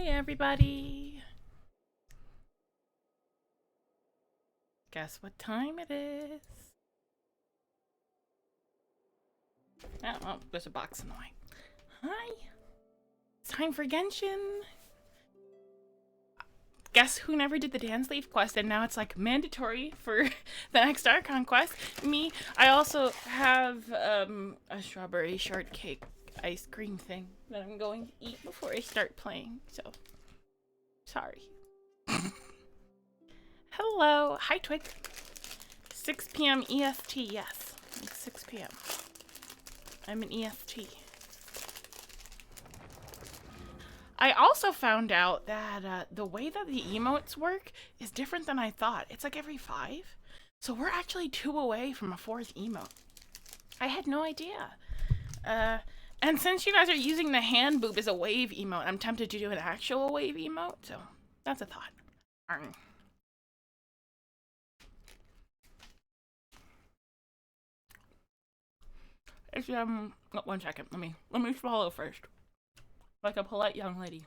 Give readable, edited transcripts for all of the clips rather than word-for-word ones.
everybody. Guess what time it is? Oh, there's a box in the way. Hi. It's time for Genshin. Guess who never did the Dansleif quest and now it's like mandatory for the next Archon quest? Me. I also have a strawberry shortcake ice cream thing that I'm going to eat before I start playing, so sorry. Hello. Hi, Twig. 6 p.m. EST, yes. Like 6 p.m. I'm an EST. I also found out that the way that the emotes work is different than I thought. It's like every 5. So we're actually 2 away from a 4th emote. I had no idea. And since you guys are using the hand boob as a wave emote, I'm tempted to do an actual wave emote. So that's a thought. It's, 1 second. Let me swallow first. Like a polite young lady.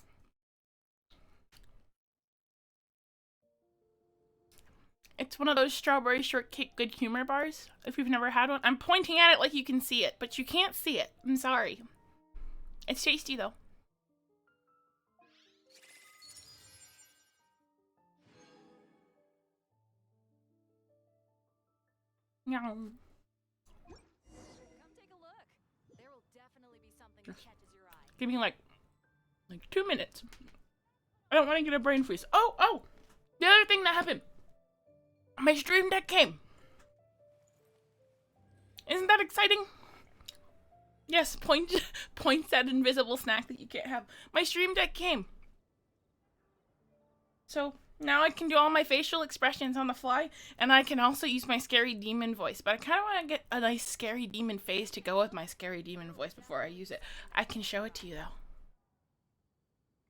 It's one of those strawberry shortcake good humor bars, if you've never had one. I'm pointing at it like you can see it, but you can't see it. I'm sorry. It's tasty, though. Yum. Come take a look. There will definitely be something that catches your eye. Give me like 2 minutes. I don't want to get a brain freeze. Oh! The other thing that happened. My stream deck came. Isn't that exciting? Yes, points that invisible snack that you can't have. My stream deck came. So now I can do all my facial expressions on the fly, and I can also use my scary demon voice. But I kind of want to get a nice scary demon face to go with my scary demon voice before I use it. I can show it to you though.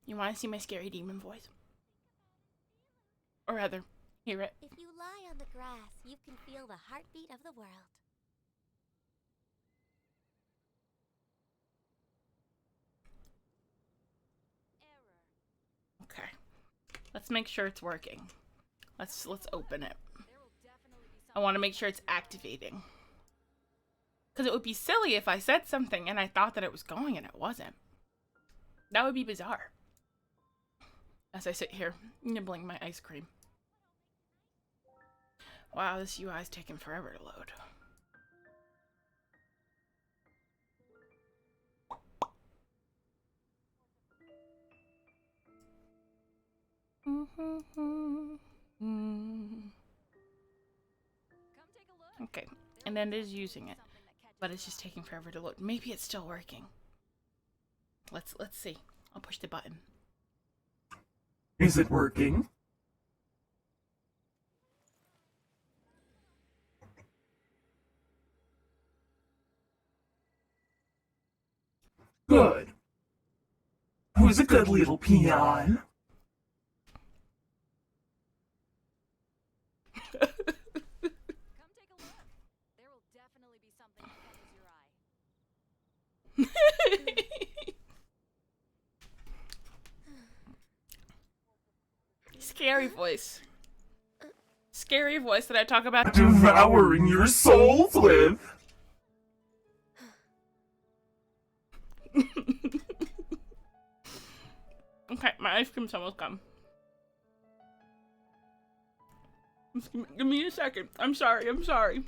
You want to see my scary demon voice? Or rather, hear it. If you lie on the grass, you can feel the heartbeat of the world. Okay. Let's make sure it's working. Let's open it. I want to make sure it's activating. Because it would be silly if I said something and I thought that it was going and it wasn't. That would be bizarre. As I sit here, nibbling my ice cream. Wow, this UI is taking forever to load. Okay, and then it is using it, but it's just taking forever to load. Maybe it's still working. Let's see. I'll push the button. Is it working? Good. Who's a good little peon? Come take a look. There will definitely be something that catches your eye. Scary voice. Scary voice that I talk about. Devouring your souls with. Okay, my ice cream's almost gone. Just give me a second. I'm sorry.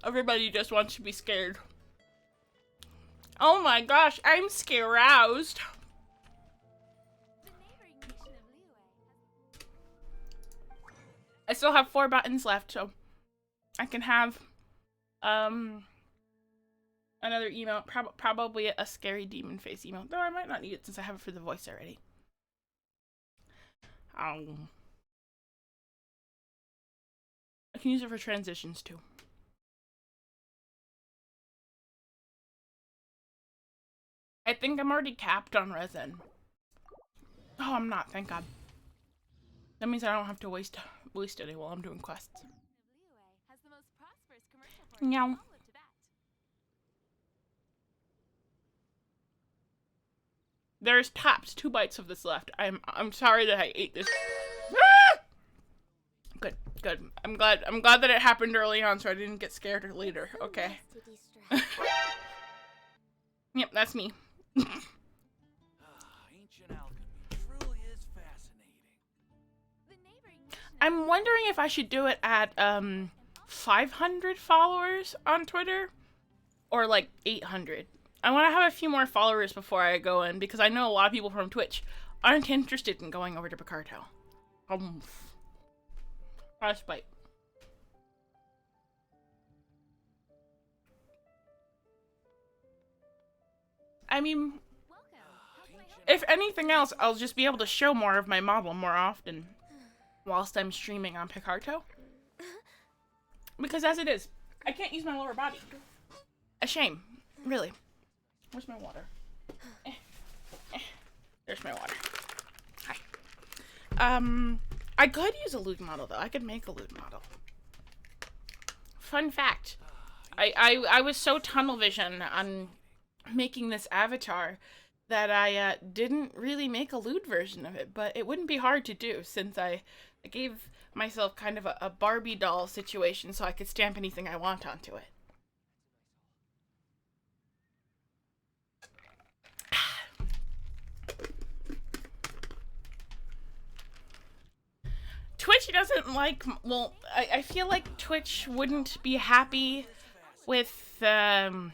Everybody just wants to be scared. Oh my gosh, I'm scaroused. I still have 4 buttons left, so I can have another emote, probably a scary demon face emote, though I might not need it since I have it for the voice already. I can use it for transitions too. I think I'm already capped on resin. Oh, I'm not, thank God. That means I don't have to waste any while I'm doing quests. Meow. There's tops 2 bites of this left. I'm sorry that I ate this. Ah! Good, good. I'm glad that it happened early on so I didn't get scared later. Okay. Yep, that's me. Ancient alchemy truly is fascinating. The neighboring mission I'm wondering if I should do it at 500 followers on Twitter or like 800. I want to have a few more followers before I go in because I know a lot of people from Twitch aren't interested in going over to Picarto. Last bite. I mean, welcome. How can I help? if anything else, I'll just be able to show more of my model more often whilst I'm streaming on Picarto. Because as it is, I can't use my lower body. A shame, really. Where's my water? There's my water. Hi. I could use a lewd model though. I could make a lewd model. Fun fact. I was so tunnel vision on making this avatar that I didn't really make a lewd version of it, but it wouldn't be hard to do since I gave myself kind of a Barbie doll situation so I could stamp anything I want onto it. Twitch doesn't like, well, I feel like Twitch wouldn't be happy with Should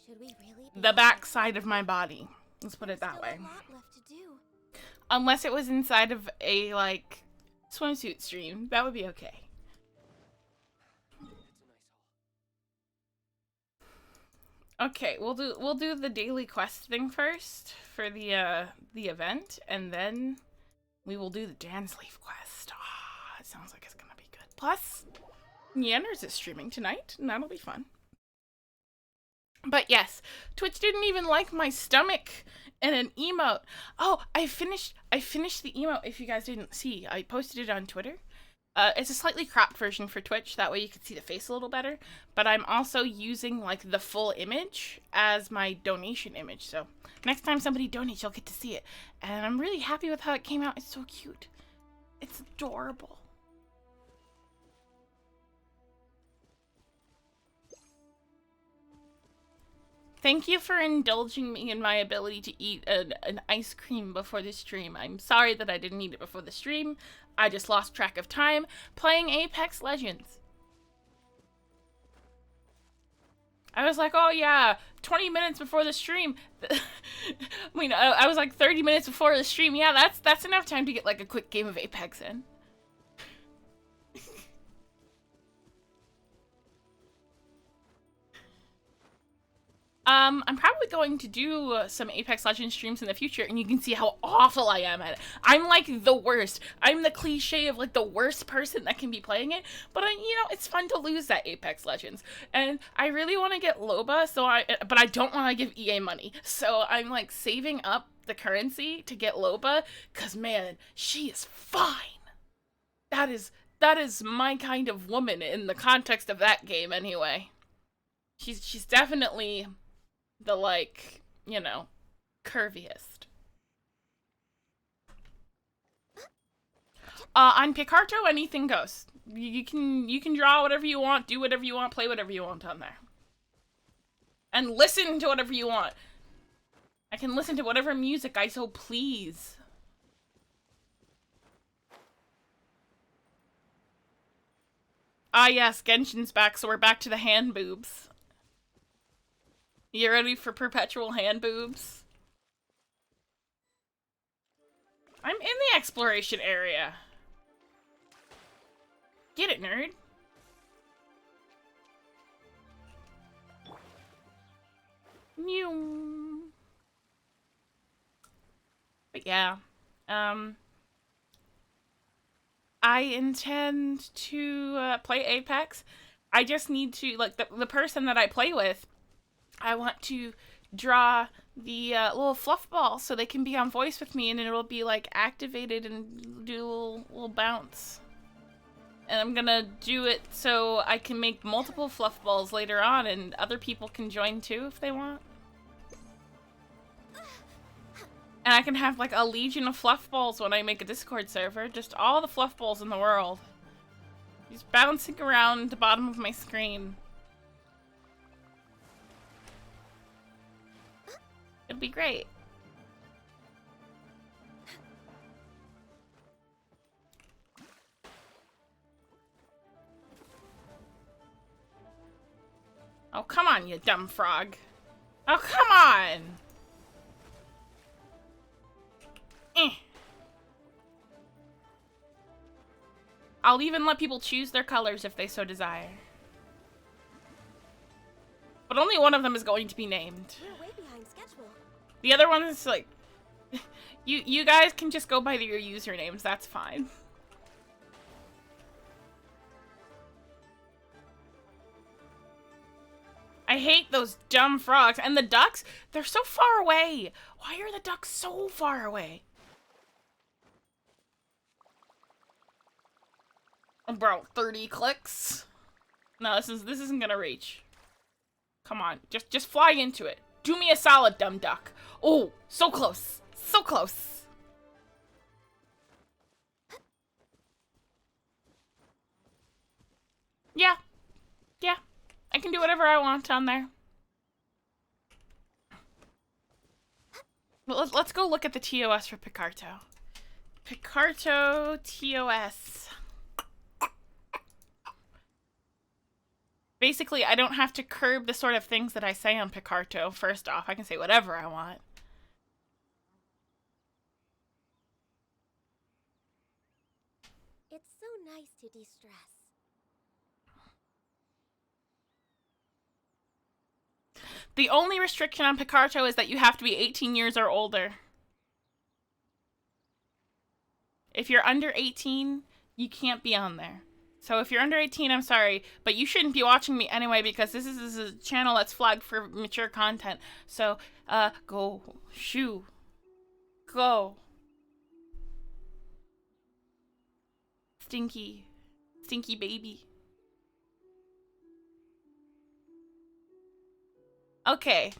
we really be the back side of my body. Let's put it that Still way. a lot left to do. Unless it was inside of a, like, swimsuit stream. That would be okay. Okay, we'll do the daily quest thing first for the event, and then we will do the Dansleif quest. Ah, it sounds like it's gonna be good. Plus, Yanners is streaming tonight, and that'll be fun. But yes, Twitch didn't even like my stomach and an emote. Oh, I finished the emote. If you guys didn't see, I posted it on Twitter. It's a slightly cropped version for Twitch. That way you can see the face a little better. But I'm also using like the full image as my donation image. So next time somebody donates, you'll get to see it. And I'm really happy with how it came out. It's so cute. It's adorable. Thank you for indulging me in my ability to eat an ice cream before the stream. I'm sorry that I didn't eat it before the stream. I just lost track of time playing Apex Legends. I was like, oh yeah, 20 minutes before the stream. I mean, I was like 30 minutes before the stream. Yeah, that's enough time to get like a quick game of Apex in. I'm probably going to do some Apex Legends streams in the future, and you can see how awful I am at it. I'm like the worst. I'm the cliche of like the worst person that can be playing it, but you know, it's fun to lose that Apex Legends. And I really want to get Loba, but I don't want to give EA money. So I'm like saving up the currency to get Loba, cause man, she is fine. That is my kind of woman in the context of that game anyway. She's definitely the, like, you know, curviest. On Picarto, anything goes. You can draw whatever you want, do whatever you want, play whatever you want on there. And listen to whatever you want. I can listen to whatever music I so please. Ah yes, Genshin's back, so we're back to the hand boobs. You ready for perpetual hand boobs? I'm in the exploration area. Get it, nerd. Mew. But yeah, I intend to play Apex. I just need to, like, the person that I play with, I want to draw the little fluff ball so they can be on voice with me, and it'll be like activated and do a little bounce. And I'm gonna do it so I can make multiple fluff balls later on, and other people can join too if they want. And I can have like a legion of fluff balls when I make a Discord server. Just all the fluff balls in the world. Just bouncing around the bottom of my screen. It'd be great. Oh, come on, you dumb frog. Oh, come on! I'll even let people choose their colors if they so desire. But only one of them is going to be named. We're way behind schedule. The other one is like... you guys can just go by your usernames, that's fine. I hate those dumb frogs. And the ducks, they're so far away. Why are the ducks so far away? Bro, 30 clicks? No, this isn't gonna reach. Come on, just fly into it. Do me a solid, dumb duck. Oh, so close. So close. Yeah. Yeah. I can do whatever I want on there. Well, let's go look at the TOS for Picarto. Picarto TOS. Basically, I don't have to curb the sort of things that I say on Picarto. First off, I can say whatever I want. It's so nice to de-stress. The only restriction on Picarto is that you have to be 18 years or older. If you're under 18, you can't be on there. So if you're under 18, I'm sorry, but you shouldn't be watching me anyway because this is a channel that's flagged for mature content. So, go. Shoo. Go. Stinky. Stinky baby. Okay.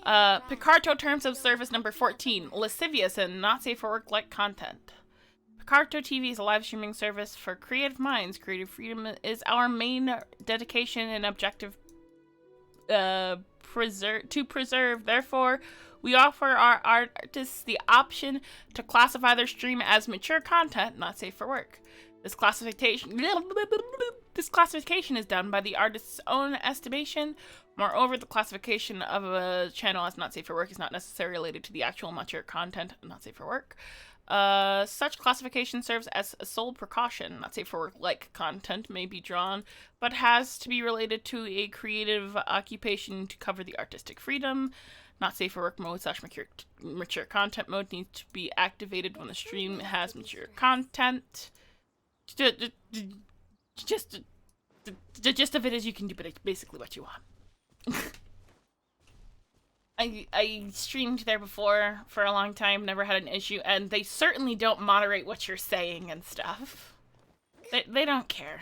Picarto Terms of Service number 14. Lascivious and not safe for work-like content. Picarto TV is a live streaming service for creative minds. Creative freedom is our main dedication and objective to preserve. Therefore, we offer our artists the option to classify their stream as mature content, not safe for work. This classification is done by the artist's own estimation. Moreover, the classification of a channel as not safe for work is not necessarily related to the actual mature content, not safe for work. Such classification serves as a sole precaution. Not safe for work like content may be drawn, but has to be related to a creative occupation to cover the artistic freedom. Not safe for work mode / mature content mode needs to be activated when the stream has mature content. The gist of it is you can do basically what you want. I streamed there before for a long time, never had an issue, and they certainly don't moderate what you're saying and stuff. They don't care.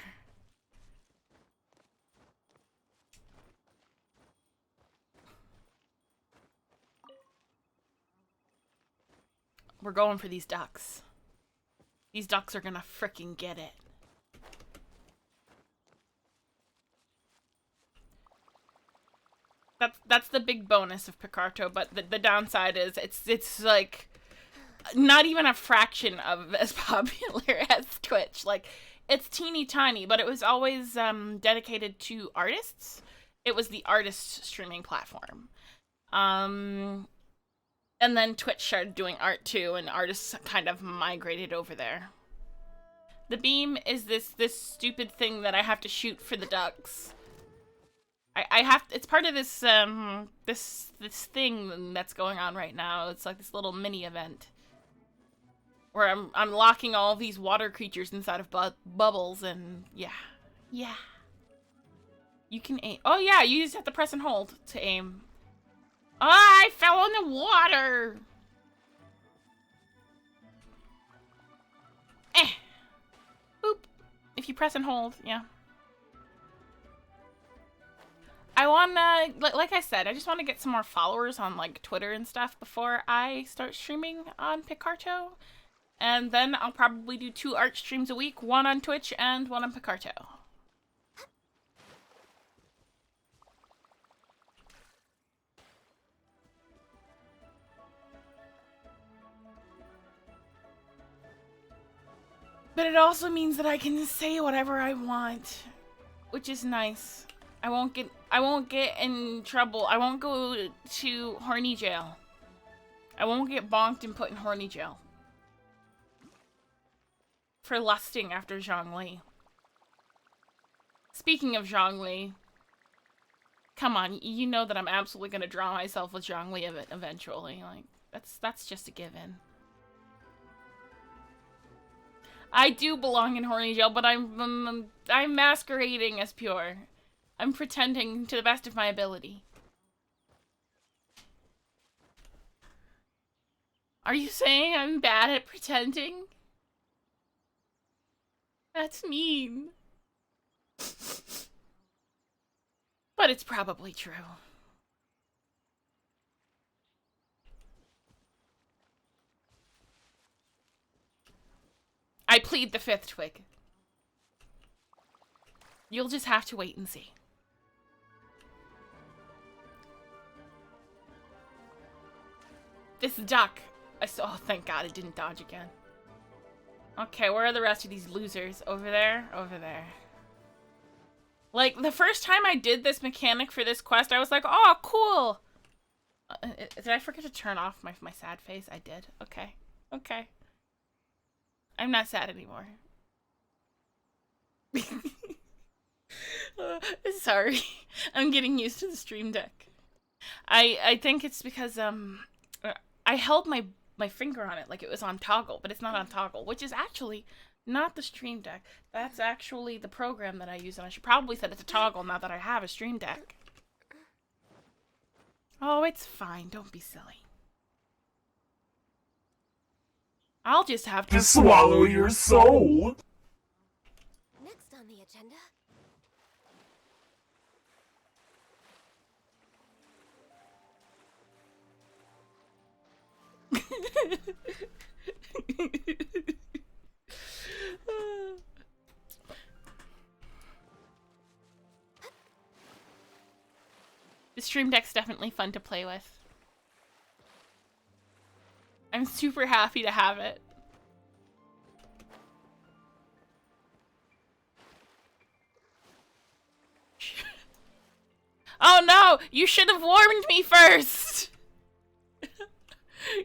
We're going for these ducks. These ducks are gonna frickin' get it. That's the big bonus of Picarto, but the downside is it's like not even a fraction of as popular as Twitch. Like, it's teeny tiny, but it was always dedicated to artists. It was the artist streaming platform. And then Twitch started doing art too, and artists kind of migrated over there. The beam is this stupid thing that I have to shoot for the ducks. I have to, it's part of this this thing that's going on right now. It's like this little mini event where I'm locking all these water creatures inside of bubbles, and yeah. You can aim. Oh yeah, you just have to press and hold to aim. Oh, I fell in the water. Boop. If you press and hold, yeah. I wanna, like I said, I just want to get some more followers on like Twitter and stuff before I start streaming on Picarto. And then I'll probably do 2 art streams a week, one on Twitch and one on Picarto. But it also means that I can say whatever I want, which is nice. I won't get in trouble. I won't go to horny jail. I won't get bonked and put in horny jail for lusting after Zhongli. Speaking of Zhongli, come on, you know that I'm absolutely gonna draw myself with Zhongli eventually. Like that's just a given. I do belong in horny jail, but I'm masquerading as pure. I'm pretending to the best of my ability. Are you saying I'm bad at pretending? That's mean. But it's probably true. I plead the 5th twig. You'll just have to wait and see. This duck. Oh, thank God it didn't dodge again. Okay, where are the rest of these losers? Over there? Over there. Like, the first time I did this mechanic for this quest, I was like, oh, cool! Did I forget to turn off my sad face? I did. Okay. Okay. I'm not sad anymore. Sorry. I'm getting used to the stream deck. I think it's because, I held my finger on it like it was on toggle, but it's not on toggle, which is actually not the stream deck. That's actually the program that I use, and I should probably set it to toggle now that I have a stream deck. Oh, it's fine. Don't be silly. I'll just have to swallow your soul. Next on the agenda. The stream deck's definitely fun to play with. I'm super happy to have it. Oh no! You should have warned me first!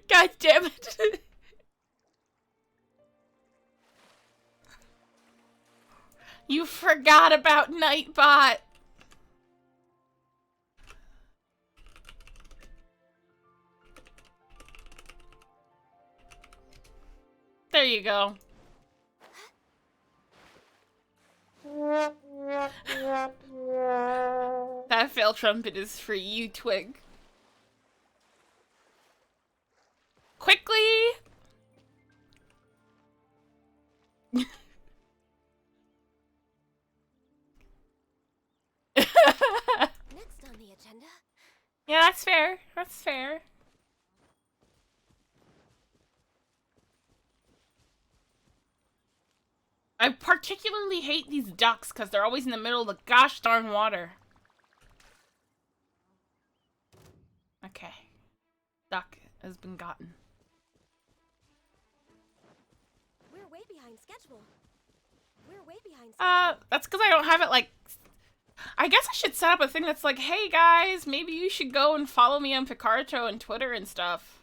God damn it. You forgot about Nightbot. There you go. That fail trumpet is for you, Twig. Quickly! Next on the agenda. Yeah, that's fair. That's fair. I particularly hate these ducks because they're always in the middle of the gosh darn water. Okay. Duck has been gotten. We're way behind schedule. We're way behind schedule. That's because I don't have it like... I guess I should set up a thing that's like, hey guys, maybe you should go and follow me on Picarto and Twitter and stuff.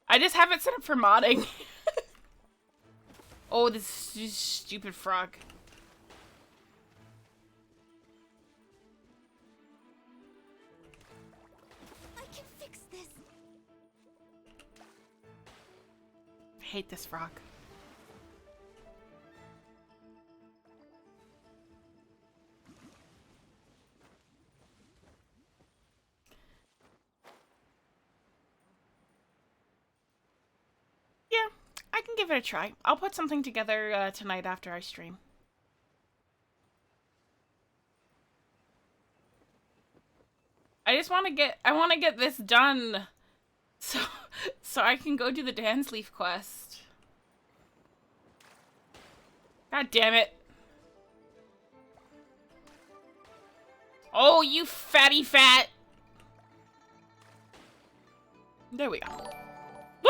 I just have it set up for modding. Oh, this stupid frog. I can fix this. I hate this frog. Yeah, I can give it a try. I'll put something together tonight after I stream. I just want to get this done, so I can go do the Dansleif quest. God damn it! Oh, you fatty fat! There we go. Woo!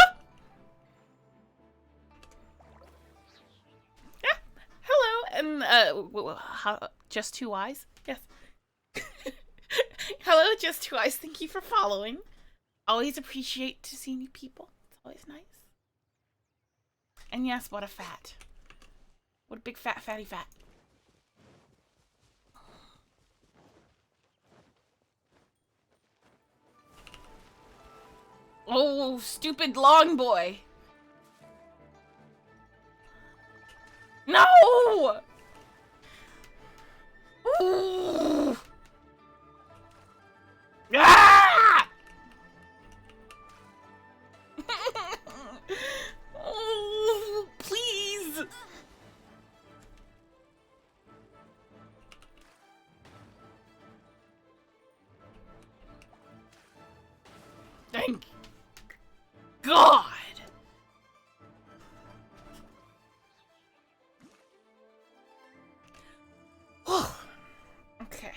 Yeah. Hello, and just two eyes? Yes. Hello, just two eyes. Thank you for following. Always appreciate to see new people. It's always nice. And yes, what a fat. What a big fat fatty fat. Oh, stupid long boy. No! Ooh. Ah! Oh, please. Thank God. Okay.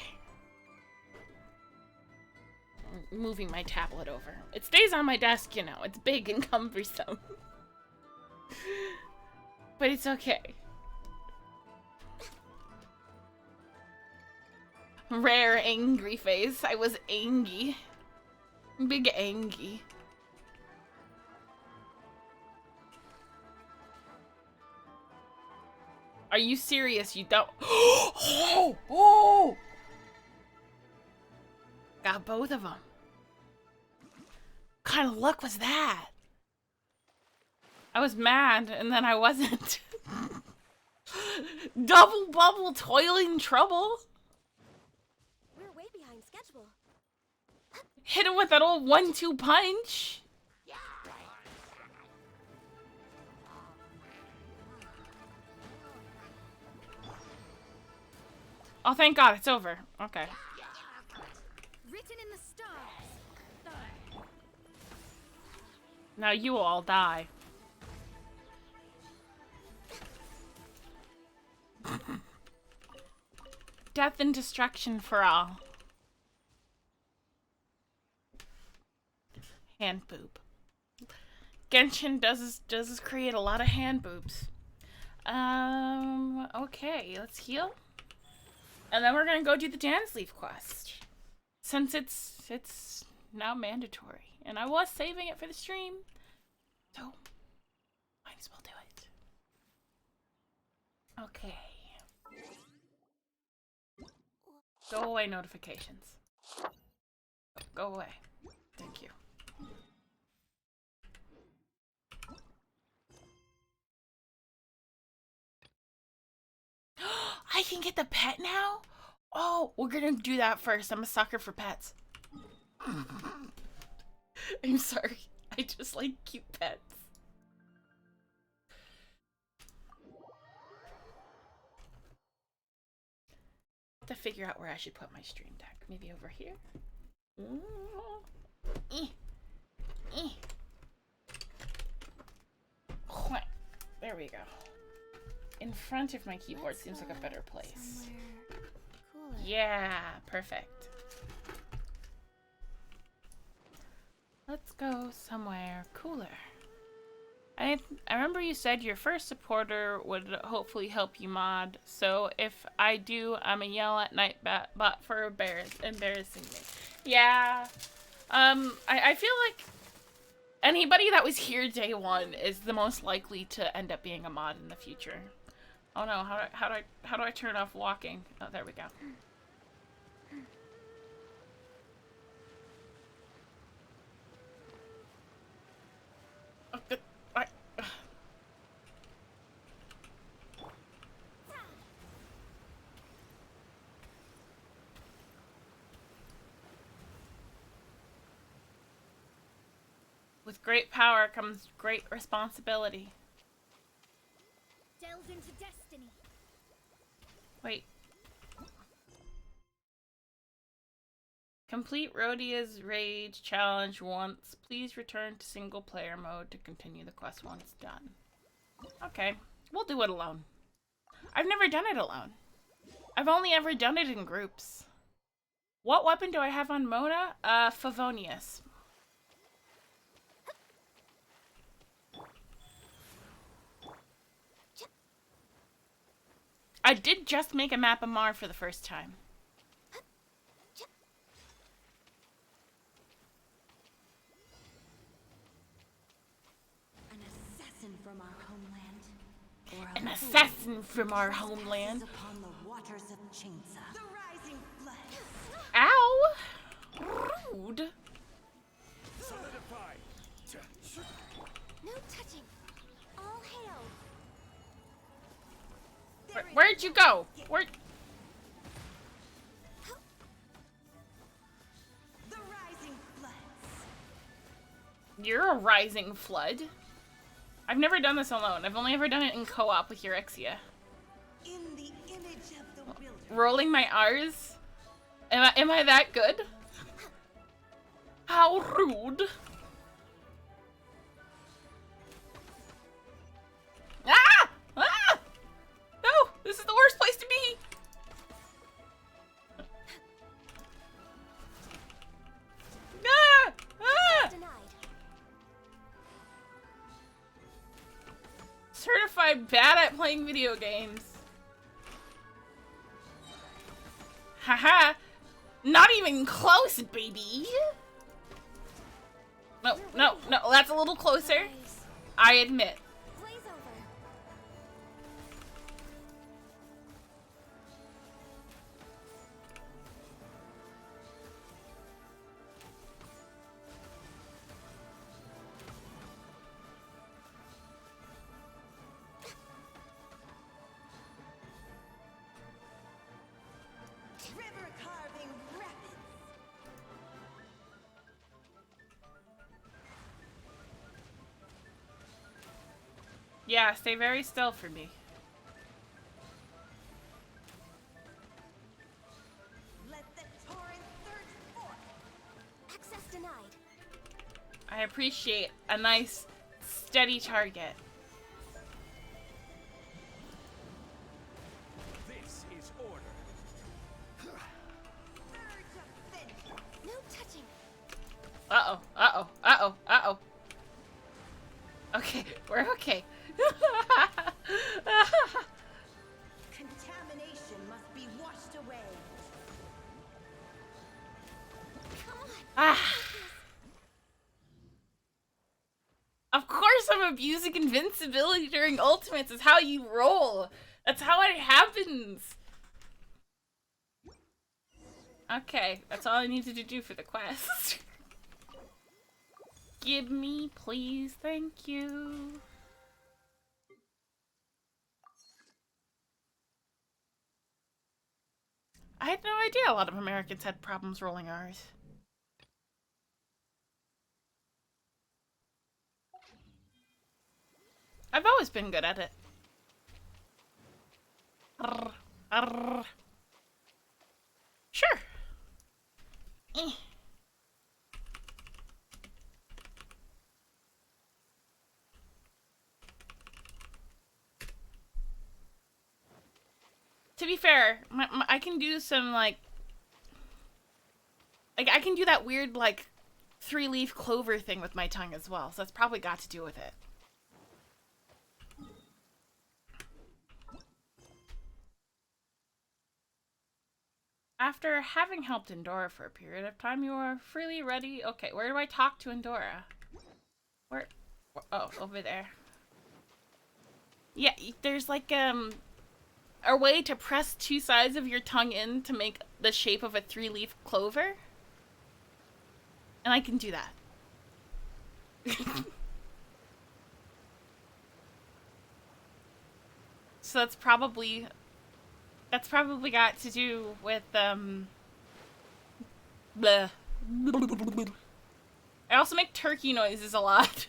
I'm moving my tablet over. It stays on my desk, you know. It's big and cumbersome. But it's okay. Rare angry face. I was angy. Big angy. Are you serious? You don't. Oh! Oh! Got both of them. What kind of luck was that? I was mad, and then I wasn't. Double bubble toiling trouble. We're way behind schedule. Hit him with that old 1-2 punch. Oh, thank God, it's over. Okay. Written in the stars. Now you will all die. Death and destruction for all. Hand boob. Genshin does create a lot of hand boobs. Okay, let's heal. And then we're gonna go do the Dansleif quest. Since it's now mandatory. And I was saving it for the stream. So might as well do it. Okay. Go away, notifications. Go away. Thank you. I can get the pet now? Oh, we're gonna do that first. I'm a sucker for pets. I'm sorry. I just like cute pets. To figure out where I should put my stream deck. Maybe over here? There we go. In front of my keyboard seems like a better place. Yeah, perfect. Let's go somewhere cooler. I remember you said your first supporter would hopefully help you mod, so if I do, I'm a yell at Nightbot for embarrassing me. Yeah. I feel like anybody that was here day one is the most likely to end up being a mod in the future. Oh no, how do I turn off walking? Oh, there we go. Oh, good. With great power comes great responsibility. Delve into destiny. Wait. Complete Rhodia's Rage challenge once. Please return to single player mode to continue the quest once done. Okay, we'll do it alone. I've never done it alone. I've only ever done it in groups. What weapon do I have on Mona? Favonius. I did just make a map of Mar for the first time. An assassin from our homeland. Or An assassin from our homeland. upon the waters of Chainsa. The rising flood. Ow! Rude. Solidify. No touching. All hail. Where'd you go? Where? The rising floods. You're a rising flood. I've never done this alone. I've only ever done it in co-op with Eurexia. In the image of the wilderness. Rolling my R's? Am I that good? How rude. Ah! Ah! No! This is the worst place to be! Ah! Ah! Denied. Certified bad at playing video games. Haha! Not even close, baby! No, no, no, that's a little closer. Nice. I admit. Blaze over. River carving rapids. Yeah, stay very still for me. Let the torrent surge forth. Access denied. I appreciate a nice, steady target. This is order. Urge of vengeance. No touching. Uh-oh, uh-oh, uh-oh, uh-oh. Okay, we're okay. Contamination must be washed away. Come on. Ah. Of course I'm abusing invincibility during ultimates. It's how you roll. That's how it happens. Okay, that's all I needed to do for the quest. Give me, please. Thank you. I had no idea a lot of Americans had problems rolling R's. I've always been good at it. Arr, arr. Sure. Eh. To be fair, I can do some, like, I can do that weird, like, 3-leaf clover thing with my tongue as well, so that's probably got to do with it. After having helped Endora for a period of time, you are freely ready. Okay, where do I talk to Endora? Where? Oh, over there. Yeah, there's like, a way to press two sides of your tongue in to make the shape of a 3-leaf clover. And I can do that. So that's probably got to do with, bleh. I also make turkey noises a lot.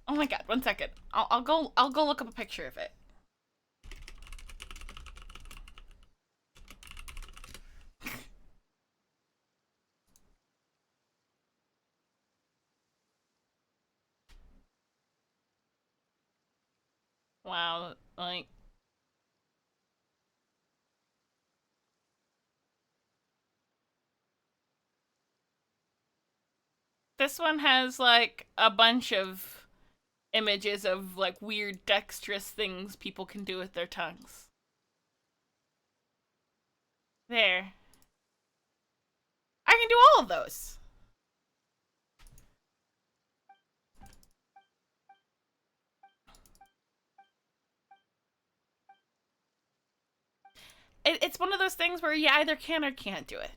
Oh my god, 1 second. I'll go look up a picture of it. Wow, like this one has like a bunch of images of like weird dexterous things people can do with their tongues. There. I can do all of those. It's one of those things where you either can or can't do it.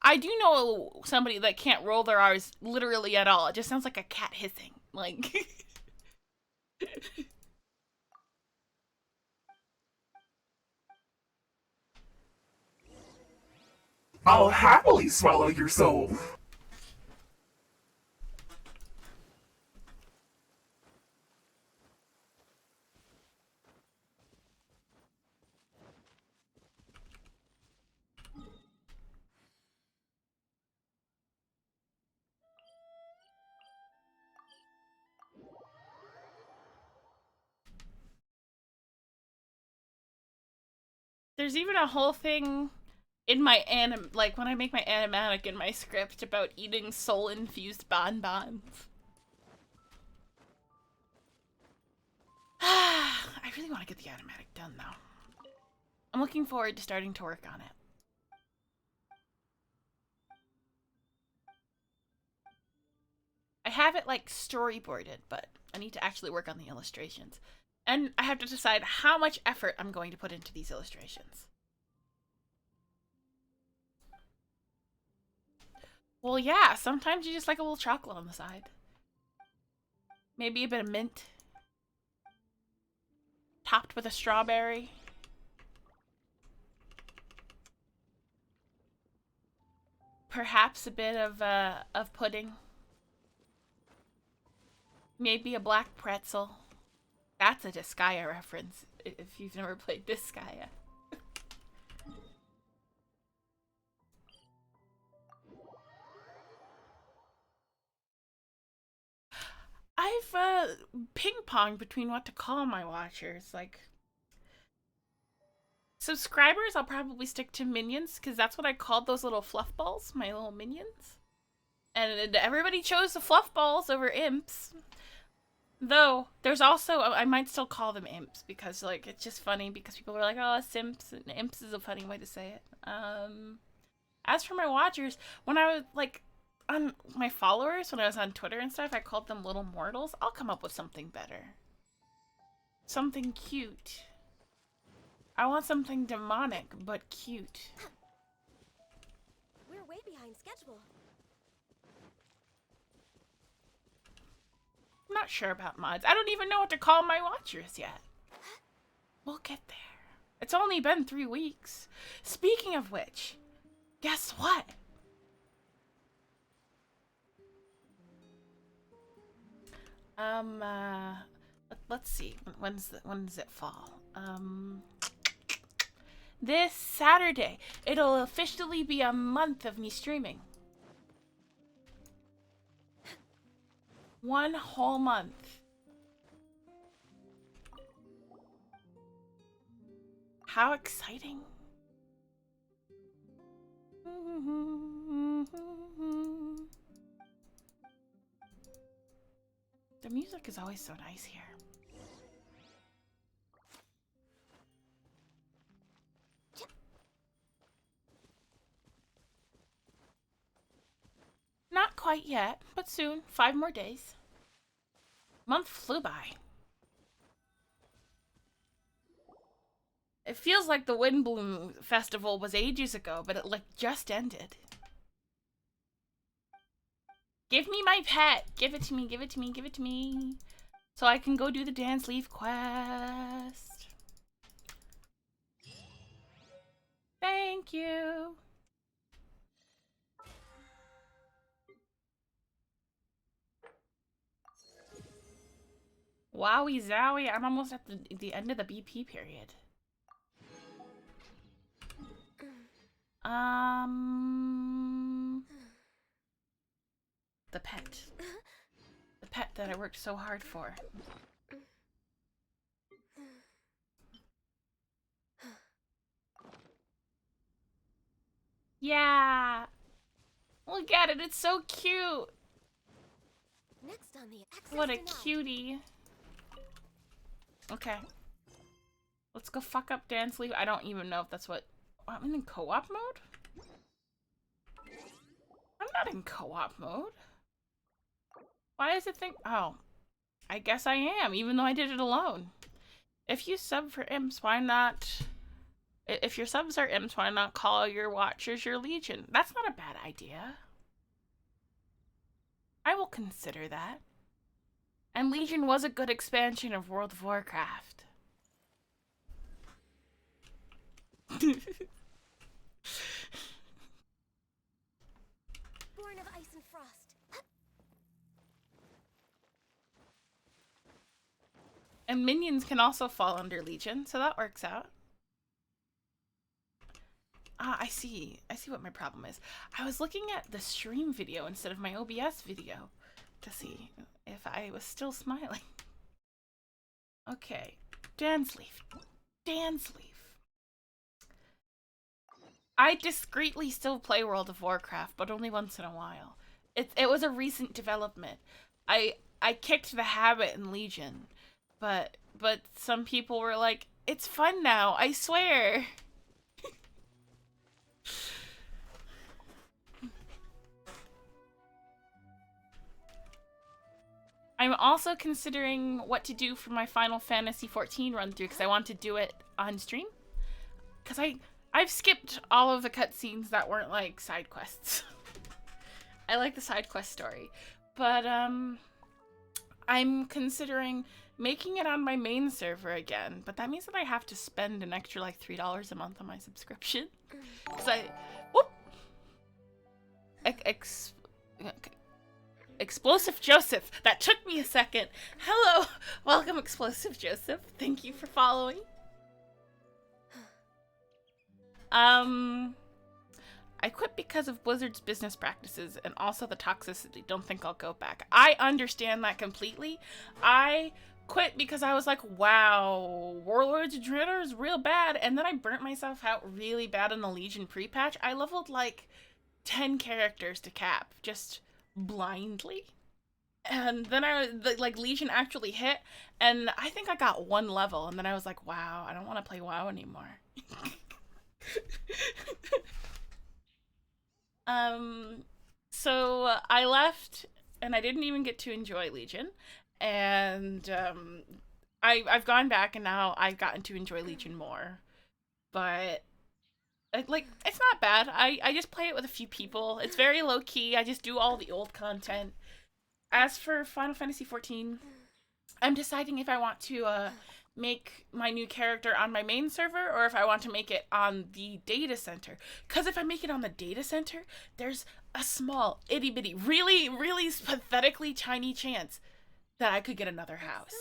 I do know somebody that can't roll their R's literally at all. It just sounds like a cat hissing. Like... I'll happily swallow your soul. There's even a whole thing in my like when I make my animatic in my script about eating soul-infused bonbons. I really want to get the animatic done though. I'm looking forward to starting to work on it. I have it like storyboarded, but I need to actually work on the illustrations. And I have to decide how much effort I'm going to put into these illustrations. Well, yeah, sometimes you just like a little chocolate on the side. Maybe a bit of mint. Topped with a strawberry. Perhaps a bit of pudding. Maybe a black pretzel. That's a Disgaea reference, if you've never played Disgaea. I've ping-ponged between what to call my watchers. Like, subscribers, I'll probably stick to minions, because that's what I called those little fluff balls, my little minions. And everybody chose the fluff balls over imps. Though, there's also, I might still call them imps, because, like, it's just funny, because people are like, oh, simps, and imps is a funny way to say it. As for my watchers, when I was, like, on my followers, when I was on Twitter and stuff, I called them little mortals. I'll come up with something better. Something cute. I want something demonic, but cute. We're way behind schedule. I'm not sure about mods. I don't even know what to call my watchers yet. We'll get there. It's only been 3 weeks. Speaking of which, guess what? Let's see. When does it fall? This Saturday. It'll officially be a month of me streaming. 1 whole month. How exciting. The music is always so nice here. Not quite yet, but soon. 5 more days. Month flew by. It feels like the Windbloom Festival was ages ago, but it like just ended. Give me my pet! Give it to me, give it to me, give it to me. So I can go do the Dansleif quest. Thank you. Wowie zowie, I'm almost at the end of the BP period. The pet. The pet that I worked so hard for. Yeah. Look at it. It's so cute. Next on the access What a denied. cutie. Okay. Let's go fuck up Dansleif. I don't even know if that's what... I'm in co-op mode? I'm not in co-op mode. Why does it think... Oh. I guess I am, even though I did it alone. If you sub for imps, why not... If your subs are imps, why not call your watchers your legion? That's not a bad idea. I will consider that. And Legion was a good expansion of World of Warcraft. Born of ice and frost. And minions can also fall under Legion, so that works out. Ah, I see. I see what my problem is. I was looking at the stream video instead of my OBS video to see if I was still smiling. Okay. Dansleif. Dansleif. I discreetly still play World of Warcraft, but only once in a while. It was a recent development. I kicked the habit in Legion, but some people were like, "It's fun now, I swear." I'm also considering what to do for my Final Fantasy XIV run through because I want to do it on stream. Because I've skipped all of the cutscenes that weren't like side quests. I like the side quest story, but I'm considering making it on my main server again. But that means that I have to spend an extra like $3 a month on my subscription. Because whoop. Explosive Joseph. That took me a second. Hello. Welcome, Explosive Joseph. Thank you for following. I quit because of Blizzard's business practices and also the toxicity. Don't think I'll go back. I understand that completely. I quit because I was like, wow, Warlords of Draenor is real bad. And then I burnt myself out really bad in the Legion pre-patch. I leveled like 10 characters to cap, just blindly. And then Legion actually hit, and I think I got 1 level, and then I was like, wow, I don't want to play WoW anymore. So I left, and I didn't even get to enjoy Legion, and I've gone back, and now I've gotten to enjoy Legion more, but it's not bad. I just play it with a few people. It's very low key. I just do all the old content. As for Final Fantasy XIV, I'm deciding if I want to make my new character on my main server or if I want to make it on the data center. Because if I make it on the data center, there's a small, itty bitty, really, really pathetically tiny chance that I could get another house.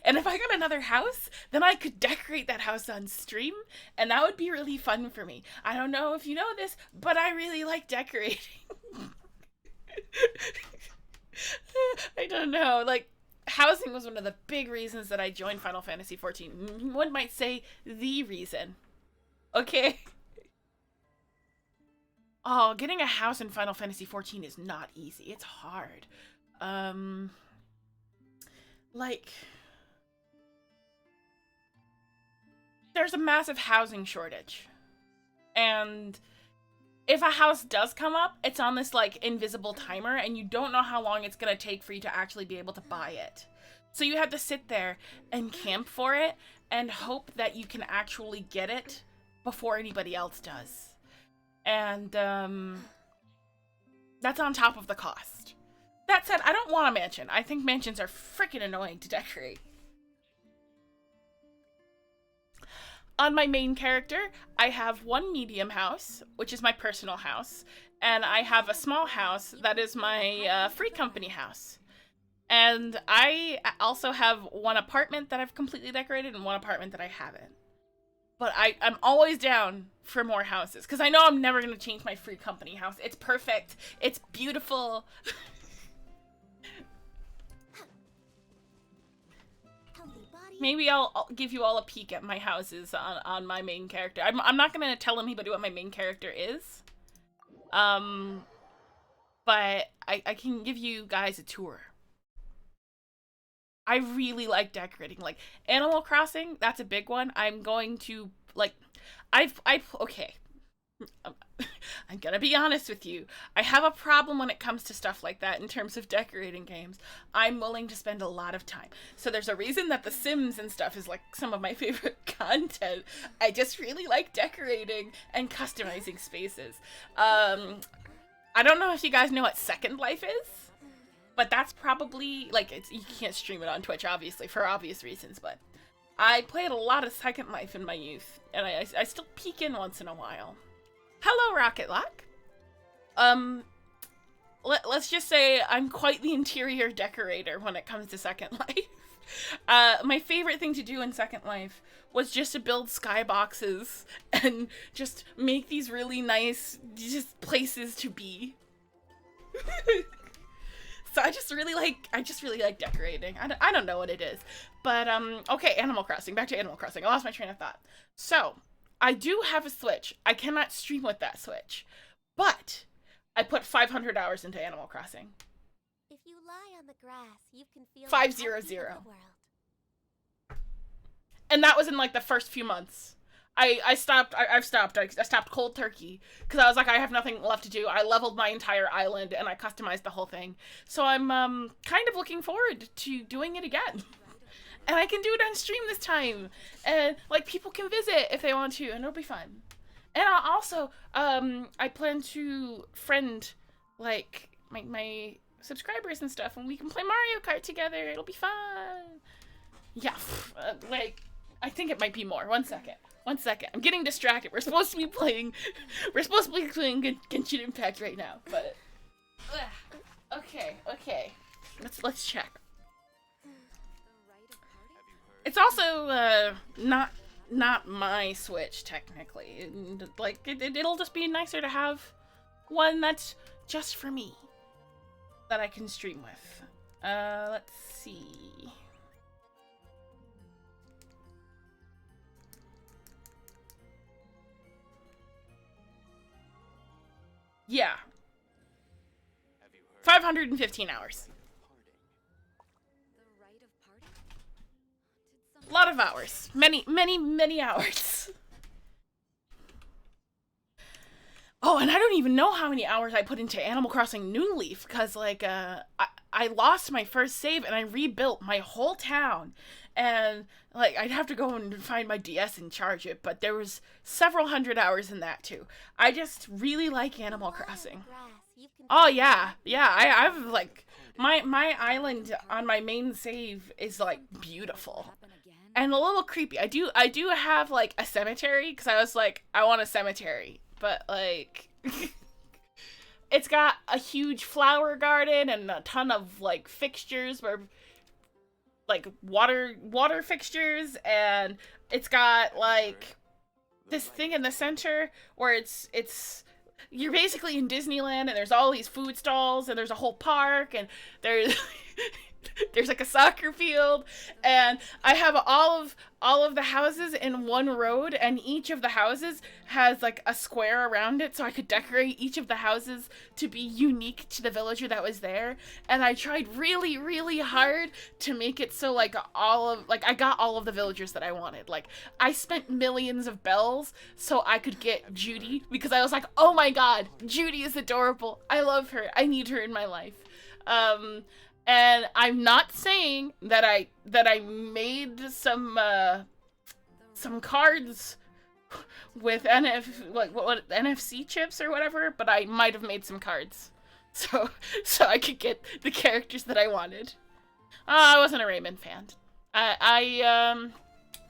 And if I got another house, then I could decorate that house on stream, and that would be really fun for me. I don't know if you know this, but I really like decorating. I don't know, like, housing was one of the big reasons that I joined Final Fantasy XIV. One might say the reason. Okay? Oh, getting a house in Final Fantasy XIV is not easy. It's hard. Like, there's a massive housing shortage. And if a house does come up, it's on this, like, invisible timer, and you don't know how long it's gonna take for you to actually be able to buy it. So you have to sit there and camp for it and hope that you can actually get it before anybody else does. And, that's on top of the cost. That said, I don't want a mansion. I think mansions are freaking annoying to decorate. On my main character, I have one medium house, which is my personal house, and I have a small house that is my free company house. And I also have one apartment that I've completely decorated and one apartment that I haven't. But I'm always down for more houses, because I know I'm never going to change my free company house. It's perfect. It's beautiful. Maybe I'll give you all a peek at my houses on my main character. I'm not going to tell anybody what my main character is, But I can give you guys a tour. I really like decorating. Like, Animal Crossing, that's a big one. I'm going to, like, okay. I'm gonna be honest with you. I have a problem when it comes to stuff like that in terms of decorating games. I'm willing to spend a lot of time. So there's a reason that The Sims and stuff is like some of my favorite content. I just really like decorating and customizing spaces. I don't know if you guys know what Second Life is, but that's probably, like, you can't stream it on Twitch, obviously, for obvious reasons, but I played a lot of Second Life in my youth, and I still peek in once in a while. Hello, Rocket Lock. Let's just say I'm quite the interior decorator when it comes to Second Life. My favorite thing to do in Second Life was just to build skyboxes and just make these really nice just places to be. So I just really like decorating. I don't know what it is. But okay, Animal Crossing. Back to Animal Crossing. I lost my train of thought. So, I do have a Switch. I cannot stream with that Switch. But I put 500 hours into Animal Crossing. If you lie on the grass, you can feel 500. the heartbeat of the world. And that was in like the first few months. I stopped cold turkey because I was like, I have nothing left to do. I leveled my entire island and I customized the whole thing. So I'm kind of looking forward to doing it again. And I can do it on stream this time. And, like, people can visit if they want to, and it'll be fun. And I'll also, I plan to friend, like, my subscribers and stuff, and we can play Mario Kart together. It'll be fun. Yeah, like, I think it might be more. One second. I'm getting distracted. We're supposed to be playing Genshin Impact right now, but, okay. Let's check. It's also, not my Switch, technically. Like, it'll just be nicer to have one that's just for me. That I can stream with. Let's see. Yeah. 515 hours. A lot of hours. Many hours. Oh, and I don't even know how many hours I put into Animal Crossing New Leaf, because, like, I lost my first save, and I rebuilt my whole town, and, like, I'd have to go and find my DS and charge it, but there was several hundred hours in that, too. I just really like Animal Crossing. Oh, yeah, I've, like, my island on my main save is, like, beautiful. And a little creepy. I do have, like, a cemetery, because I was like, I want a cemetery. But, like, it's got a huge flower garden and a ton of, like, fixtures where, like, water fixtures, and it's got, like, this thing in the center where it's you're basically in Disneyland, and there's all these food stalls, and there's a whole park, and there's there's like a soccer field, and I have all of the houses in one road, and each of the houses has like a square around it, so I could decorate each of the houses to be unique to the villager that was there. And I tried really, really hard to make it so like I got all of the villagers that I wanted. Like, I spent millions of bells so I could get Judy, because I was like, oh my god, Judy is adorable. I love her. I need her in my life. And I'm not saying that I made some cards with NFC chips or whatever, but I might have made some cards, so I could get the characters that I wanted. I wasn't a Raymond fan. I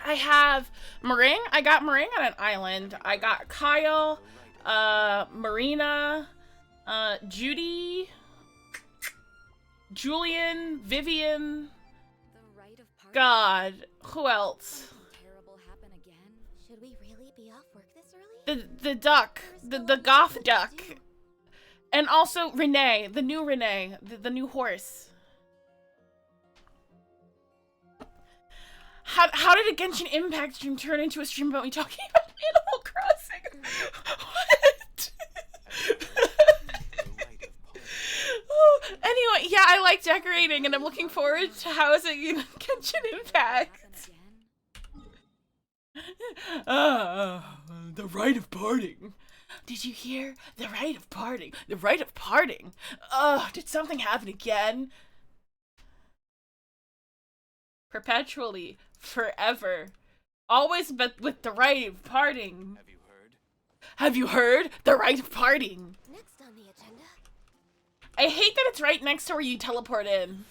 have Meringue. I got Meringue on an island. I got Kyle, Marina, Judy, Julian, Vivian. God, who else? Should we really be off work this early? The duck, the goth duck, and also Renee, the new Renee, the new horse. How did a Genshin Impact stream turn into a stream about me talking about Animal Crossing? What? decorating, and I'm looking forward to housing in Genshin Impact. The rite of parting. Did you hear? The rite of parting. The rite of parting. Did something happen again? Perpetually. Forever. Always but with the rite of parting. Have you heard? Have you heard? The rite of parting. Next on the agenda. I hate that it's right next to where you teleport in.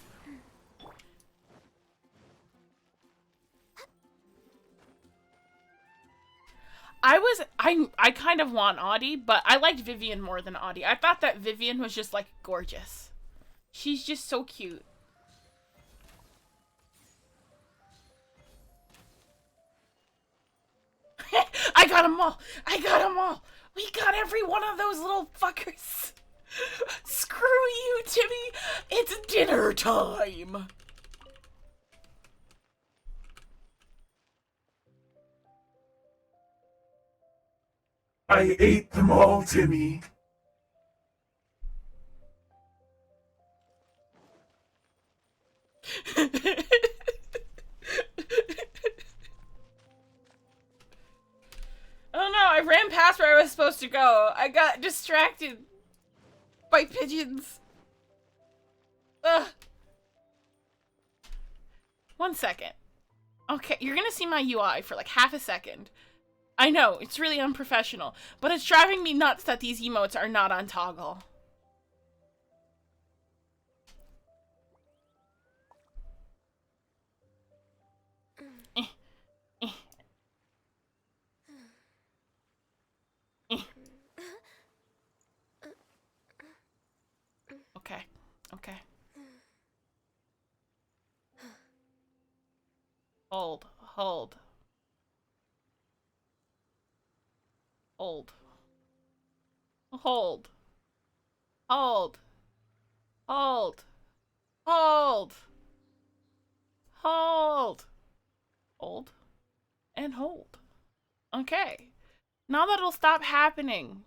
I kind of want Audie, but I liked Vivian more than Audie. I thought that Vivian was just like gorgeous. She's just so cute. I got them all. I got them all. We got every one of those little fuckers. Screw you, Timmy. It's dinner time. I ate them all, Timmy. Oh no, I ran past where I was supposed to go. I got distracted by pigeons. Ugh. 1 second. Okay, you're gonna see my UI for like half a second. I know, it's really unprofessional, but it's driving me nuts that these emotes are not on toggle. Okay, okay. Hold, hold. Hold. Hold. Hold. Hold. Hold. Hold. Hold. And hold. Okay. Now that'll stop happening.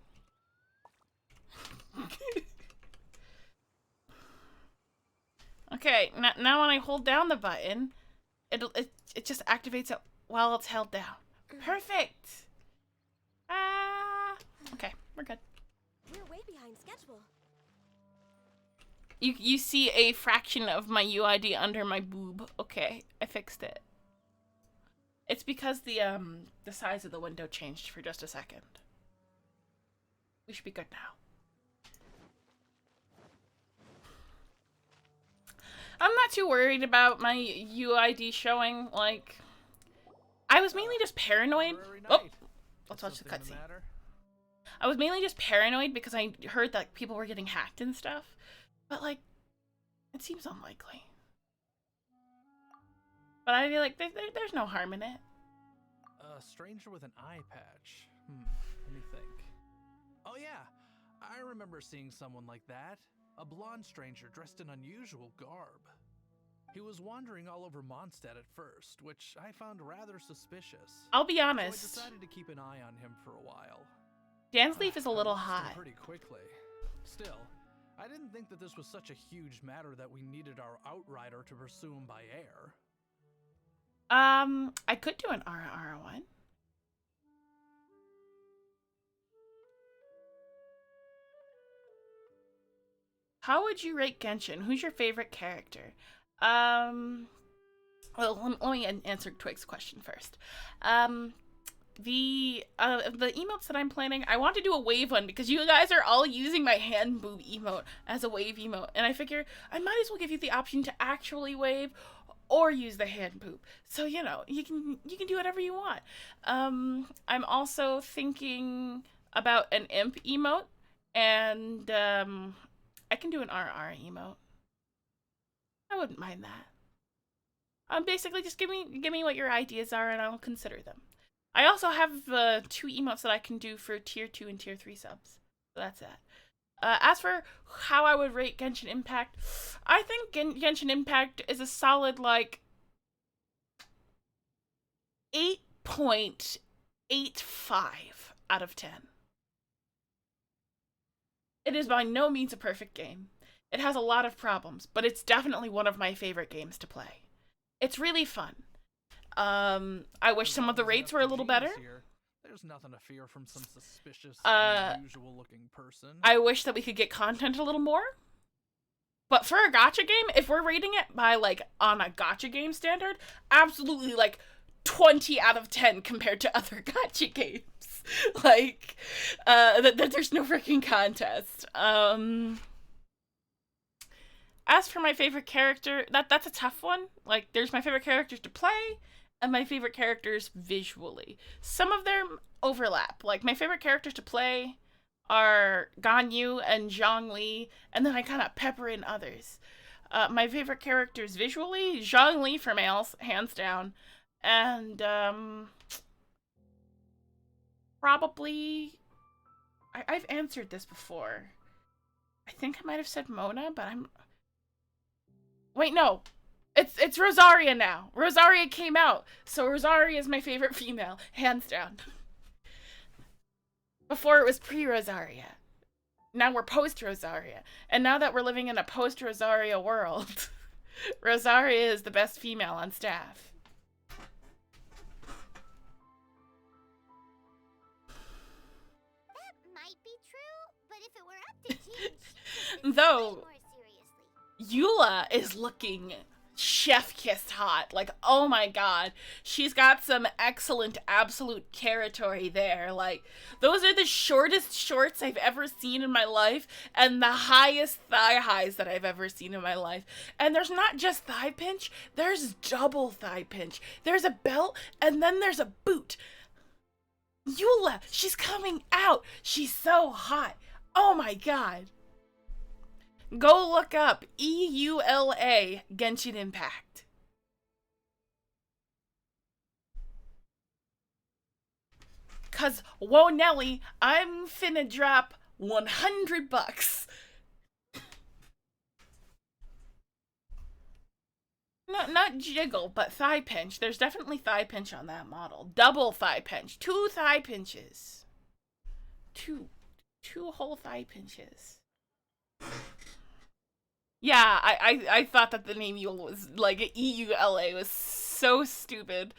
Okay, now when I hold down the button, it just activates it while it's held down. Perfect. Okay, we're good. We're way behind schedule. You see a fraction of my UID under my boob. Okay, I fixed it. It's because the size of the window changed for just a second. We should be good now. I'm not too worried about my UID showing, like... I was mainly just paranoid. Oh! Let's watch the cutscene. I was mainly just paranoid because I heard that people were getting hacked and stuff. But, like, it seems unlikely. But I feel like there's no harm in it. A stranger with an eye patch. Let me think. Oh yeah, I remember seeing someone like that. A blonde stranger dressed in unusual garb. He was wandering all over Mondstadt at first, which I found rather suspicious. I'll be So I honest. decided to keep an eye on him for a while. Dansleif is a little I lost him hot. pretty quickly. Still, I didn't think that this was such a huge matter that we needed our outrider to pursue him by air. I could do an RR one. How would you rate Genshin? Who's your favorite character? Well, let me answer Twig's question first. The emotes that I'm planning, I want to do a wave one because you guys are all using my hand boob emote as a wave emote, and I figure I might as well give you the option to actually wave or use the hand boob. So, you know, you can do whatever you want. I'm also thinking about an imp emote, and I can do an RR emote. I wouldn't mind that. Basically just give me what your ideas are and I'll consider them. I also have 2 emotes that I can do for tier 2 and tier 3 subs. So that's that. As for how I would rate Genshin Impact, I think Genshin Impact is a solid, like, 8.85 out of 10. It is by no means a perfect game. It has a lot of problems, but it's definitely one of my favorite games to play. It's really fun. I wish some of the rates were a little better. There's nothing to fear from some suspicious, unusual looking person. I wish that we could get content a little more. But for a gacha game, if we're rating it by, like, on a gacha game standard, absolutely, like, 20 out of 10 compared to other gacha games. Like, there's no freaking contest. As for my favorite character, that's a tough one. Like, there's my favorite characters to play, and my favorite characters visually. Some of them overlap. Like, my favorite characters to play are Ganyu and Zhongli, and then I kind of pepper in others. My favorite characters visually, Zhongli for males, hands down, and probably I've answered this before. I think I might have said Mona, but wait, no. It's Rosaria now. Rosaria came out, so Rosaria is my favorite female, hands down. Before it was pre-Rosaria. Now we're post-Rosaria. And now that we're living in a post-Rosaria world, Rosaria is the best female on staff. That might be true, but if it were up to teens, Though, more seriously. Eula is looking chef-kissed hot. Like, oh my god. She's got some excellent absolute territory there. Like, those are the shortest shorts I've ever seen in my life, and the highest thigh highs that I've ever seen in my life. And there's not just thigh pinch, there's double thigh pinch. There's a belt, and then there's a boot. Eula, she's coming out. She's so hot. Oh my god. Go look up EULA Genshin Impact. Cause, whoa Nelly, I'm finna drop $100. No, not jiggle, but thigh pinch. There's definitely thigh pinch on that model. Double thigh pinch. 2 thigh pinches. Two whole thigh pinches. Yeah, I thought that the name Eula was, like, EULA was so stupid.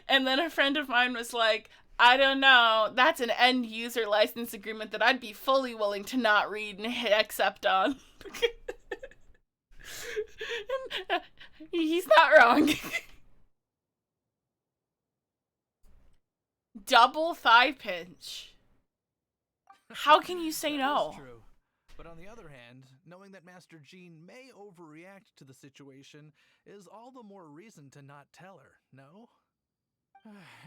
And then a friend of mine was like, I don't know, that's an end user license agreement that I'd be fully willing to not read and hit accept on. And, he's not wrong. Double thigh pinch. How can you say no? That is true. But on the other hand, knowing that Master Jean may overreact to the situation is all the more reason to not tell her, no?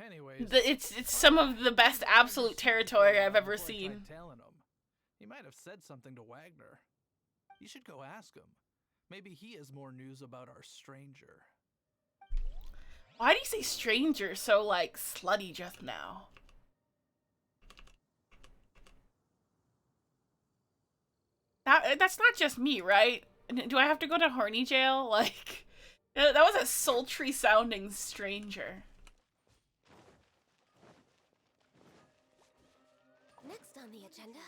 Anyways, It's some of the best absolute territory I've ever seen. He might have said something to Wagner. You should go ask him. Maybe he has more news about our stranger. Why do you say stranger so, like, slutty just now? That's not just me, right? Do I have to go to horny jail? Like, that was a sultry sounding stranger. Next on the agenda.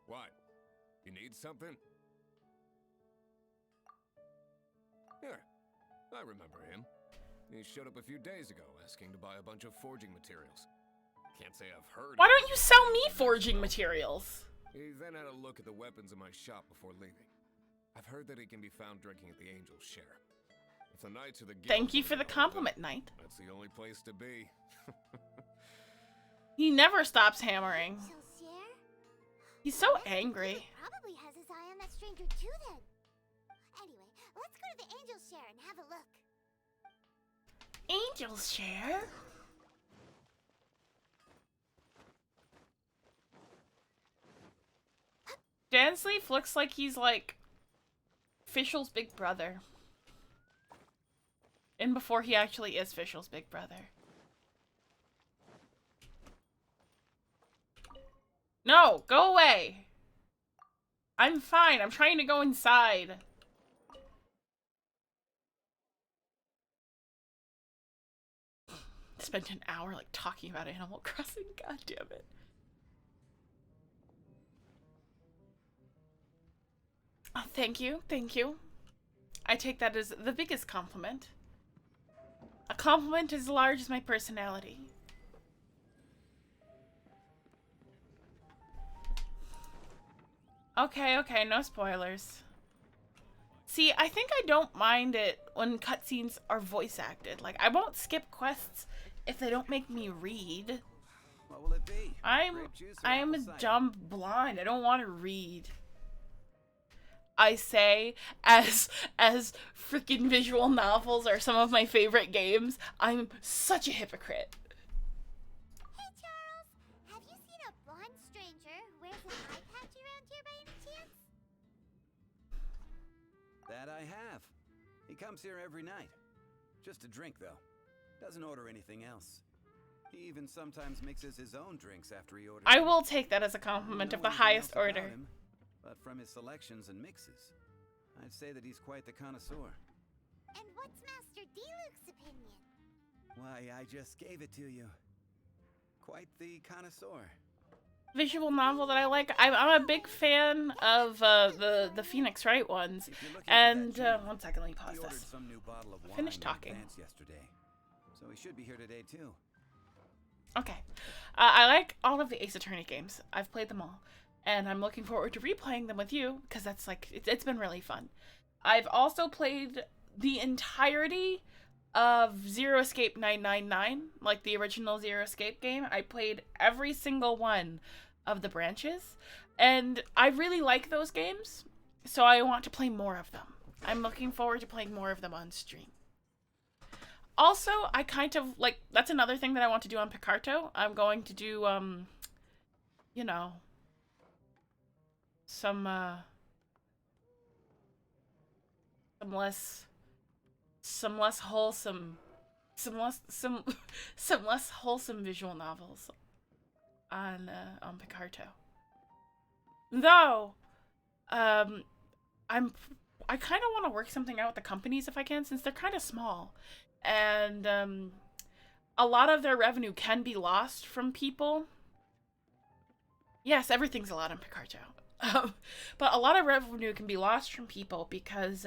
What? You need something? Here, I remember him. He showed up a few days ago asking to buy a bunch of forging materials. Can't say I've heard. Why don't you sell me forging materials? He then had a look at the weapons in my shop before leaving. I've heard that he can be found drinking at the Angel's Share. If the Knights of the Guild Thank you for the compliment, Knight. That's the only place to be. He never stops hammering. Share? He's so angry. Probably has his eye on that stranger too then. Anyway, let's go to the Angel's Share and have a look. Angel's Share? Dansleif looks like he's like Fischl's big brother. And before he actually is Fischl's big brother. No, go away. I'm fine. I'm trying to go inside. This spent an hour like talking about Animal Crossing. God damn it. Oh, thank you, thank you. I take that as the biggest compliment. A compliment as large as my personality. Okay, okay, no spoilers. See, I think I don't mind it when cutscenes are voice acted. Like, I won't skip quests if they don't make me read. What will it be? I'm a dumb blind. I don't want to read. I say, as freaking visual novels are some of my favorite games, I'm such a hypocrite. Hey, Charles! Have you seen a blonde stranger who wears an eye patch around here by any chance? That I have. He comes here every night. Just to drink, though. Doesn't order anything else. He even sometimes mixes his own drinks after he orders. I will take that as a compliment of the highest order. Him, but from his selections and mixes, I'd say that he's quite the connoisseur. And what's Master D-Luke's opinion? Why, I just gave it to you. Quite the connoisseur. Visual novel that I like. I'm a big fan of the Phoenix Wright ones. And one second, let me pause He ordered this. some new bottle of wine Finish in talking. advance yesterday, so he should be here today too. Okay. I like all of the Ace Attorney games. I've played them all. And I'm looking forward to replaying them with you, because that's like, it's been really fun. I've also played the entirety of Zero Escape 999, like the original Zero Escape game. I played every single one of the branches, and I really like those games, so I want to play more of them. I'm looking forward to playing more of them on stream. Also, I kind of, like, that's another thing that I want to do on Picarto. I'm going to do, you know, some less wholesome visual novels on Picarto. Though, I kind of want to work something out with the companies if I can, since they're kind of small, and a lot of their revenue can be lost from people. Yes, everything's a lot on Picarto. But a lot of revenue can be lost from people because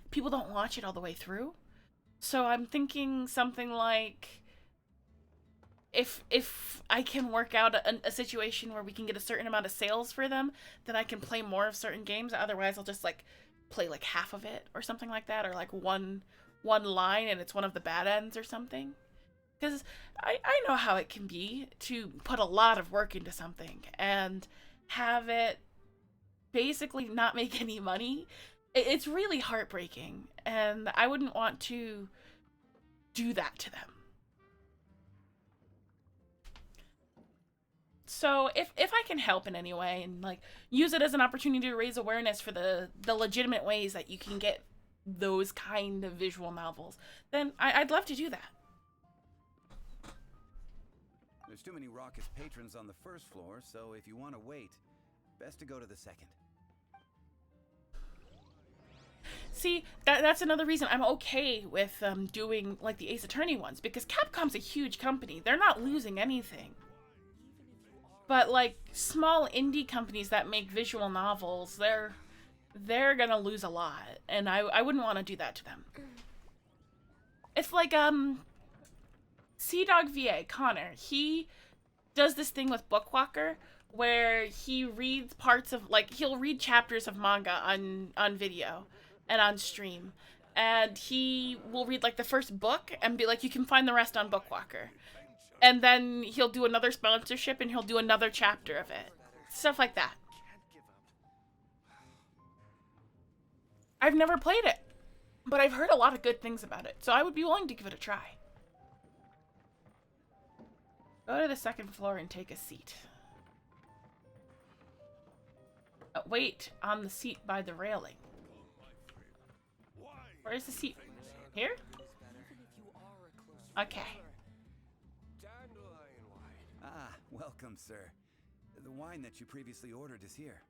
people don't watch it all the way through. So I'm thinking something like, if I can work out a situation where we can get a certain amount of sales for them, then I can play more of certain games. Otherwise, I'll just like play like half of it or something like that, or like one line and it's one of the bad ends or something. Because I know how it can be to put a lot of work into something and have it basically not make any money. It's really heartbreaking, and I wouldn't want to do that to them. So if I can help in any way and like use it as an opportunity to raise awareness for the legitimate ways that you can get those kind of visual novels, then I'd love to do that. There's too many raucous patrons on the first floor, so if you want to wait, best to go to the second. See, that's another reason I'm okay with doing like the Ace Attorney ones, because Capcom's a huge company. They're not losing anything. But like small indie companies that make visual novels, they're gonna lose a lot, and I wouldn't want to do that to them. It's like Sea-Dog VA, Connor, he does this thing with Bookwalker where he reads parts of, like, he'll read chapters of manga on video and on stream, and he will read like the first book and be like, you can find the rest on Bookwalker, and then he'll do another sponsorship and he'll do another chapter of it, stuff like that. I've never played it, but I've heard a lot of good things about it, so I would be willing to give it a try. Go to the second floor and take a seat. Wait on the seat by the railing. Where's the seat? Here? Okay. Ah, welcome, sir. The wine that you previously ordered is here.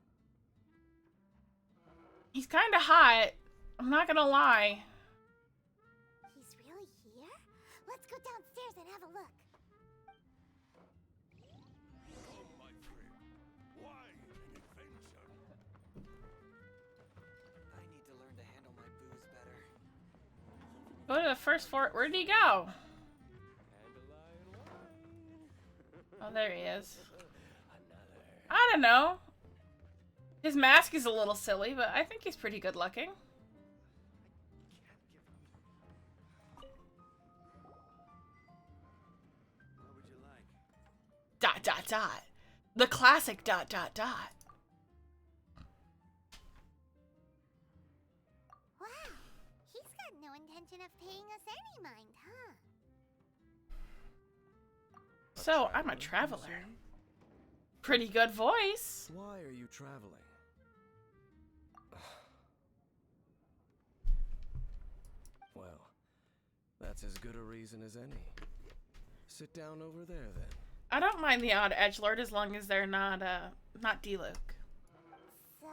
He's kind of hot. I'm not gonna lie. He's really here? Let's go downstairs and have a look. Come, my friend. Why an adventure? I need to learn to handle my booze better. Go to the first fort. Where'd he go? Oh, there he is. I don't know. His mask is a little silly, but I think he's pretty good looking. What would you like? Dot dot dot. The classic dot dot dot. Wow, he's got no intention of paying us any mind, huh? So, I'm a traveler. Pretty good voice. Why are you traveling? Well, that's as good a reason as any. Sit down over there, then. I don't mind the odd edgelord as long as they're not D-Luke. So,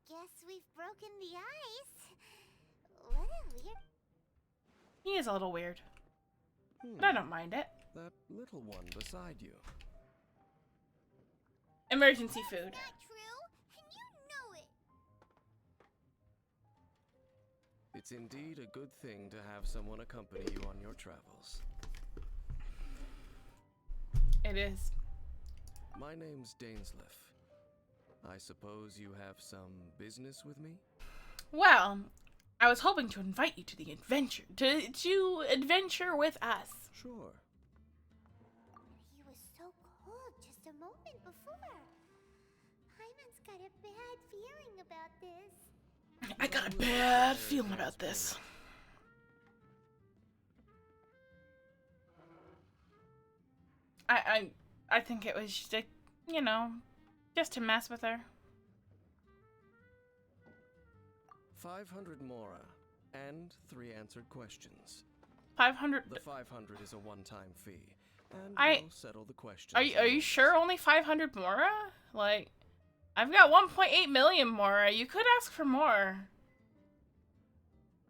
guess we've broken the ice. What a weird... He is a little weird, but I don't mind it. That little one beside you. Emergency food. Not true, and you know it. It's indeed a good thing to have someone accompany you on your travels. It is. My name's Dansleif. I suppose you have some business with me? Well, I was hoping to invite you to the adventure, to adventure with us. Sure. He was so cold just a moment before. Hyman's got a bad feeling about this. I got a bad feeling about this. I think it was just, you know, just to mess with her. 500 mora and 3 answered questions. 500. The 500 is a one-time fee, and I- we'll settle the questions. Are you sure only 500 mora? Like, I've got 1.8 million mora. You could ask for more.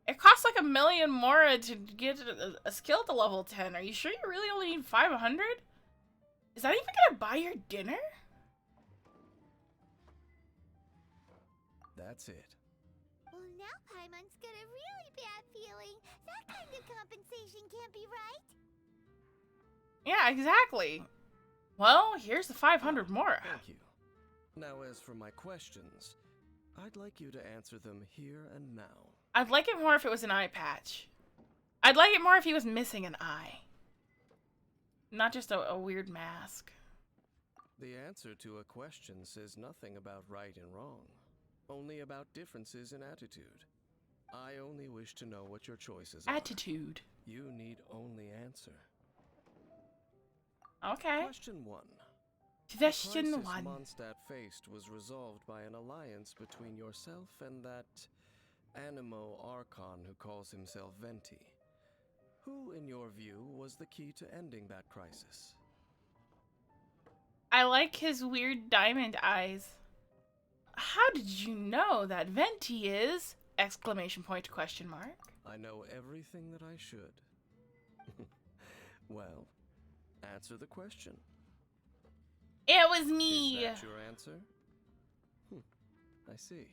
It costs like 1 million mora to get a skill to level 10. Are you sure you really only need 500? Is that even gonna buy your dinner? That's it. Well, now Paimon's got a really bad feeling. That kind of compensation can't be right. Yeah, exactly. Well, here's the 500 mora. Thank you. Now, as for my questions, I'd like you to answer them here and now. I'd like it more if it was an eye patch. I'd like it more if he was missing an eye. Not just a weird mask. The answer to a question says nothing about right and wrong, only about differences in attitude. I only wish to know what your choices are. Attitude. You need only answer. Okay. Question 1. Question The 1. crisis Mondstadt faced was resolved by an alliance between yourself and that Animo Archon who calls himself Venti. Who, in your view, was the key to ending that crisis? I like his weird diamond eyes. How did you know that Venti is? Exclamation point, question mark. I know everything that I should. Well, answer the question. It was me. Is that your answer? I see.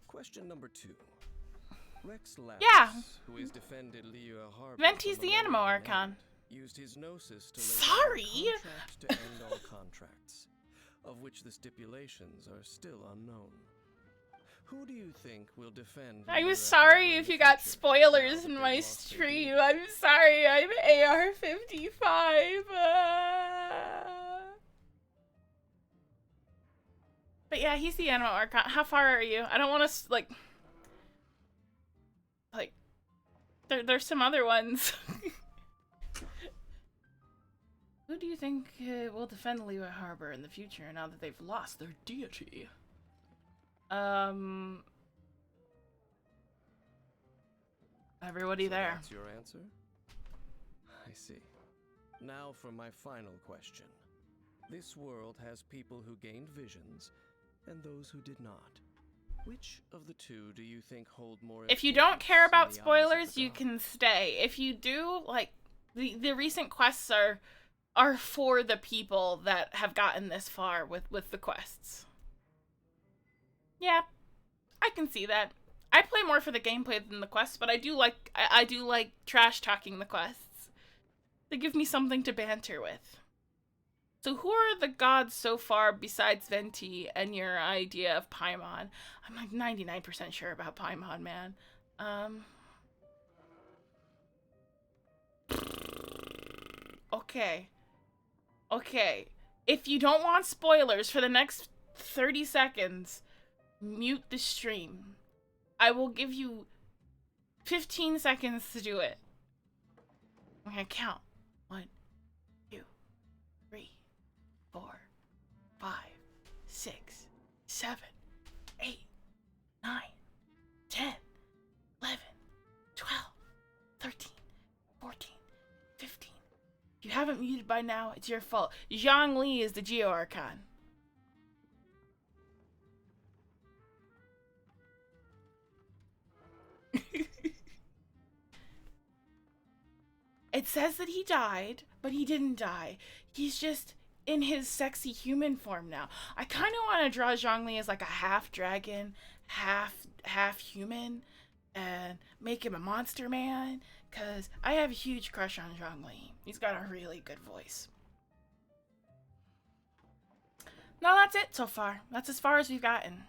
Question number 2. Rex Lapis, Yeah. who has defended Liyue Harbor Venti's from the Animo Malarian Archon. End, used his gnosis to Sorry. lay down a contract to end all contracts, of which the stipulations are still unknown. Who do you think will defend? I'm Liyue sorry Harbor in if the you got future, spoilers now in that my they've lost their stream. deal? I'm sorry, I'm AR-55. But yeah, he's the Animo Archon. How far are you? I don't want to, like, there's some other ones. Who do you think will defend Liyue Harbor in the future now that they've lost their deity? Everybody So there. that's your answer? I see. Now for my final question. This world has people who gained visions and those who did not. Which of the two do you think hold more If you don't care about importance in the eyes of spoilers, the you gods? can stay. If you do, like, the recent quests are for the people that have gotten this far with the quests. Yeah, I can see that. I play more for the gameplay than the quests, but I do like trash talking the quests. They give me something to banter with. So who are the gods so far besides Venti and your idea of Paimon? I'm like 99% sure about Paimon, man. Okay. Okay. If you don't want spoilers for the next 30 seconds, mute the stream. I will give you 15 seconds to do it. I'm gonna count. 1, 2, 3, 4, 5, 6, 7, 8, 9, 10, 11, 12, 13, 14, 15. If you haven't muted by now, it's your fault. Zhongli is the Geo Archon. It says that he died, but he didn't die. He's just in his sexy human form now. I kind of want to draw Zhongli as like a half dragon, half human, and make him a monster man, because I have a huge crush on Zhongli. He's got a really good voice. No, that's it so far. That's as far as we've gotten.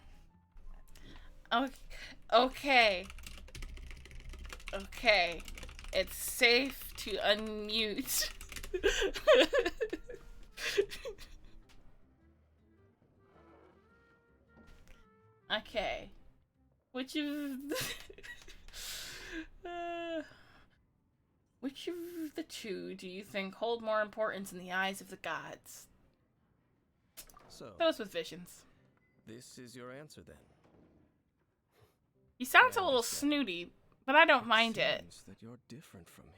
Okay. Okay. It's safe to unmute. Okay. Which of the two do you think hold more importance in the eyes of the gods? So, Those with visions. this is your answer then. He sounds I a little understand. snooty, but I don't mind it. Seems that you're different from him.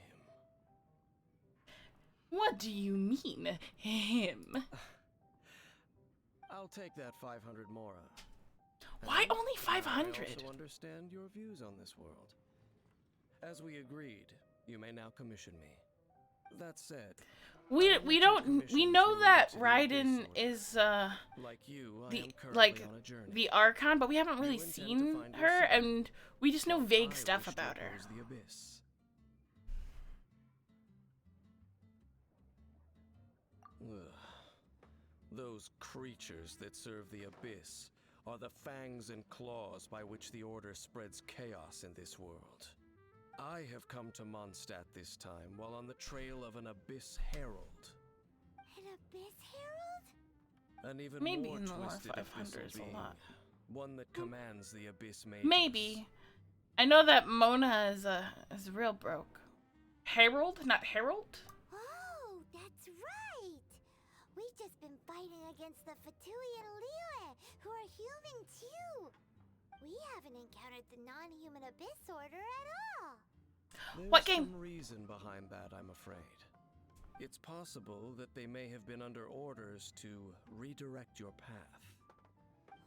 What do you mean, him? I'll take that 500 mora. Why And only I 500? also understand your views on this world. As we agreed, you may now commission me. That said, We I'll let you don't commission we know to that to the Abyss Raiden Order. is Like you, I the am currently like on a journey. the Archon, but we haven't really You intend to seen find her, yourself, and we just know while vague I stuff wish to about her. oppose the Abyss. Ugh. Those creatures that serve the Abyss are the fangs and claws by which the Order spreads chaos in this world. I have come to Mondstadt this time while on the trail of an Abyss Herald. An Abyss Herald? An even Maybe more in the lore twisted 500 abyssal is a being, lot. one that commands the Abyss Mages. Maybe. I know that Mona is real broke. Herald, not Herald. Oh, that's right! We've just been fighting against the Fatui and Liyue, who are human too! We haven't encountered the non-human Abyss Order at all! There's What game? some reason behind that, I'm afraid. It's possible that they may have been under orders to redirect your path.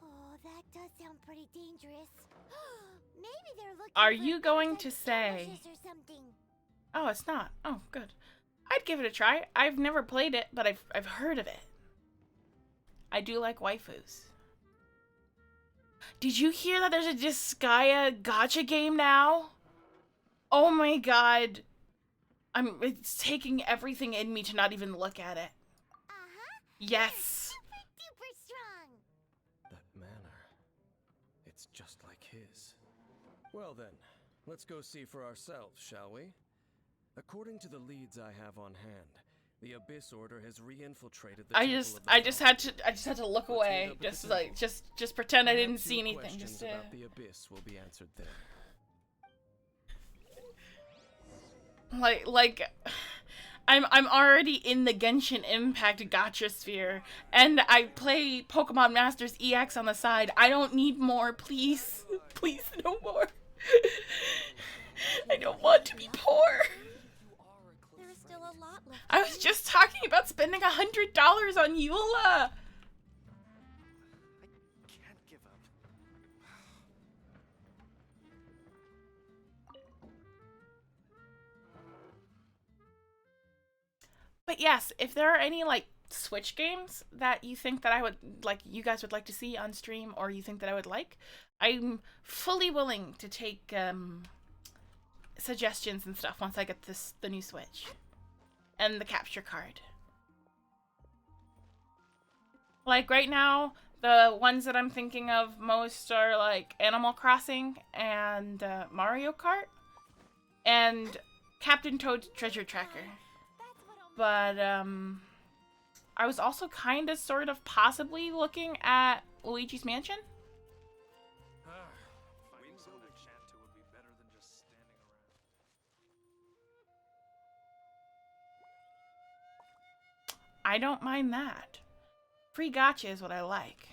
Oh, that does sound pretty dangerous. Maybe they're looking Are for you going to outside say- skirmishes or something. Oh, it's not. Oh, good. I'd give it a try. I've never played it, but I've heard of it. I do like waifus. Did you hear that there's a Disgaea gacha game now? Oh my god. It's taking everything in me to not even look at it. Uh-huh. Yes. Super duper strong. That manner, it's just like his. Well then, let's go see for ourselves, shall we? According to the leads I have on hand, the Abyss Order has re-infiltrated the I Temple just of the had to look Let's meet away. up at the Just like temple. just pretend I didn't Perhaps see your anything. questions Just about the Abyss will be answered there. like I'm already in the Genshin Impact gacha sphere, and I play Pokemon Masters EX on the side. I don't need more, please. Please, no more. I don't want to be poor. There's still a lot left. I was just talking about spending $100 on Eula. I can't give up. But yes, if there are any like Switch games that you think that I would like, you guys would like to see on stream, or you think that I would like, I'm fully willing to take suggestions and stuff once I get the new Switch and the capture card. Like right now, the ones that I'm thinking of most are like Animal Crossing and Mario Kart and Captain Toad's Treasure Tracker. But I was also kind of sort of possibly looking at Luigi's Mansion. Finding someone to chat to would be better than just standing around. I don't mind that. Free gacha is what I like.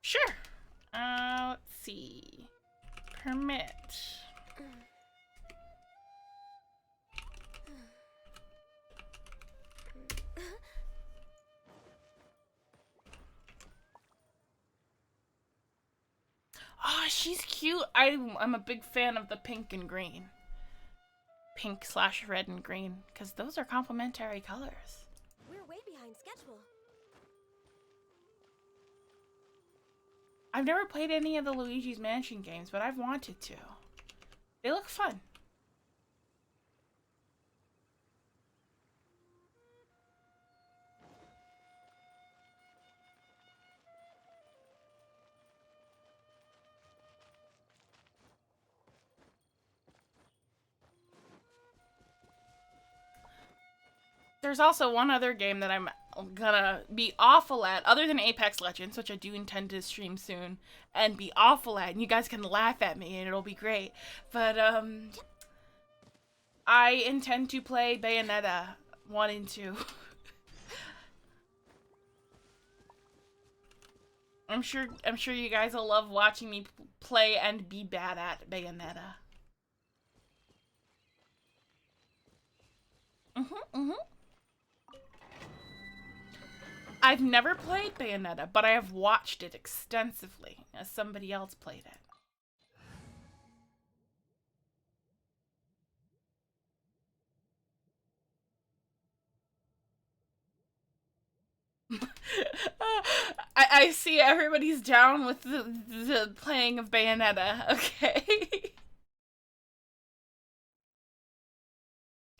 Sure. Let's see. Permit. Oh, she's cute. I'm a big fan of the pink and green. Pink/red and green, because those are complementary colors. We're way behind schedule. I've never played any of the Luigi's Mansion games, but I've wanted to. They look fun. There's also one other game that I'm gonna be awful at, other than Apex Legends, which I do intend to stream soon, and be awful at, and you guys can laugh at me, and it'll be great. But, I intend to play Bayonetta 1 and 2. I'm sure you guys will love watching me play and be bad at Bayonetta. I've never played Bayonetta, but I have watched it extensively as somebody else played it. I see everybody's down with the playing of Bayonetta, okay?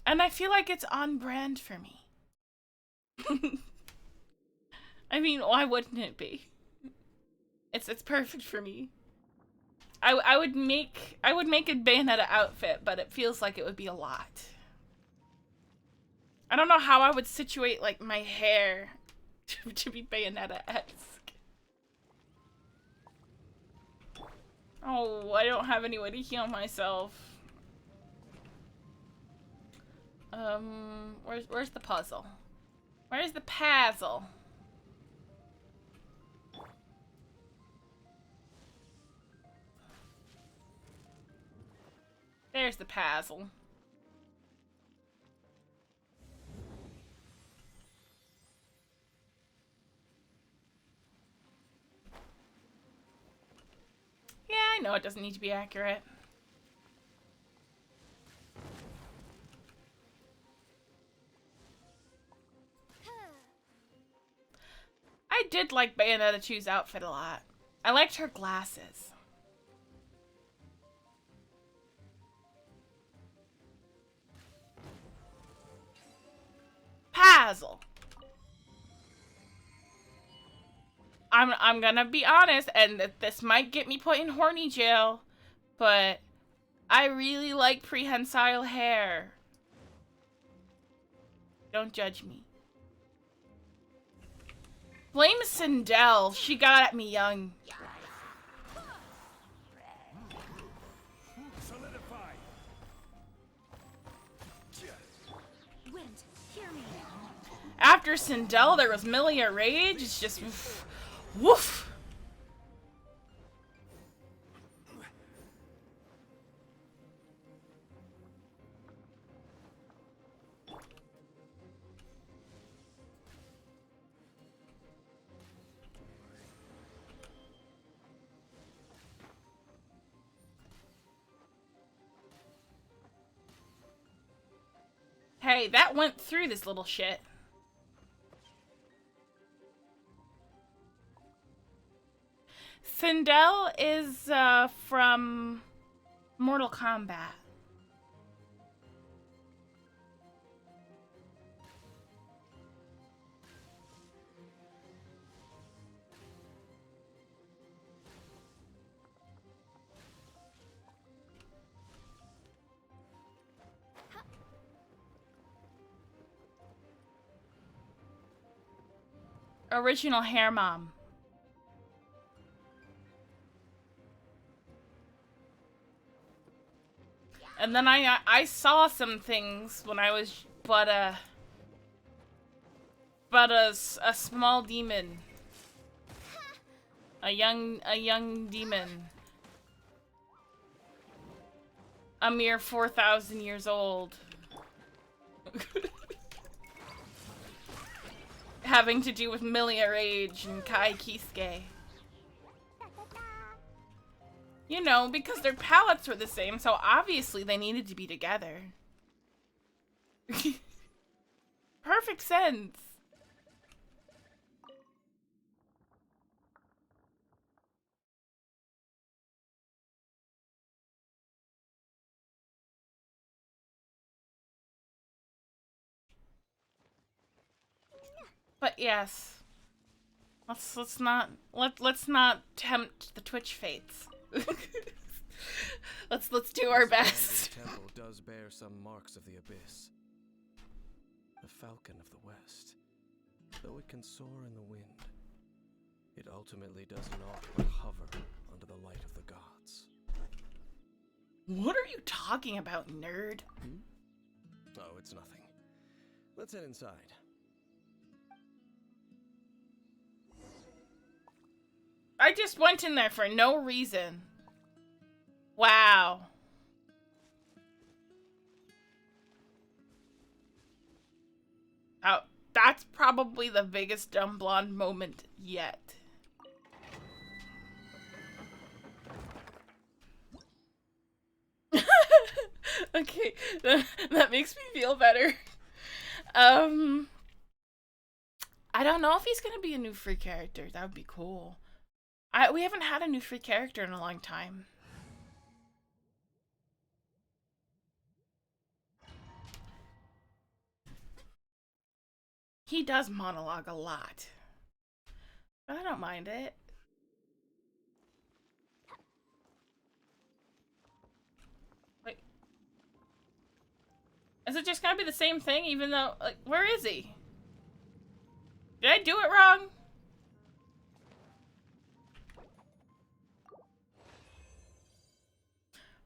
And I feel like it's on brand for me. I mean, why wouldn't it be? It's perfect for me. I would make a Bayonetta outfit, but it feels like it would be a lot. I don't know how I would situate like my hair to be Bayonetta-esque. Oh, I don't have any way to heal myself. Where's the puzzle? Where's the puzzle? There's the puzzle. Yeah, I know it doesn't need to be accurate. I did like Bayonetta 2's outfit a lot. I liked her glasses. Puzzle. I'm gonna be honest, and this might get me put in horny jail, but I really like prehensile hair. Don't judge me. Blame Sindel. She got at me young. Wind, hear me. After Sindel, there was Milia Rage. It's just woof. Hey, Okay, that went through this little shit. Sindel is from Mortal Kombat. Original hair mom. And then I saw some things when I was but a small demon. A young demon. A mere 4,000 years old. Having to do with Milia Rage and Kai Kisuke. You know, because their palettes were the same, so obviously they needed to be together. Perfect sense. But yes. Let's not tempt the Twitch fates. let's do our best. The temple does bear some marks of the abyss. The falcon of the west. Though it can soar in the wind, it ultimately does naught but hover under the light of the gods. What are you talking about, nerd? Oh, it's nothing. Let's head inside. I just went in there for no reason. Wow. Oh, that's probably the biggest dumb blonde moment yet. Okay, that makes me feel better. I don't know if he's gonna be a new free character. That would be cool. We haven't had a new free character in a long time. He does monologue a lot. But I don't mind it. Wait. Is it just gonna be the same thing even though, like, where is he? Did I do it wrong?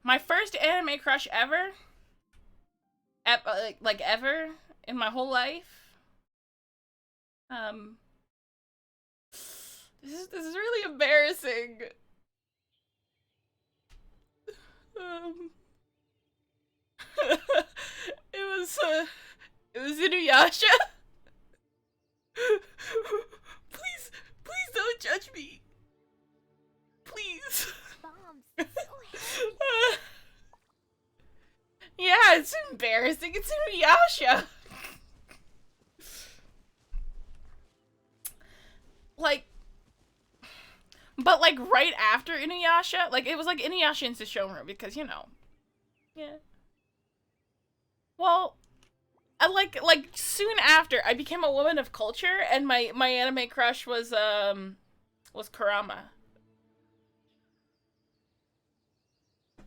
My first anime crush ever, like ever in my whole life. This is really embarrassing. It was Inuyasha. Please don't judge me. Please. Bombs so heavy. Yeah, it's embarrassing. It's Inuyasha. But right after Inuyasha, it was like Inuyasha into Shonra because, you know. Yeah. Well, I like soon after I became a woman of culture and my anime crush was Kurama.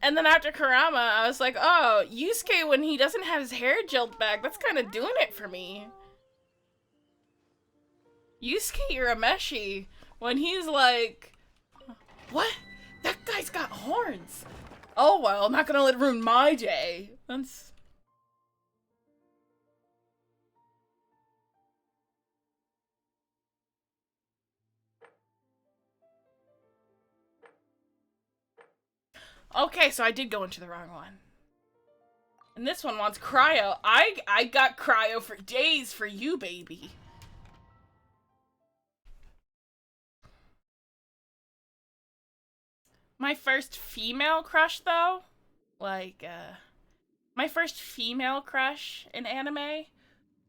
And then after Kurama, I was like, oh, Yusuke when he doesn't have his hair gelled back, that's kind of doing it for me. Yusuke Urameshi, when he's like, what? That guy's got horns. Oh, well, I'm not gonna let it ruin my day. That's... Okay, so I did go into the wrong one. And this one wants cryo. I got cryo for days for you, baby. My first female crush, though, My first female crush in anime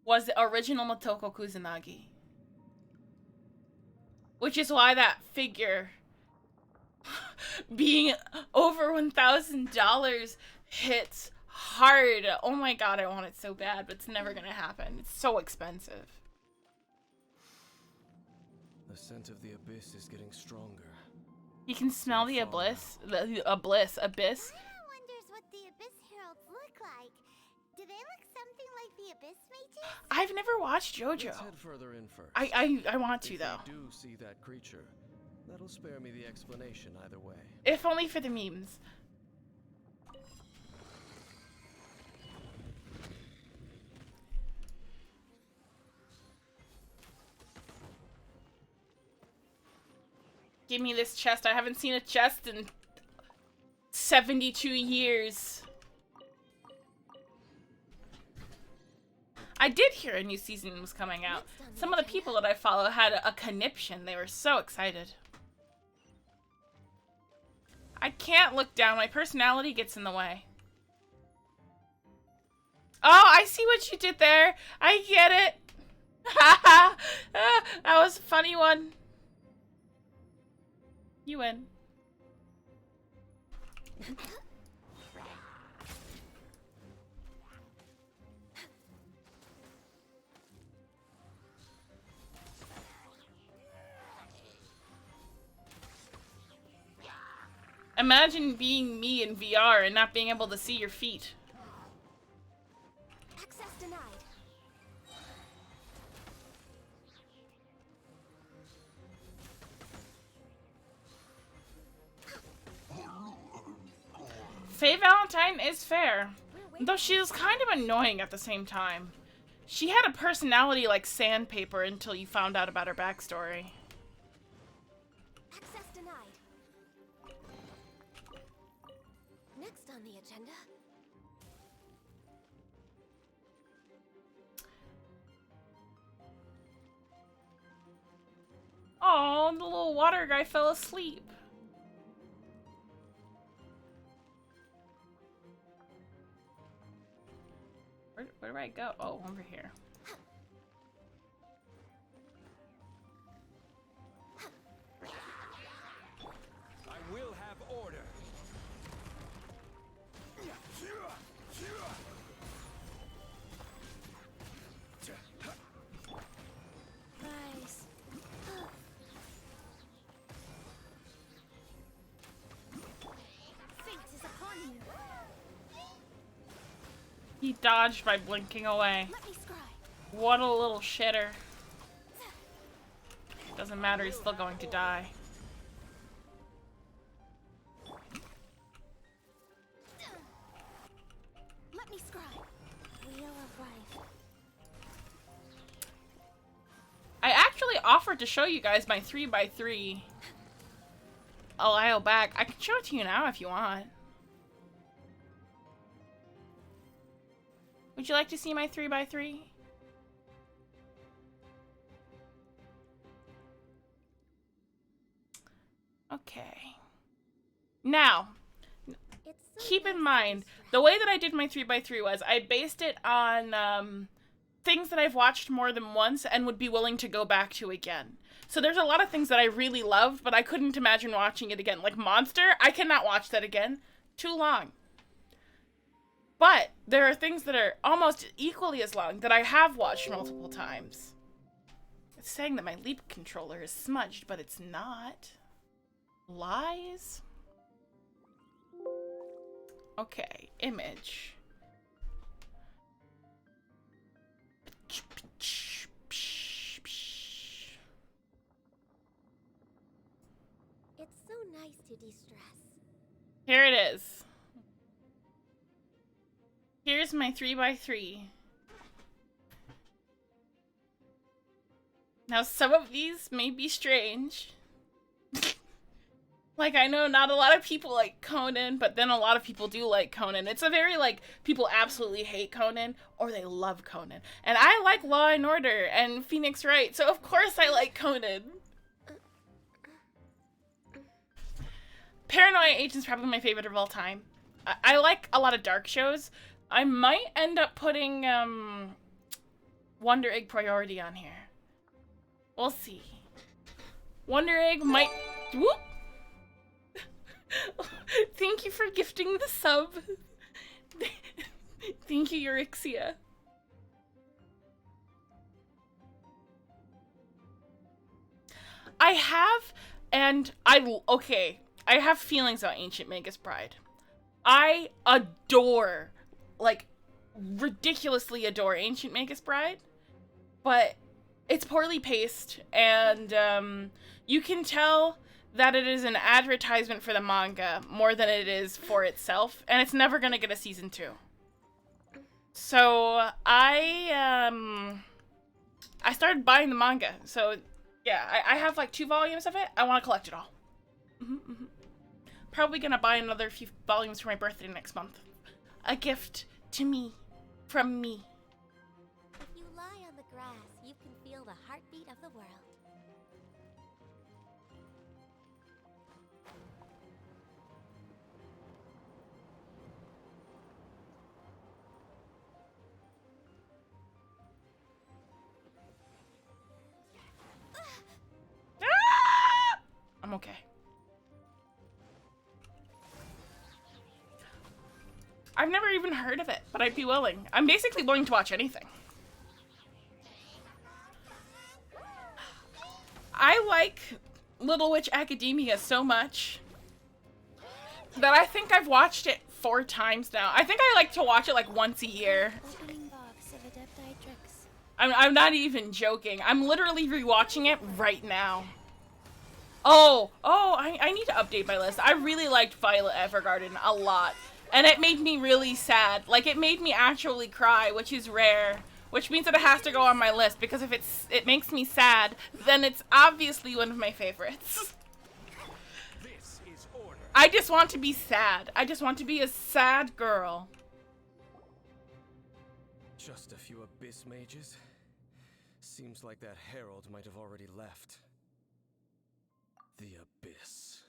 was the original Motoko Kusanagi. Which is why that figure being over $1,000 hits hard. Oh my god, I want it so bad, but it's never gonna happen. It's so expensive. The scent of the abyss is getting stronger. You can smell the abyss. Abyss. Anna wonders what the Abyss Heralds look like. Do they look something like the Abyss Mages? I've never watched JoJo. Let's head further in first. I want to, if though. we do see that creature, that'll spare me the explanation either way. If only for the memes. Give me this chest. I haven't seen a chest in 72 years. I did hear a new season was coming out. Some of the people that I follow had a conniption. They were so excited. I can't look down. My personality gets in the way. Oh, I see what you did there. I get it. Haha. That was a funny one. You win. Imagine being me in VR and not being able to see your feet. Access denied. Faye Valentine is fair, though she is kind of annoying at the same time. She had a personality like sandpaper until you found out about her backstory. Access denied. Next on the agenda. Oh, the little water guy fell asleep. Where do I go? Oh, over here. I will have order. Nice. Fate is upon you. He dodged by blinking away. Let me scry. What a little shitter. Doesn't matter, he's still going to die. Let me scry. Wheel of life. I actually offered to show you guys my 3x3 a while back. I can show it to you now if you want. Would you like to see my 3x3? Okay. Now, keep in mind, the way that I did my 3x3 was I based it on things that I've watched more than once and would be willing to go back to again. So there's a lot of things that I really loved, but I couldn't imagine watching it again. Like Monster, I cannot watch that again. Too long. But there are things that are almost equally as long that I have watched multiple times. It's saying that my Leap controller is smudged, but it's not. Lies? Okay, image. It's so nice to de-stress. Here it is. Here's my 3x3. Now, some of these may be strange. Like, I know not a lot of people like Conan, but then a lot of people do like Conan. It's a very, like, people absolutely hate Conan, or they love Conan. And I like Law and Order and Phoenix Wright, so of course I like Conan. Paranoia Agent's probably my favorite of all time. I like a lot of dark shows, I might end up putting Wonder Egg Priority on here. We'll see. Wonder Egg might. Whoop! Thank you for gifting the sub. Thank you, Eurixia. I have, and okay, I have feelings about Ancient Magus Bride. I adore, like, ridiculously adore Ancient Magus Bride, but it's poorly paced, and you can tell that it is an advertisement for the manga more than it is for itself, and it's never gonna get a season 2. So I started buying the manga. So yeah, I have like 2 volumes of it. I want to collect it all. Probably gonna buy another few volumes for my birthday next month. A gift to me, from me. If you lie on the grass, you can feel the heartbeat of the world. Ah! I'm okay. I've never even heard of it, but I'd be willing. I'm basically willing to watch anything. I like Little Witch Academia so much that I think I've watched it 4 times now. I think I like to watch it like once a year. Opening box of Adepti-Trix. I'm not even joking. I'm literally rewatching it right now. Oh, I need to update my list. I really liked Violet Evergarden a lot. And it made me really sad. Like, it made me actually cry, which is rare. Which means that it has to go on my list, because if it makes me sad, then it's obviously one of my favorites. This is order. I just want to be sad. I just want to be a sad girl. Just a few Abyss mages? Seems like that herald might have already left. The Abyss.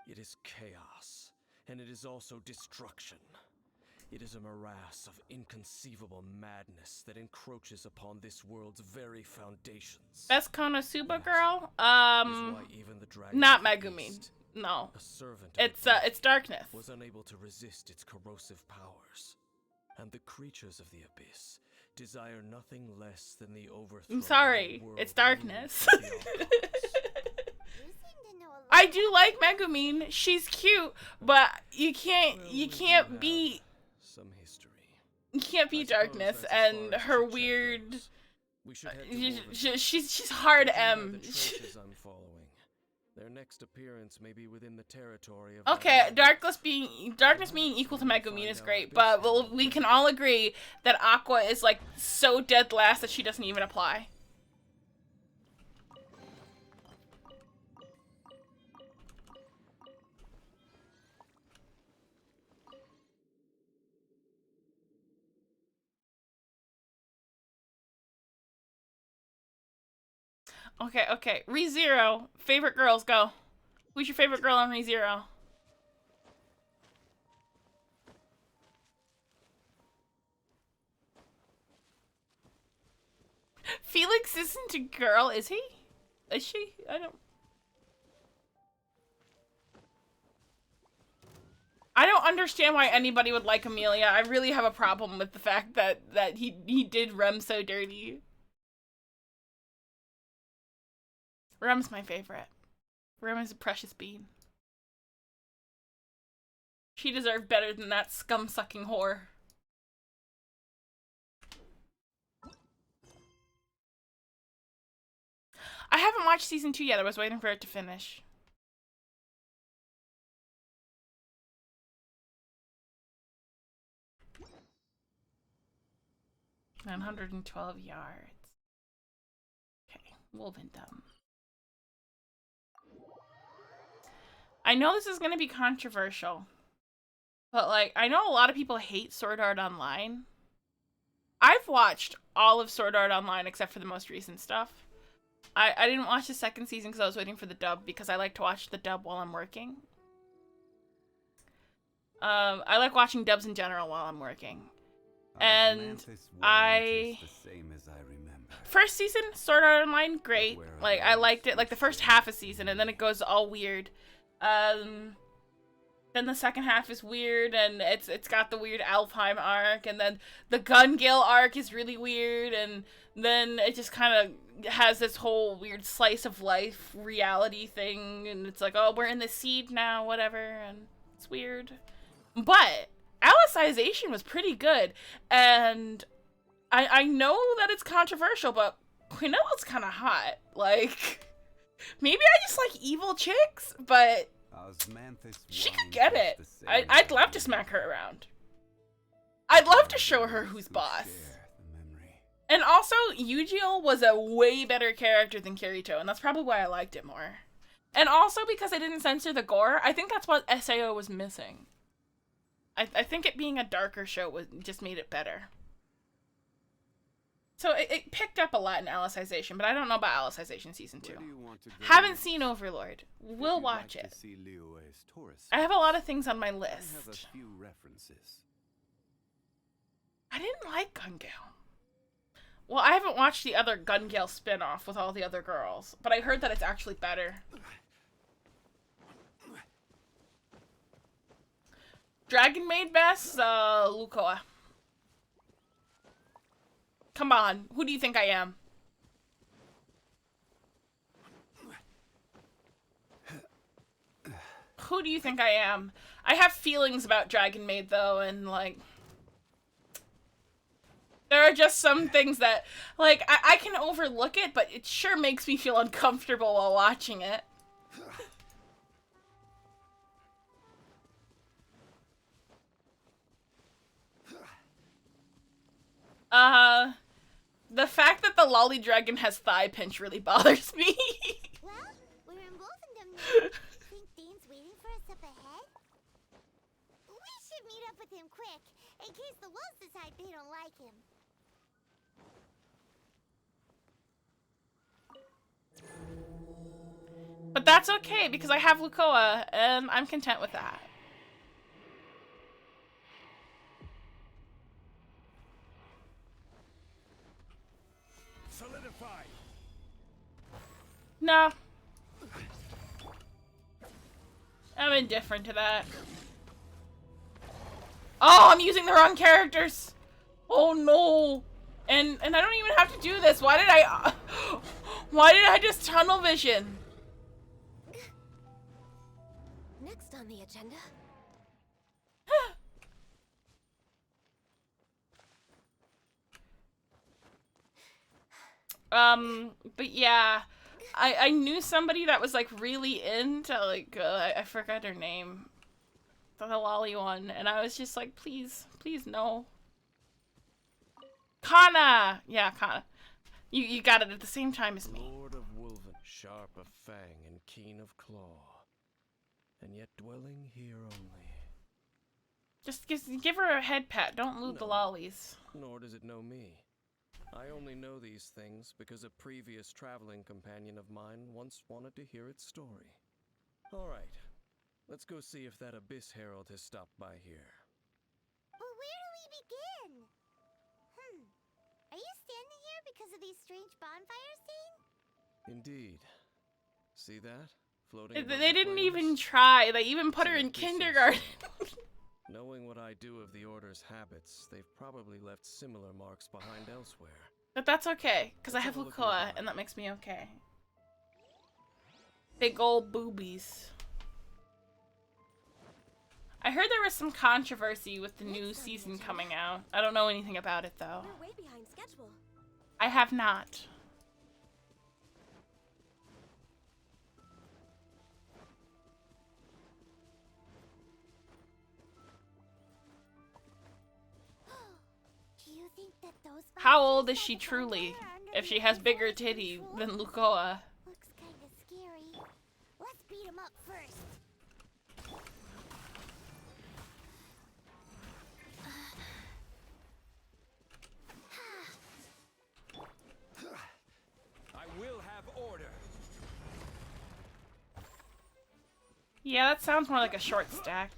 It is chaos, and it is also destruction. It is a morass of inconceivable madness that encroaches upon this world's very foundations. Best Konosuba girl? Is why even the dragon Not of the Megumi. East, No. a servant of It's the it's Darkness. was unable to resist its corrosive powers. And the creatures of the Abyss desire nothing less than the overthrow. I'm sorry. of the world It's Darkness. ruled by the Archons. You seem to know a lot. I do like Megumine. She's cute, but you can't Well, you we do can't have be some history. you can't be I suppose Darkness that's as and far as her the check weird. goes. We should head to Wolverine. She's hard Judging by M. the traces I'm following, their next appearance may be within the territory of Okay, Valhalla. Darkness being equal to Megumine is great, but we can all agree that Aqua is like so dead last that she doesn't even apply. Okay. ReZero. Favorite girls, go. Who's your favorite girl on ReZero? Felix isn't a girl, is he? Is she? I don't understand why anybody would like Amelia. I really have a problem with the fact that he did Rem so dirty. Rem's my favorite. Rem is a precious bean. She deserved better than that scum-sucking whore. I haven't watched season 2 yet. I was waiting for it to finish. $912 yards. Okay, woven them. I know this is going to be controversial, but like, I know a lot of people hate Sword Art Online. I've watched all of Sword Art Online except for the most recent stuff. I didn't watch the second season because I was waiting for the dub, because I like to watch the dub while I'm working. I like watching dubs in general while I'm working. And I... The same as I remember. First season, Sword Art Online, great. Like, I liked it, like, the first half of season, and then it goes all weird. Then the second half is weird, and it's got the weird Alfheim arc, and then the Gun-Gale arc is really weird, and then it just kind of has this whole weird slice of life reality thing, and it's like, oh, we're in the seed now, whatever, and it's weird. But Alicization was pretty good, and I know that it's controversial, but Quinel's kind of hot. Like, maybe I just like evil chicks, but she could get it. I'd love to smack her around. I'd love to show her who's boss. And also, Eugeo was a way better character than Kirito, and that's probably why I liked it more. And also because I didn't censor the gore, I think that's what SAO was missing. I think it being a darker show just made it better. So it picked up a lot in Alicization, but I don't know about Alicization Season 2. Haven't seen Overlord. We'll watch it. I have a lot of things on my list. I have a few references. I didn't like Gun-Gale. Well, I haven't watched the other Gun-Gale spin-off with all the other girls, but I heard that it's actually better. Dragon Maid best, Lucoa. Come on, who do you think I am? Who do you think I am? I have feelings about Dragon Maid though, and like... There are just some things that, like, I can overlook it, but it sure makes me feel uncomfortable while watching it. The fact that the lolly dragon has thigh pinch really bothers me. Well, we're in both of them now. Think Dane's waiting for us up ahead? We should meet up with him quick, in case the wolves decide they don't like him. But that's okay, because I have Lucoa, and I'm content with that. Solidify. No. I'm indifferent to that. Oh, I'm using the wrong characters. Oh no. And I don't even have to do this. Why did I just tunnel vision? Next on the agenda. But yeah, I knew somebody that was like really into like, I forgot her name. The lolly one, and I was just like, please, please no. Kana! Yeah, Kana. You got it at the same time as me. Lord of Wolven, sharp of fang and keen of claw, and yet dwelling here only. Just give her a head pat. Don't loot the lollies. Nor does it know me. I only know these things because a previous traveling companion of mine once wanted to hear its story. All right, let's go see if that Abyss Herald has stopped by here. But where do we begin? Are you standing here because of these strange bonfires, Dane? Indeed. See that? Floating above They the didn't flames? even try. They even put her in This is- kindergarten. Knowing what I do of the Order's habits, they've probably left similar marks behind elsewhere. But that's okay, because I Let's have have a look Lucoa, nearby. and that makes me okay. Big old boobies. I heard there was some controversy with the new season coming out. I don't know anything about it, though. We're way behind schedule. I have not. Do you think that those How old monsters is she at the truly, bonfire are if she underneath has the bigger forest titty control? than Lucoa? Looks kinda scary. Let's beat him up first. I will have order. Yeah, that sounds more like a short stack.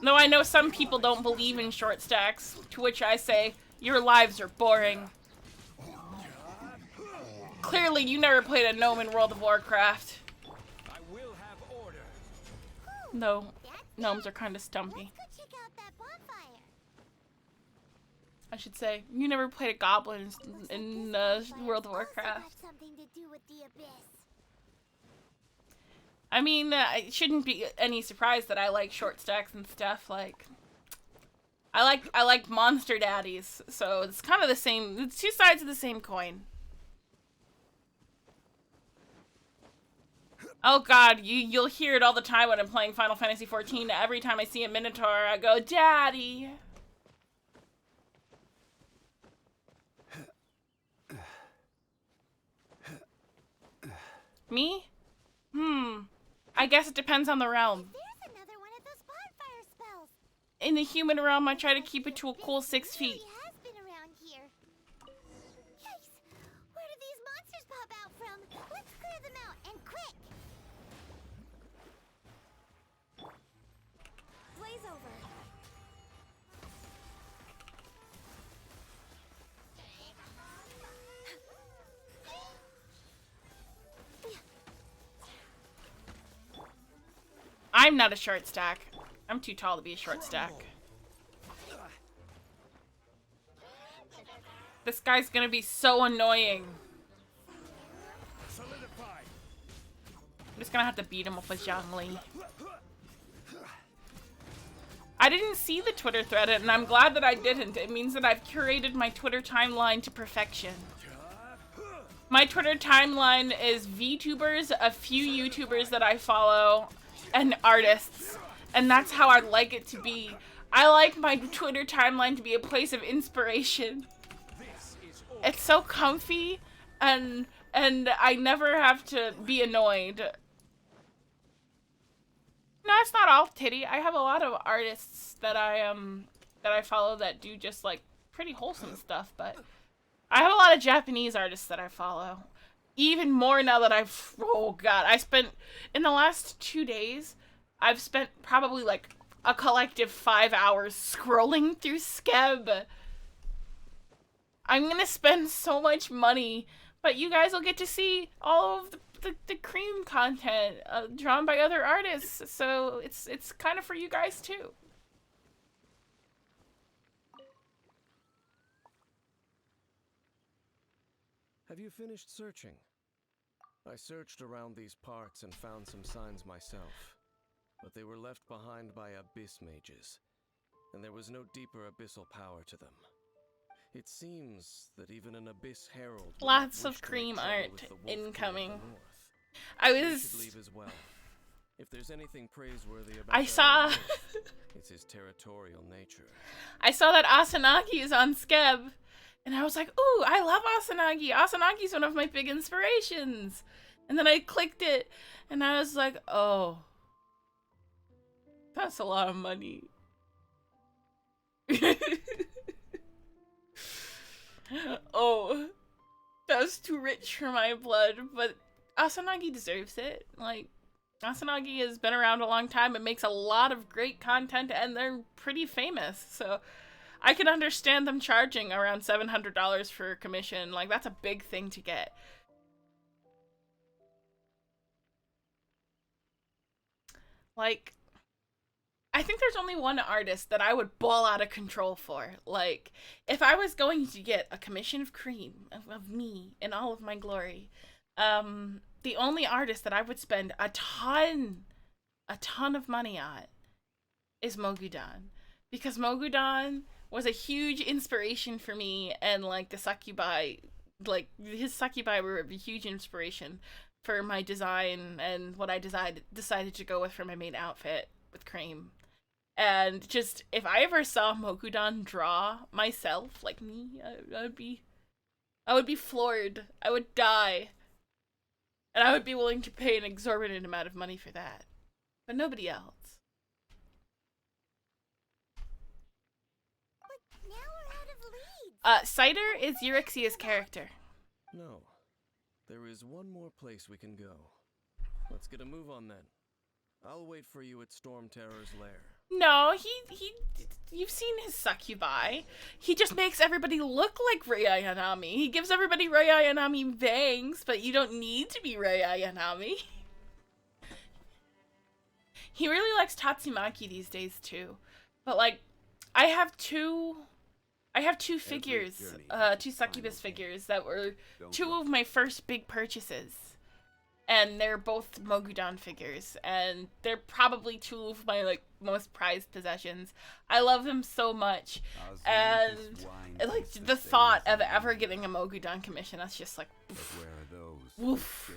Though I know some people don't believe in short stacks, to which I say, your lives are boring. Clearly, you never played a gnome in World of Warcraft. I will have order. No, gnomes are kind of stumpy. Let's go check out that bonfire. I should say, you never played a goblin in World of Warcraft. Also got something to do with the abyss. I mean, it shouldn't be any surprise that I like short stacks and stuff. Like, I like monster daddies, so it's kind of the same. It's two sides of the same coin. Oh God, you'll hear it all the time when I'm playing Final Fantasy XIV. Every time I see a Minotaur, I go, "Daddy." Me? I guess it depends on the realm. There's another one of those bonfire spells. In the human realm, I try to keep it to a cool 6 feet. Really has been around here. Yikes! Where do these monsters pop out from? Let's clear them out, and quick! Blaze over. I'm not a short stack. I'm too tall to be a short stack. This guy's gonna be so annoying. I'm just gonna have to beat him with a Zhongli. I didn't see the Twitter thread, and I'm glad that I didn't. It means that I've curated my Twitter timeline to perfection. My Twitter timeline is VTubers, a few YouTubers that I follow, and artists. And that's how I'd like it to be. I like my Twitter timeline to be a place of inspiration. It's so comfy, and I never have to be annoyed. No, it's not all titty. I have a lot of artists that I follow that do just like pretty wholesome stuff, but I have a lot of Japanese artists that I follow. Even more now that oh God, in the last 2 days, I've spent probably like a collective 5 hours scrolling through Skeb. I'm gonna spend so much money, but you guys will get to see all of the cream content drawn by other artists, so it's kind of for you guys too. Have you finished searching? I searched around these parts and found some signs myself, but they were left behind by abyss mages, and there was no deeper abyssal power to them. It seems that even an abyss herald would Lots not wish of to cream make trouble art with the wolf king of the incoming. north. I You was should leave as well. If there's anything praiseworthy about I that saw old wolf, it's his territorial nature. I saw that Asanagi is on Skeb, and I was like, ooh, I love Asanagi. Asanagi's one of my big inspirations. And then I clicked it, and I was like, oh, that's a lot of money. Oh, that's too rich for my blood, but Asanagi deserves it. Like, Asanagi has been around a long time and makes a lot of great content, and they're pretty famous, so I can understand them charging around $700 for a commission. Like, that's a big thing to get. Like, I think there's only one artist that I would ball out of control for. Like, if I was going to get a commission of cream, of me in all of my glory, the only artist that I would spend a ton of money on is Mogudan. Because Mogudan was a huge inspiration for me, and like the succubi, like his succubi were a huge inspiration for my design and what I decided to go with for my main outfit with cream. And just, if I ever saw Mogudan draw myself, like me, I would be floored. I would die. And I would be willing to pay an exorbitant amount of money for that. But nobody else. But now we're out of leads. Cider is Euryxia's character. No. There is one more place we can go. Let's get a move on then. I'll wait for you at Storm Terror's lair. No, you've seen his succubi. He just makes everybody look like Rei Ayanami. He gives everybody Rei Ayanami bangs, but you don't need to be Rei Ayanami. He really likes Tatsumaki these days too. But like, I have two figures, two succubus figures that were two of my first big purchases. And they're both Mogudan figures, and they're probably two of my like most prized possessions. I love them so much, and like the thought of ever getting a Mogudan commission, that's just like, woof.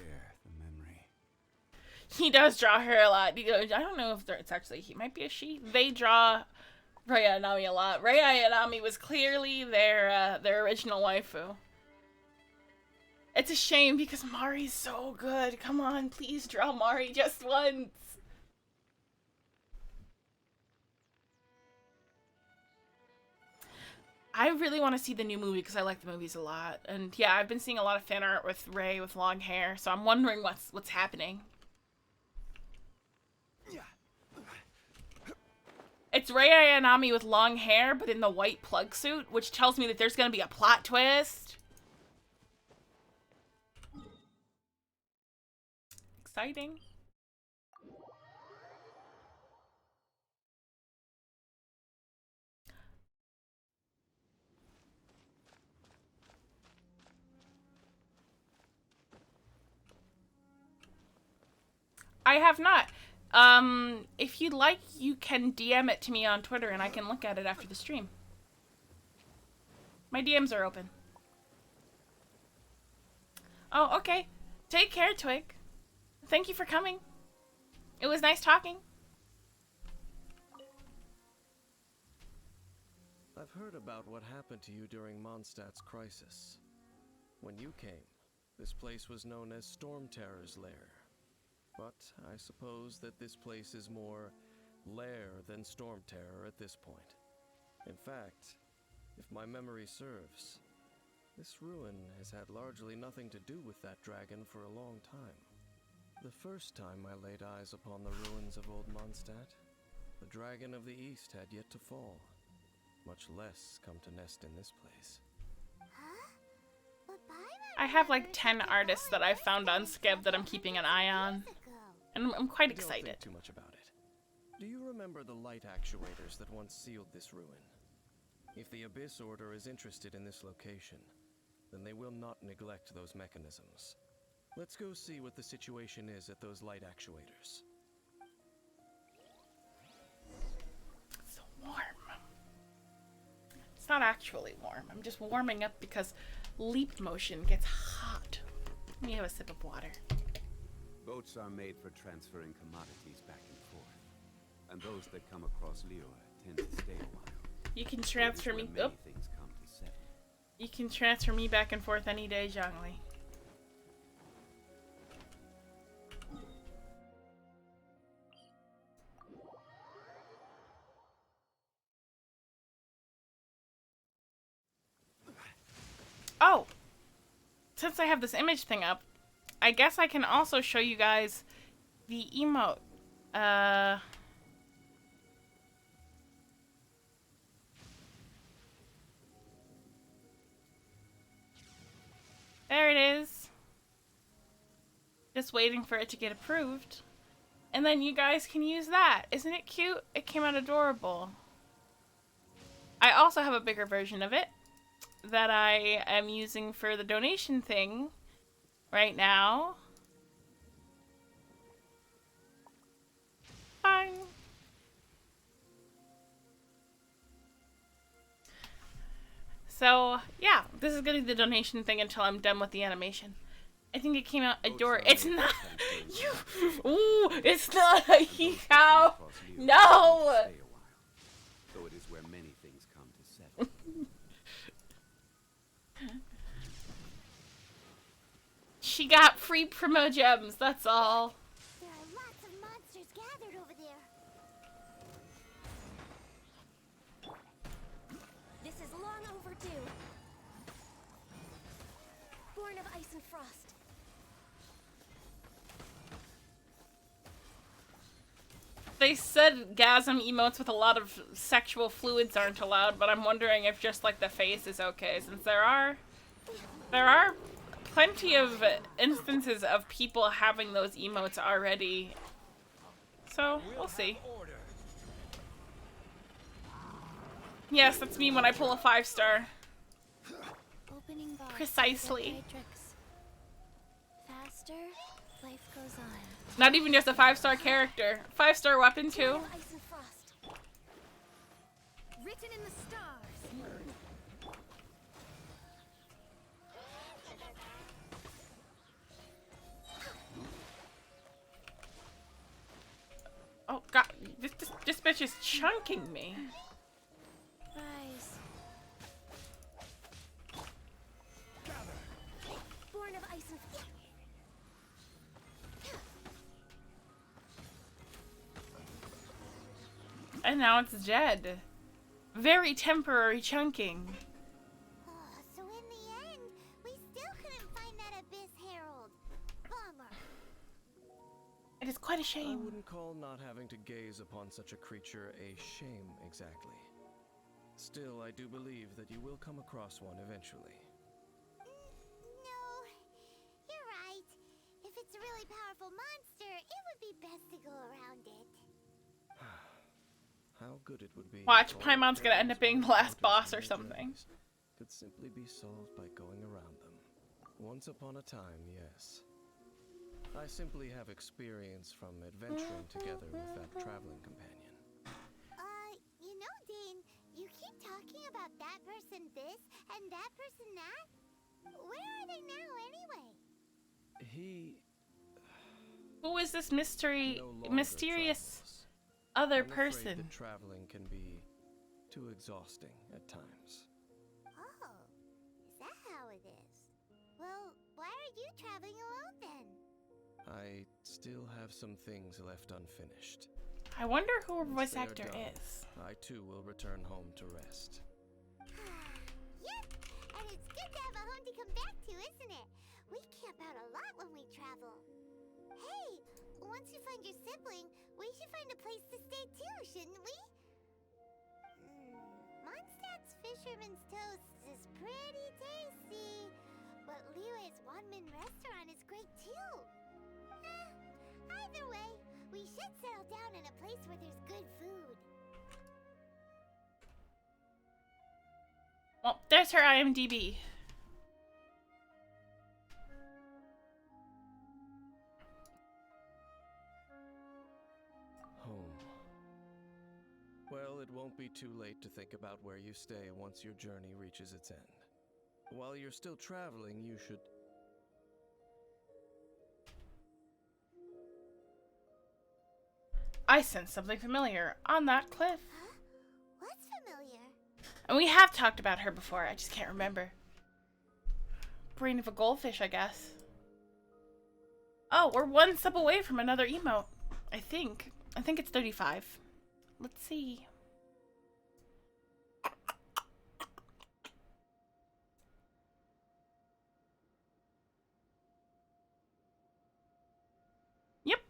He does draw her a lot. I don't know if it's actually, he might be a she. They draw Rei Ayanami a lot. Rei Ayanami was clearly their original waifu. It's a shame because Mari's so good. Come on, please draw Mari just once. I really want to see the new movie because I like the movies a lot. And yeah, I've been seeing a lot of fan art with Rei with long hair, so I'm wondering what's happening. It's Rei Ayanami with long hair, but in the white plug suit, which tells me that there's going to be a plot twist. Exciting. I have not. If you'd like, you can DM it to me on Twitter and I can look at it after the stream. My DMs are open. Oh, okay. Take care, Twig. Thank you for coming. It was nice talking. I've heard about what happened to you during Mondstadt's crisis. When you came, this place was known as Storm Terror's Lair. But I suppose that this place is more lair than Storm Terror at this point. In fact, if my memory serves, this ruin has had largely nothing to do with that dragon for a long time. The first time I laid eyes upon the ruins of Old Mondstadt, the Dragon of the East had yet to fall, much less come to nest in this place. I have like 10 artists that I've found on Skeb that I'm keeping an eye on, and I'm quite excited. Don't think too much about it. Do you remember the light actuators that once sealed this ruin? If the Abyss Order is interested in this location, then they will not neglect those mechanisms. Let's go see what the situation is at those light actuators. It's so warm. It's not actually warm. I'm just warming up because leap motion gets hot. Let me have a sip of water. Boats are made for transferring commodities back and forth, and those that come across Liyue tend to stay a while. You can transfer me. Oh. Things come to settle. You can transfer me back and forth any day, Zhongli. Oh! Since I have this image thing up, I guess I can also show you guys the emote. There it is. Just waiting for it to get approved. And then you guys can use that. Isn't it cute? It came out adorable. I also have a bigger version of it that I am using for the donation thing right now. Fine. So, yeah, this is gonna be the donation thing until I'm done with the animation. I think it came out adorable. It's not you. Ooh, it's not a cow. No. Though it is where many things come to settle. She got free promo gems, that's all. There are lots of monsters gathered over there. This is long overdue. Born of ice and frost. they said gasm emotes with a lot of sexual fluids aren't allowed, but I'm wondering if just like the face is okay, since there are plenty of instances of people having those emotes already. So, we'll see. Yes, that's me when I pull a 5-star. Opening box. Precisely. Faster, life goes on. Not even just a 5-star character. 5-star weapon too. Ice and frost. Written in the stars. Oh god, this bitch is chunking me. Rise. Born of ice and frost. And now it's Jed. Very temporary chunking. Oh, so in the end, we still couldn't find that Abyss Herald. Bummer. It is quite a I shame. wouldn't call not having to gaze upon such a creature a shame exactly. Still, I do believe that you will come across one eventually. No, you're right. If it's a really powerful monster, it would be best to go around it. How good it would be. Watch, if all Paimon's gonna end up being the last encounters boss or in your something. journeys could simply be solved by going around them. Once upon a time, yes. I simply have experience from adventuring together with that traveling companion. You know, Dane, you keep talking about that person this and that person that. Where are they now, anyway? He Who is this mystery, no longer mysterious travels. other I'm afraid person? that traveling can be too exhausting at times. Oh, is that how it is? Well, why are you traveling alone then? I still have some things left unfinished. I wonder who her voice Once they are actor done, is. I too will return home to rest. Yep, and it's good to have a home to come back to, isn't it? We camp out a lot when we travel. Hey, once you find your sibling, we should find a place to stay too, shouldn't we? Mondstadt's Fisherman's Toast is pretty tasty, but Liyue's Wanmin restaurant is great too. Either way, we should settle down in a place where there's good food. Well, there's her IMDb. Home. Well, it won't be too late to think about where you stay once your journey reaches its end. While you're still traveling, you should... I sense something familiar on that cliff. Huh? What's familiar? And we have talked about her before, I just can't remember. Brain of a goldfish, I guess. Oh, we're one step away from another emote. I think it's 35. Let's see. Yep.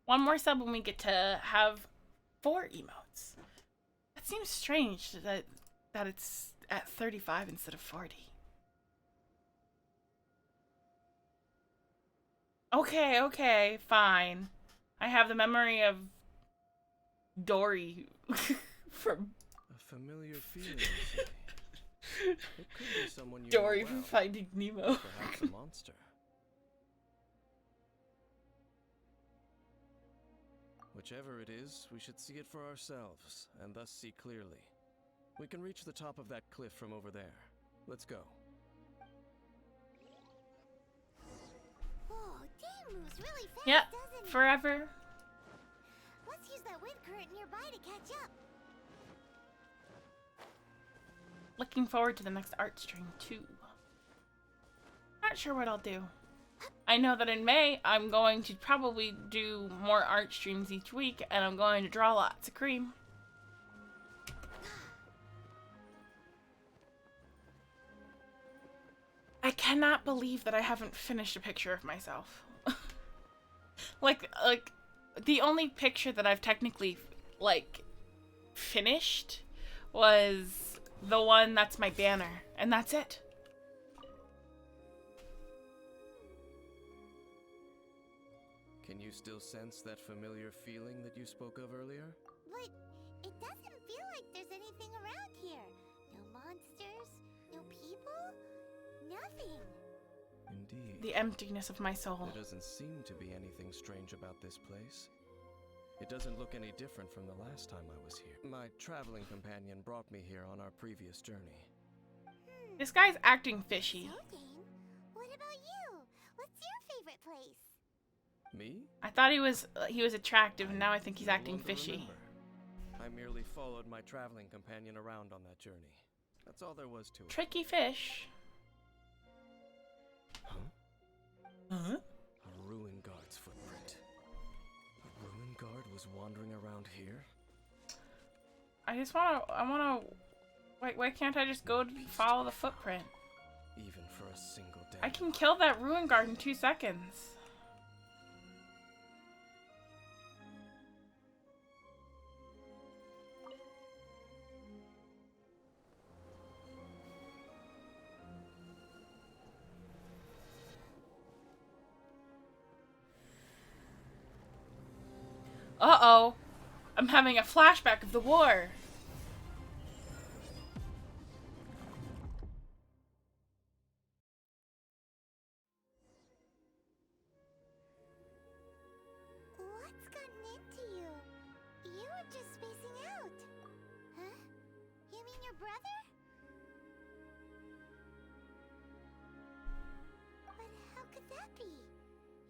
One more sub when we get to have 4 emotes. That seems strange that it's at 35 instead of 40. Okay, fine. I have the memory of Dory from A familiar feeling, you say. It could be someone you Dory know from well. Finding Nemo. Perhaps a monster. Whichever it is, we should see it for ourselves, and thus see clearly. We can reach the top of that cliff from over there. Let's go. Whoa, Dane moves really fast, Yep, doesn't he? forever. Let's use that wind current nearby to catch up. Looking forward to the next art stream too. Not sure what I'll do. I know that in May, I'm going to probably do more art streams each week, and I'm going to draw lots of cream. I cannot believe that I haven't finished a picture of myself. like, the only picture that I've technically, like, finished was the one that's my banner, and that's it. Can you still sense that familiar feeling that you spoke of earlier? But it doesn't feel like there's anything around here. No monsters, no people, nothing. Indeed. The emptiness of my soul. There doesn't seem to be anything strange about this place. It doesn't look any different from the last time I was here. My traveling companion brought me here on our previous journey. This guy's acting fishy. So, Dane, what about you? What's your favorite place? Me? I thought he was attractive, and now I think he's no acting longer fishy. remember. I merely followed my traveling companion around on that journey. That's all there was to it. Tricky fish. Huh? Huh? A ruin guard's footprint. A ruin guard was wandering around here? Why can't I just go to follow the footprint? Even for a single day. I can kill that ruin guard in 2 seconds. Uh-oh. I'm having a flashback of the war. What's gotten into you? You were just spacing out. Huh? You mean your brother? But how could that be?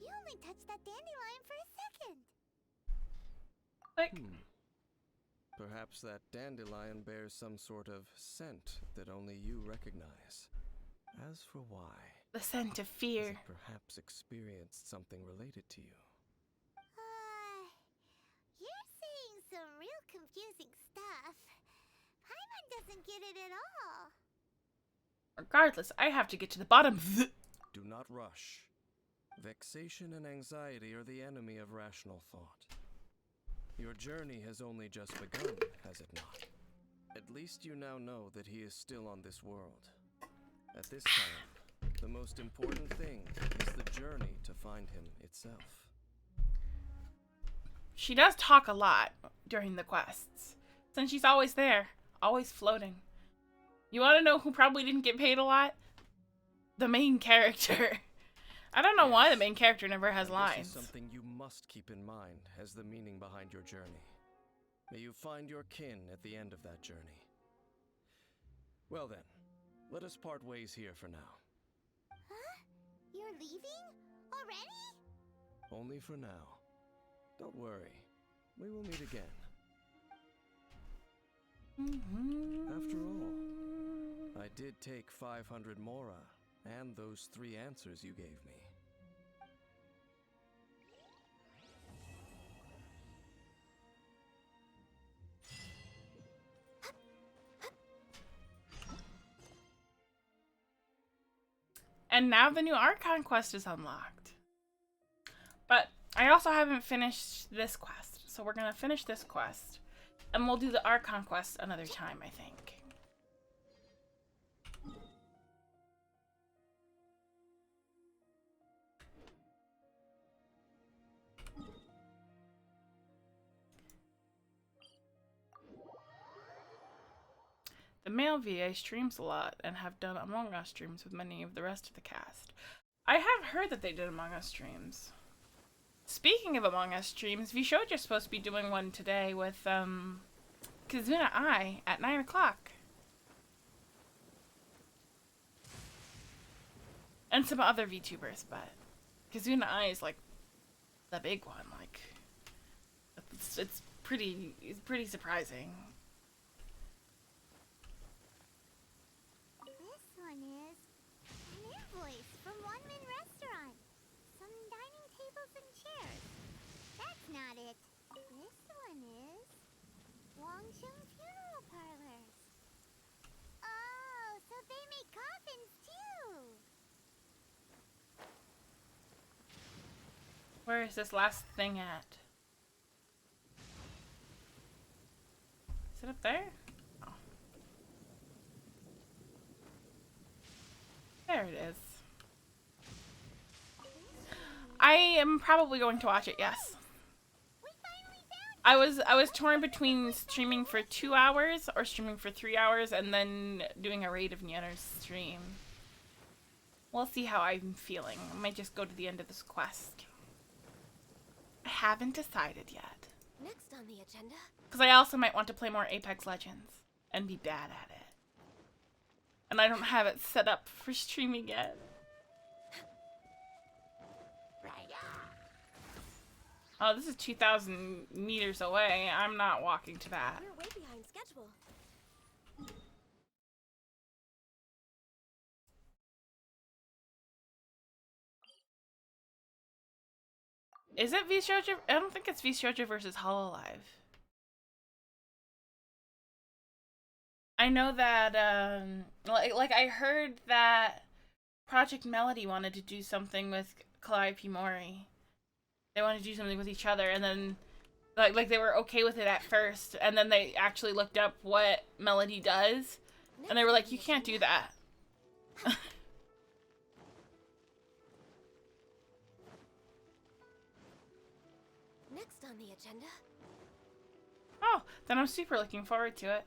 You only touched that dandelion for a second. Like, Perhaps that dandelion bears some sort of scent that only you recognize. As for why, the scent of has fear. it perhaps experienced something related to you? You're saying some real confusing stuff. Paimon doesn't get it at all. Regardless, I have to get to the bottom of it. Do not rush. Vexation and anxiety are the enemy of rational thought. Your journey has only just begun, has it not? At least you now know that he is still on this world. At this time, the most important thing is the journey to find him itself. She does talk a lot during the quests, since she's always there, always floating. You want to know who probably didn't get paid a lot? The main character. I don't know why the main character never has lines. This is something you must keep in mind as the meaning behind your journey. May you find your kin at the end of that journey. Well then, let us part ways here for now. Huh? You're leaving? Already? Only for now. Don't worry, we will meet again. After all, I did take 500 mora and those 3 answers you gave me. And now the new Archon quest is unlocked. But I also haven't finished this quest, so we're gonna finish this quest. And we'll do the Archon quest another time, I think. The male VA streams a lot and have done Among Us streams with many of the rest of the cast. I have heard that they did Among Us streams. Speaking of Among Us streams, Vtuber supposed to be doing one today with Kazuna Ai at 9 o'clock. And some other VTubers, but Kazuna Ai is like the big one. Like it's pretty surprising. This one is an invoice from One Min Restaurant. Some dining tables and chairs. That's not it. This one is Wangsheng Funeral Parlors. Oh, so they make coffins too. Where is this last thing at? it up there? Oh. There it is. I am probably going to watch it, yes. I was torn between streaming for 2 hours or streaming for 3 hours and then doing a raid of Nyenner's stream. We'll see how I'm feeling. I might just go to the end of this quest. I haven't decided yet. Next on the agenda. Because I also might want to play more Apex Legends and be bad at it. And I don't have it set up for streaming yet. Oh, this is 2,000 meters away. I'm not walking to that. We're way behind schedule. Is it Vtuber? I don't think it's Vtuber versus Hololive. I know that, like I heard that Project Melody wanted to do something with Calliope Mori. They wanted to do something with each other, and then, like they were okay with it at first, and then they actually looked up what Melody does, and they were like, you can't do that. Next on the agenda. Oh, then I'm super looking forward to it.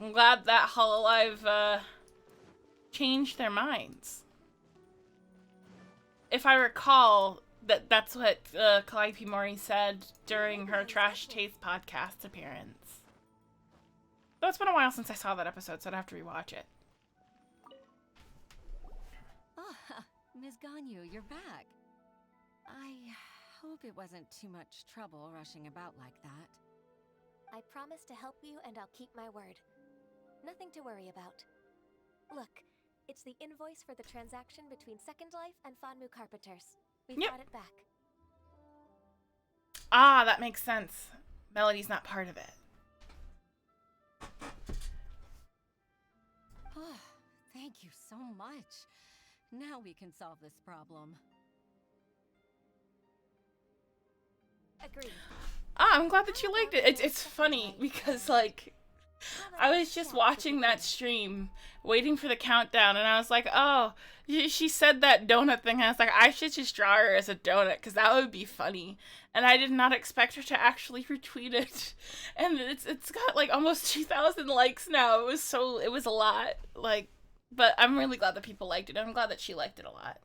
I'm glad that Hololive changed their minds. If I recall, that's what Calliope Mori said during her Trash Taste podcast appearance. Though it's been a while since I saw that episode, so I'd have to rewatch it. Ah, Ms. Ganyu, you're back. I hope it wasn't too much trouble rushing about like that. I promise to help you, and I'll keep my word. Nothing to worry about. Look, it's the invoice for the transaction between Second Life and Fanmu Carpenters. We've got it back. Ah, that makes sense. Melody's not part of it. Oh, thank you so much. Now we can solve this problem. Agreed. Ah, I'm glad that you liked it. It's funny because, like, I was just watching that stream, waiting for the countdown, and I was like, oh, she said that donut thing, and I was like, I should just draw her as a donut, because that would be funny. And I did not expect her to actually retweet it. And it's got, like, almost 2,000 likes now. It was a lot. Like, but I'm really glad that people liked it, and I'm glad that she liked it a lot.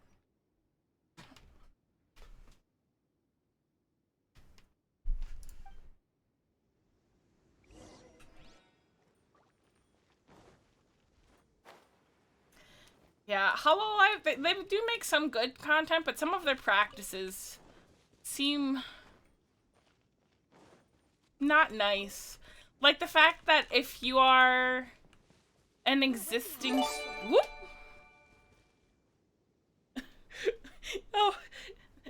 Yeah, Hololive, they do make some good content, but some of their practices seem not nice. Like the fact that if you are an existing... Whoop! Oh,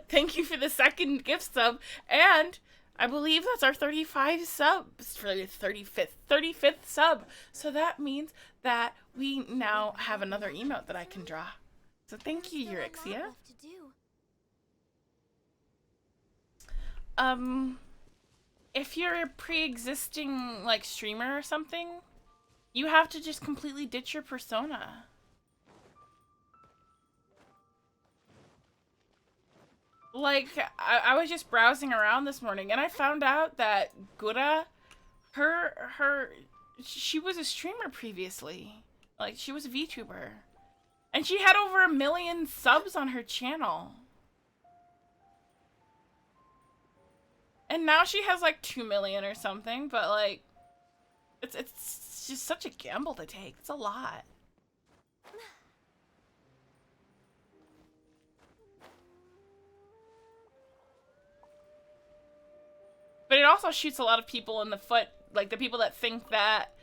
thank you for the second gift sub. And I believe that's our 35 subs for the 35th sub. So that means that we now have another emote that I can draw. So thank you, Eurexia. If you're a pre-existing, like, streamer or something, you have to just completely ditch your persona. Like, I was just browsing around this morning, and I found out that Gura, she was a streamer previously. Like, she was a VTuber. And she had over 1 million subs on her channel. And now she has, like, 2 million or something, but, like, it's just such a gamble to take. It's a lot. But it also shoots a lot of people in the foot, like the people that think that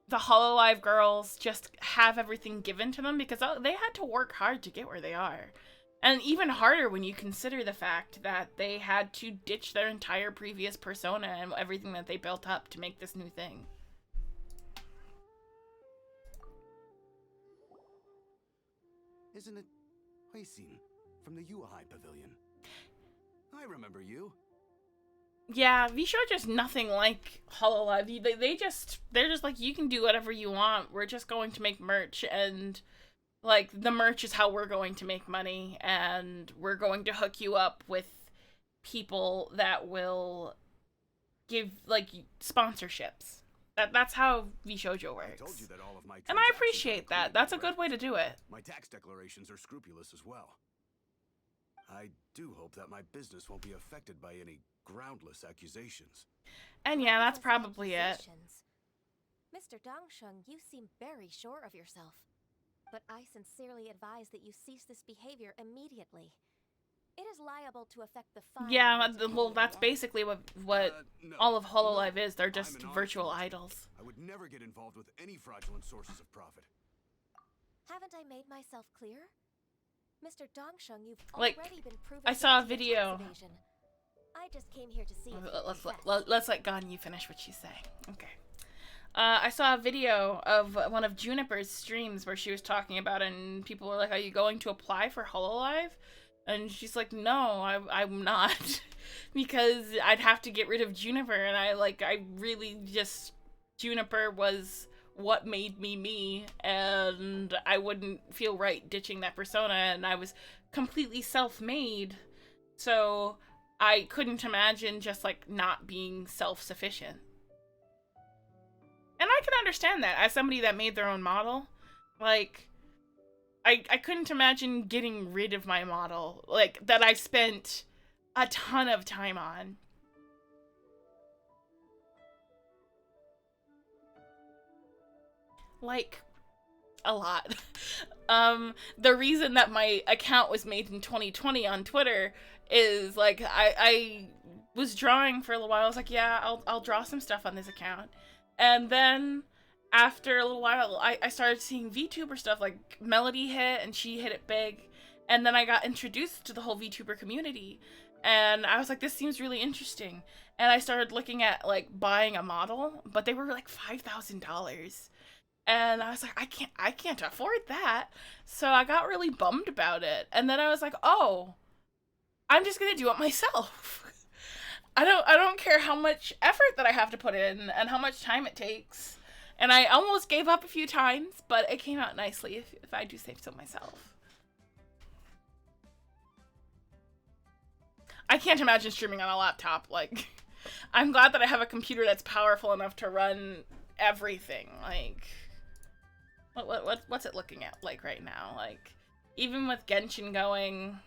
the Hololive girls just have everything given to them, because they had to work hard to get where they are. And even harder when you consider the fact that they had to ditch their entire previous persona and everything that they built up to make this new thing. Isn't it Huisin from the UI Pavilion? I remember you. Yeah, VShow just nothing like Hololive. They're just like, you can do whatever you want. We're just going to make merch, and like the merch is how we're going to make money, and we're going to hook you up with people that will give like sponsorships. That's how VShojo works. I told you that all of my and I appreciate that. That's a good way to do it. My tax declarations are scrupulous as well. I do hope that my business won't be affected by any groundless accusations. And yeah, that's probably it. Mr. Dongsheng, you seem very sure of yourself. But I sincerely advise that you cease this behavior immediately. It is liable to affect the fine. Yeah, well, that's basically what No, all of Hololive no, is. They're I'm just an honest virtual merchant. idols. I would never get involved with any fraudulent sources of profit. Haven't I made myself clear? Mr. Dongsheng, you've Like, already been proven I saw a guilty of video. tax evasion. I just came here to see if you Let's let Ganyu finish what she's saying. Okay. I saw a video of one of Juniper's streams where she was talking about it, and people were like, "Are you going to apply for Hololive?" And she's like, "No, I'm not," because I'd have to get rid of Juniper, and I really just Juniper was what made me me, and I wouldn't feel right ditching that persona, and I was completely self-made, so I couldn't imagine just like not being self-sufficient. And I can understand that as somebody that made their own model. Like, I couldn't imagine getting rid of my model, like, that I spent a ton of time on. Like, a lot. The reason that my account was made in 2020 on Twitter is, like, I was drawing for a little while. I was like, yeah, I'll draw some stuff on this account. And then, after a little while, I started seeing VTuber stuff, like, Melody hit, and she hit it big. And then I got introduced to the whole VTuber community. And I was like, this seems really interesting. And I started looking at, like, buying a model, but they were, like, $5,000. And I was like, I can't afford that. So I got really bummed about it. And then I was like, oh, I'm just gonna do it myself. I don't care how much effort that I have to put in and how much time it takes. And I almost gave up a few times, but it came out nicely if I do say so myself. I can't imagine streaming on a laptop. Like, I'm glad that I have a computer that's powerful enough to run everything. Like, what's it looking at like right now? Like, even with Genshin going,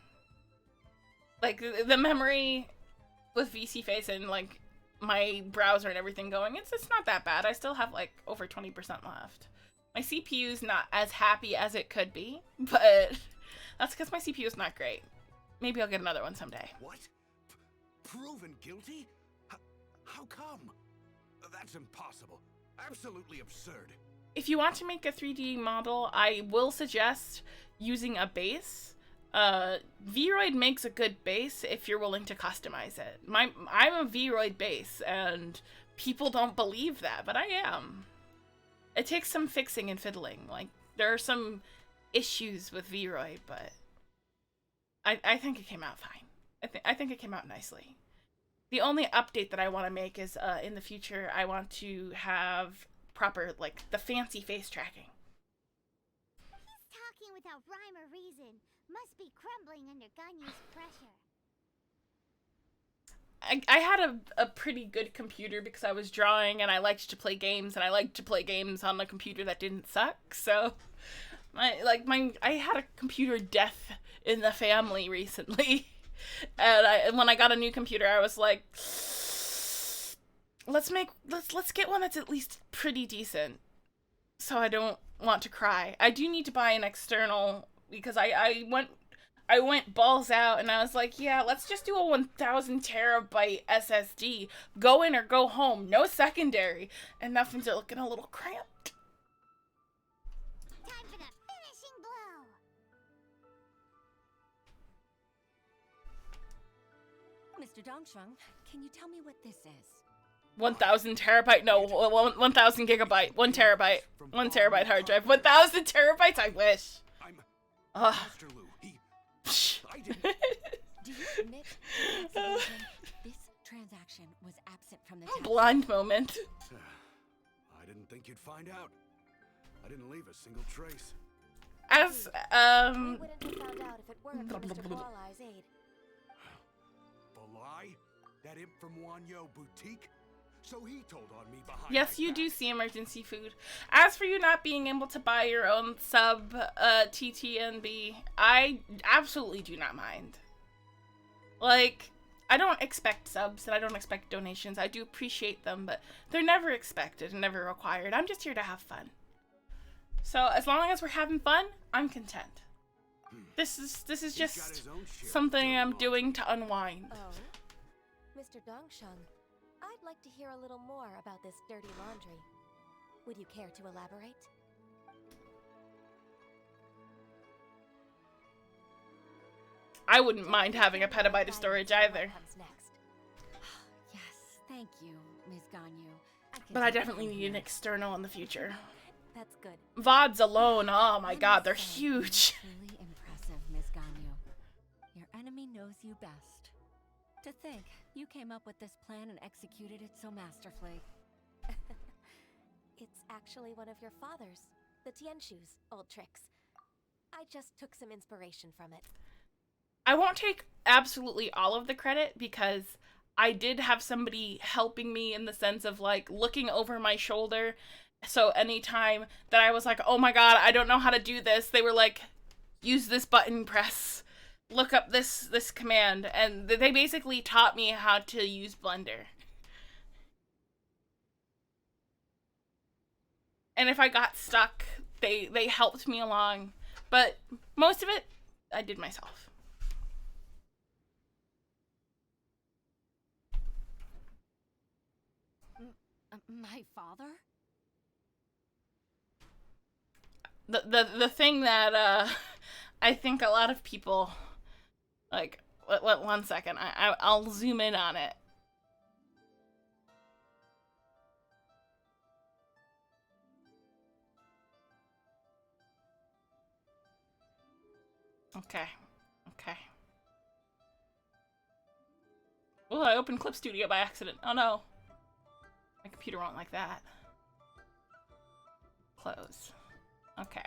like, the memory with VCFace and, like, my browser and everything going, it's not that bad. I still have, like, over 20% left. My CPU's not as happy as it could be, but that's because my CPU's not great. Maybe I'll get another one someday. What? Proven guilty? How come? That's impossible. Absolutely absurd. If you want to make a 3D model, I will suggest using a base. Vroid makes a good base if you're willing to customize it. I'm a Vroid base, and people don't believe that, but I am. It takes some fixing and fiddling. Like, there are some issues with Vroid, but I think it came out fine. I think it came out nicely. The only update that I want to make is in the future I want to have proper, like, the fancy face tracking. He's talking without rhyme or reason. Must be crumbling under Ganyu's pressure. I had a pretty good computer because I was drawing and I liked to play games, and I liked to play games on a computer that didn't suck. So I had a computer death in the family recently. And when I got a new computer, I was like, let's get one that's at least pretty decent, so I don't want to cry. I do need to buy an external, because I went balls out, and I was like, yeah, let's just do a 1000 terabyte SSD. Go in or go home. No secondary. And that things are looking a little cramped. Time for the finishing blow. Mr. Dongsheng, can you tell me what this is? 1000 terabyte, no, 1000 gigabyte, 1 terabyte, 1 terabyte hard drive, 1000 terabytes, I wish. Master Lu, Do you admit to tax evasion? This transaction was absent from the Blind moment. I didn't think you'd find out. I didn't leave a single trace. As We wouldn't have found out if it weren't for Mr. Wall-Eye's aid. Balai? That imp from Wanyo Boutique? So he told on me behind yes, my you back. do see emergency food. As for you not being able to buy your own sub TTNB, I absolutely do not mind. Like, I don't expect subs and I don't expect donations. I do appreciate them, but they're never expected and never required. I'm just here to have fun. So as long as we're having fun, I'm content. This is just something I'm doing to unwind. Oh, Mr. Dongsheng, I'd like to hear a little more about this dirty laundry. Would you care to elaborate? I wouldn't mind having a petabyte of storage either. Yes, thank you, Ms. Ganyu. But I definitely need an external in the future. That's good. VODs alone, oh my god, they're huge. Truly impressive, Ms. Ganyu. Your enemy knows you best. To think, you came up with this plan and executed it so masterfully. It's actually one of your father's, the Tianshu's, old tricks. I just took some inspiration from it. I won't take absolutely all of the credit because I did have somebody helping me in the sense of like looking over my shoulder. So anytime that I was like, oh my god, I don't know how to do this, they were like, use this button press, look up this command, and they basically taught me how to use Blender. And if I got stuck, they helped me along, but most of it I did myself. My father? The thing that I think a lot of people like, one second, I'll zoom in on it. Okay. Oh, I opened Clip Studio by accident. Oh no. My computer won't like that. Close. Okay.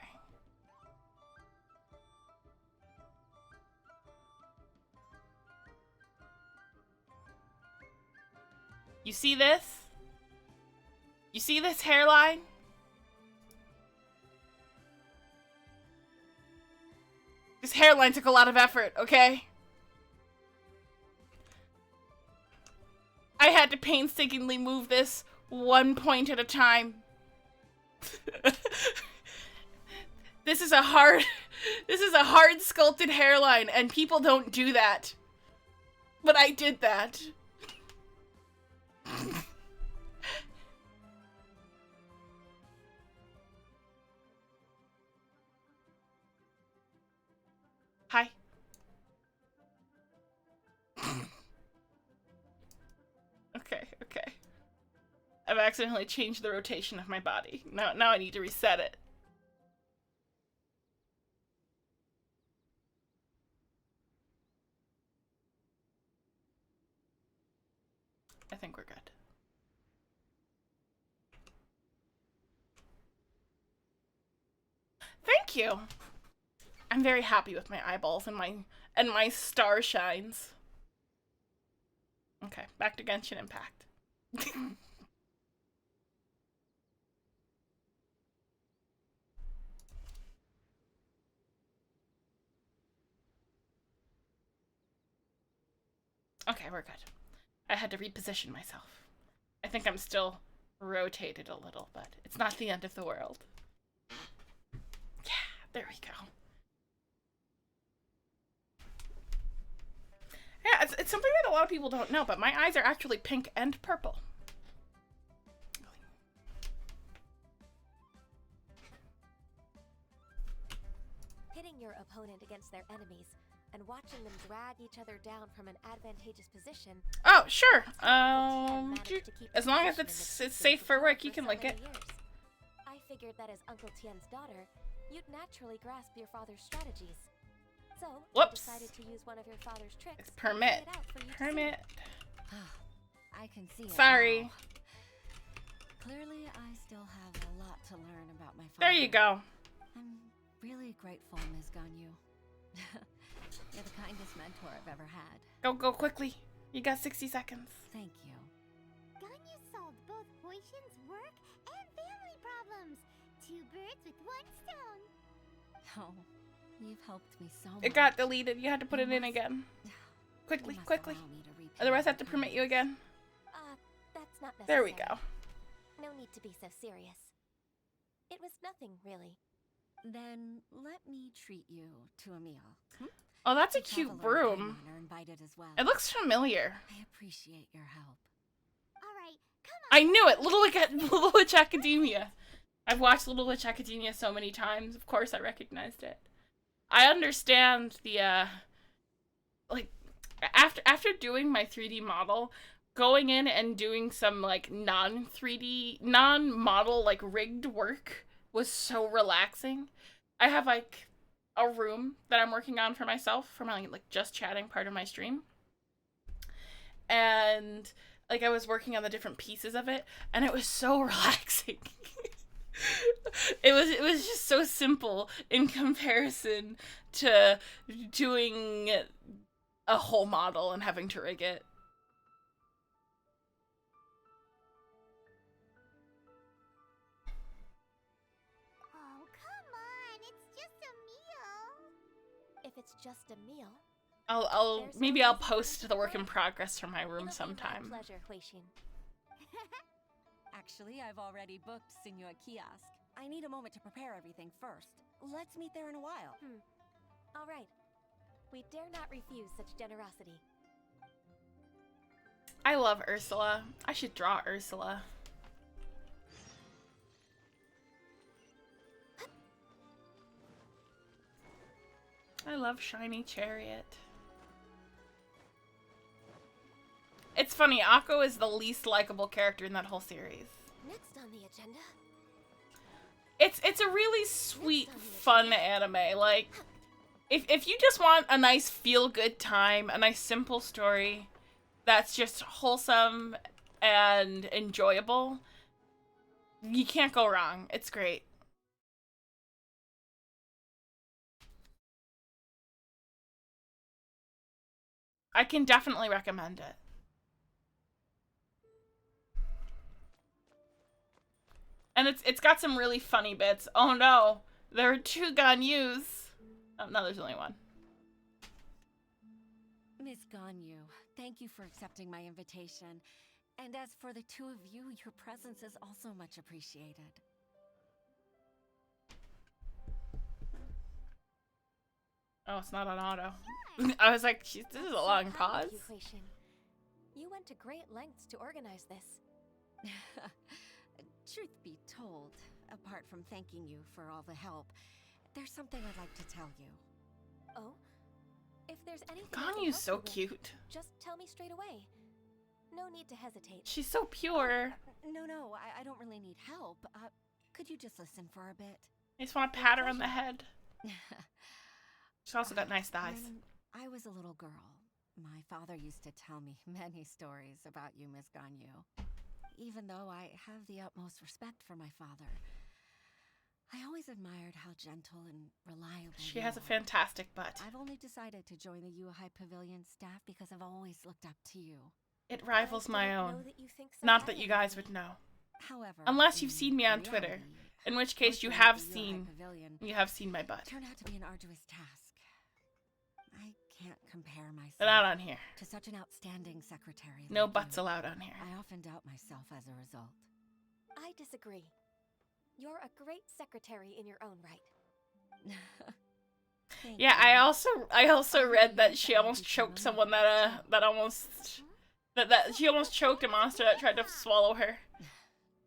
You see this? You see this hairline? This hairline took a lot of effort, okay? I had to painstakingly move this one point at a time. This is a hard sculpted hairline, and people don't do that. But I did that. Hi. Okay. I've accidentally changed the rotation of my body. Now I need to reset it. I think we're good. Thank you. I'm very happy with my eyeballs and my star shines. Okay, back to Genshin Impact. Okay, we're good. I had to reposition myself. I think I'm still rotated a little, but it's not the end of the world. Yeah, there we go. Yeah, it's something that a lot of people don't know, but my eyes are actually pink and purple. Pitting your opponent against their enemies and watching them drag each other down from an advantageous position. Oh, sure. As long as it's safe for work, you can link it. I figured that as Uncle Tien's daughter, you'd naturally grasp your father's strategies. So, I decided to use one of your father's tricks. It's permit. Permit. I can see it. Sorry. now. Clearly, I still have a lot to learn about my father. There you go. I'm really grateful, Ms. Ganyu. You're the kindest mentor I've ever had. Go quickly. You got 60 seconds. Thank you. Ganyu solved both Huishin's work and family problems. 2 birds with 1 stone. Oh, you've helped me so much. It got deleted. You had to put it in again. Quickly, quickly. Otherwise I have to permit you again. That's not necessary. There we go. No need to be so serious. It was nothing, really. Then let me treat you to a meal. Oh, that's a The cute Traveler and broom. Paimon are invited as well. It looks familiar. I appreciate your help. Alright, come on. I knew it! Little Witch Academia. I've watched Little Witch Academia so many times. Of course I recognized it. I understand the, like, after doing my 3D model, going in and doing some, like, non-3D, non-model, like, rigged work was so relaxing. I have, like, a room that I'm working on for myself, for my, like, just chatting part of my stream. And, like, I was working on the different pieces of it, and it was so relaxing. It was just so simple in comparison to doing a whole model and having to rig it. Oh, come on. It's just a meal. If it's just a meal, Maybe I'll post the work in progress from my room sometime. my pleasure, Huishin. Actually, I've already booked Senor Kiosk. I need a moment to prepare everything first. Let's meet there in a while. All right. We dare not refuse such generosity. I love Ursula. I should draw Ursula. I love Shiny Chariot. It's funny, Akko is the least likable character in that whole series. Next on the agenda. It's a really sweet, fun anime. Like, if you just want a nice feel-good time, a nice simple story that's just wholesome and enjoyable, you can't go wrong. It's great. I can definitely recommend it. And it's got some really funny bits. Oh no, there are 2 Ganyus. Oh no, there's only 1. Miss Ganyu, thank you for accepting my invitation. And as for the 2 of you, your presence is also much appreciated. Oh, it's not on auto. I was like, this is a long pause. You went to great lengths to organize this. Truth be told, apart from thanking you for all the help, there's something I'd like to tell you. Oh? If there's anything I can Ganyu's help so you with, cute. just tell me straight away. No need to hesitate. She's so pure. No, I don't really need help. Could you just listen for a bit? I just want to pat her on the head. She's also got nice thighs. When I was a little girl, my father used to tell me many stories about you, Miss Ganyu. Even though I have the utmost respect for my father, I always admired how gentle and reliable She you has a are. fantastic butt. I've only decided to join the Yuhai Pavilion staff because I've always looked up to you. It rivals my didn't own. know that you think so Not that highly you of guys me. would know. However, Unless you've in seen me on reality, Twitter. In which case you working have at the Yuhai seen Pavilion my butt. turned out to be an arduous task. I can't compare myself But not on here. to such an outstanding secretary. No like butts you. allowed on here. I often doubt myself as a result. I disagree. You're a great secretary in your own right. Thank Yeah, you. I also read that she almost choked someone that she almost choked a monster that tried to swallow her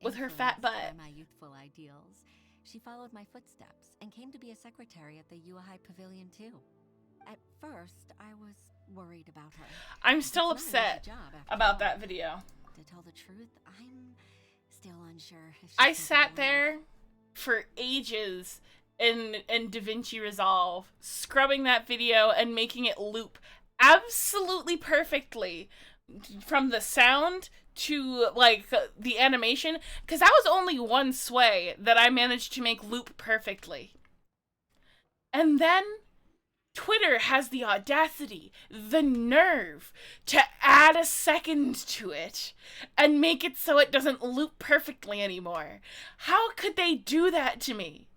with her fat Influenced by butt. my youthful ideals, she followed my footsteps and came to be a secretary at the Yuhai Pavilion too. At first, I was worried about her. I'm still It's not an easy upset job, after about all. that video. To tell the truth, I'm still unsure if I she's sat capable there for ages in DaVinci Resolve, scrubbing that video and making it loop absolutely perfectly from the sound to like the animation, because that was only one sway that I managed to make loop perfectly. And then Twitter has the audacity, the nerve, to add a second to it and make it so it doesn't loop perfectly anymore. How could they do that to me?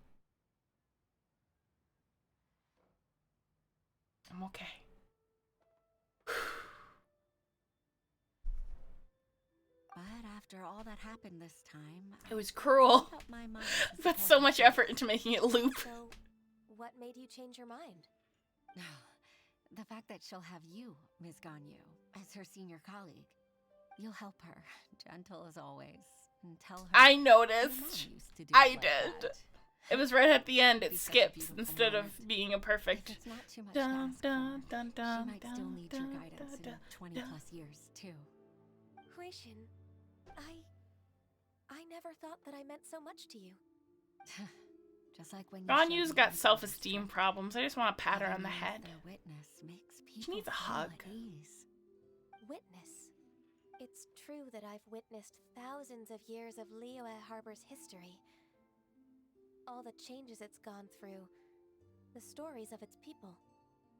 I'm okay. But after all that happened this time, It was cruel. I made up my mind to That's support so my much friend. effort into making it loop. So, what made you change your mind? The fact that she'll have you, Ms. Ganyu, as her senior colleague. You'll help her, gentle as always, and tell her. I your mom noticed. used to do I it like did. that. It was right at the end. It Be such a skips beautiful instead of moment. being a perfect. If it's not too much Dun, to ask dun, for, dun, dun, she might still dun, need your dun, guidance dun, in 20 dun. plus years, too. Huishin, I never thought that I meant so much to you. Just like when you showed Ganyu's me got your self-esteem strength. problems. I just want to pat her Even on the if head. their witness makes She people needs a feel hug. at ease. Witness. It's true that I've witnessed thousands of years of Liyue Harbor's history. All the changes it's gone through, the stories of its people.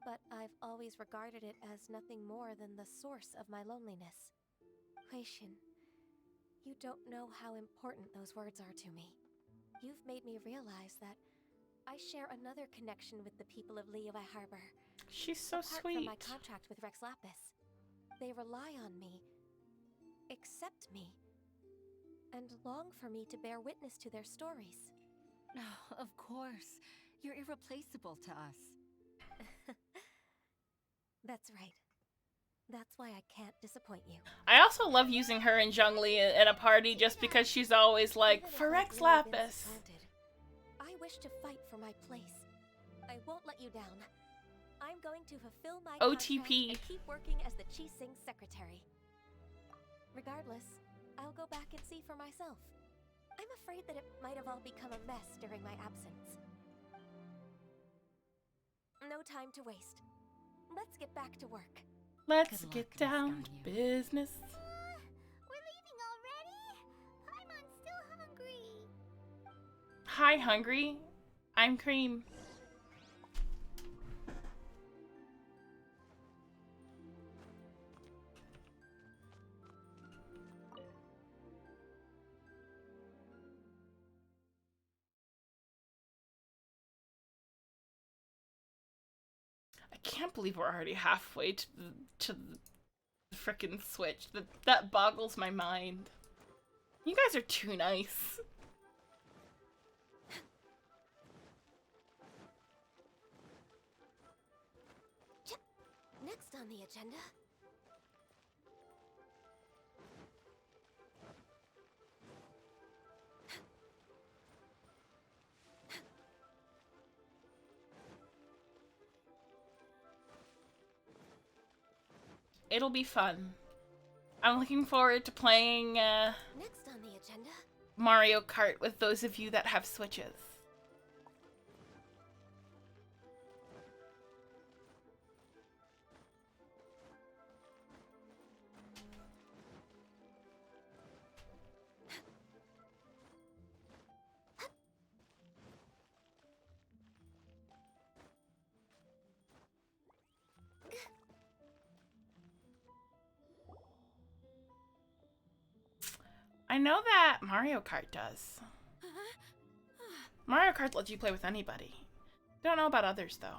But I've always regarded it as nothing more than the source of my loneliness. Huishin, you don't know how important those words are to me. You've made me realize that I share another connection with the people of Liyue Harbor. She's so Apart sweet. from my contract with Rex Lapis, they rely on me, accept me, and long for me to bear witness to their stories. Oh, of course. You're irreplaceable to us. That's right. That's why I can't disappoint you. I also love using her and Zhongli at a party just because she's always like, Even if for I've Rex really been Lapis. supplanted, I wish to fight for my place. I won't let you down. I'm going to fulfill my OTP. contract and keep working as the Qixing secretary. Regardless, I'll go back and see for myself. I'm afraid that it might have all become a mess during my absence. No time to waste. Let's get back to work. Let's Good get luck, Miss down to Ganyu. business. We're leaving already? I'm still hungry. Hi, hungry. I'm Cream. I can't believe we're already halfway to the frickin' Switch. That boggles my mind. You guys are too nice. Next on the agenda. It'll be fun. I'm looking forward to playing Next on the agenda. Mario Kart with those of you that have Switches. I know that Mario Kart does. Mario Kart lets you play with anybody. Don't know about others, though.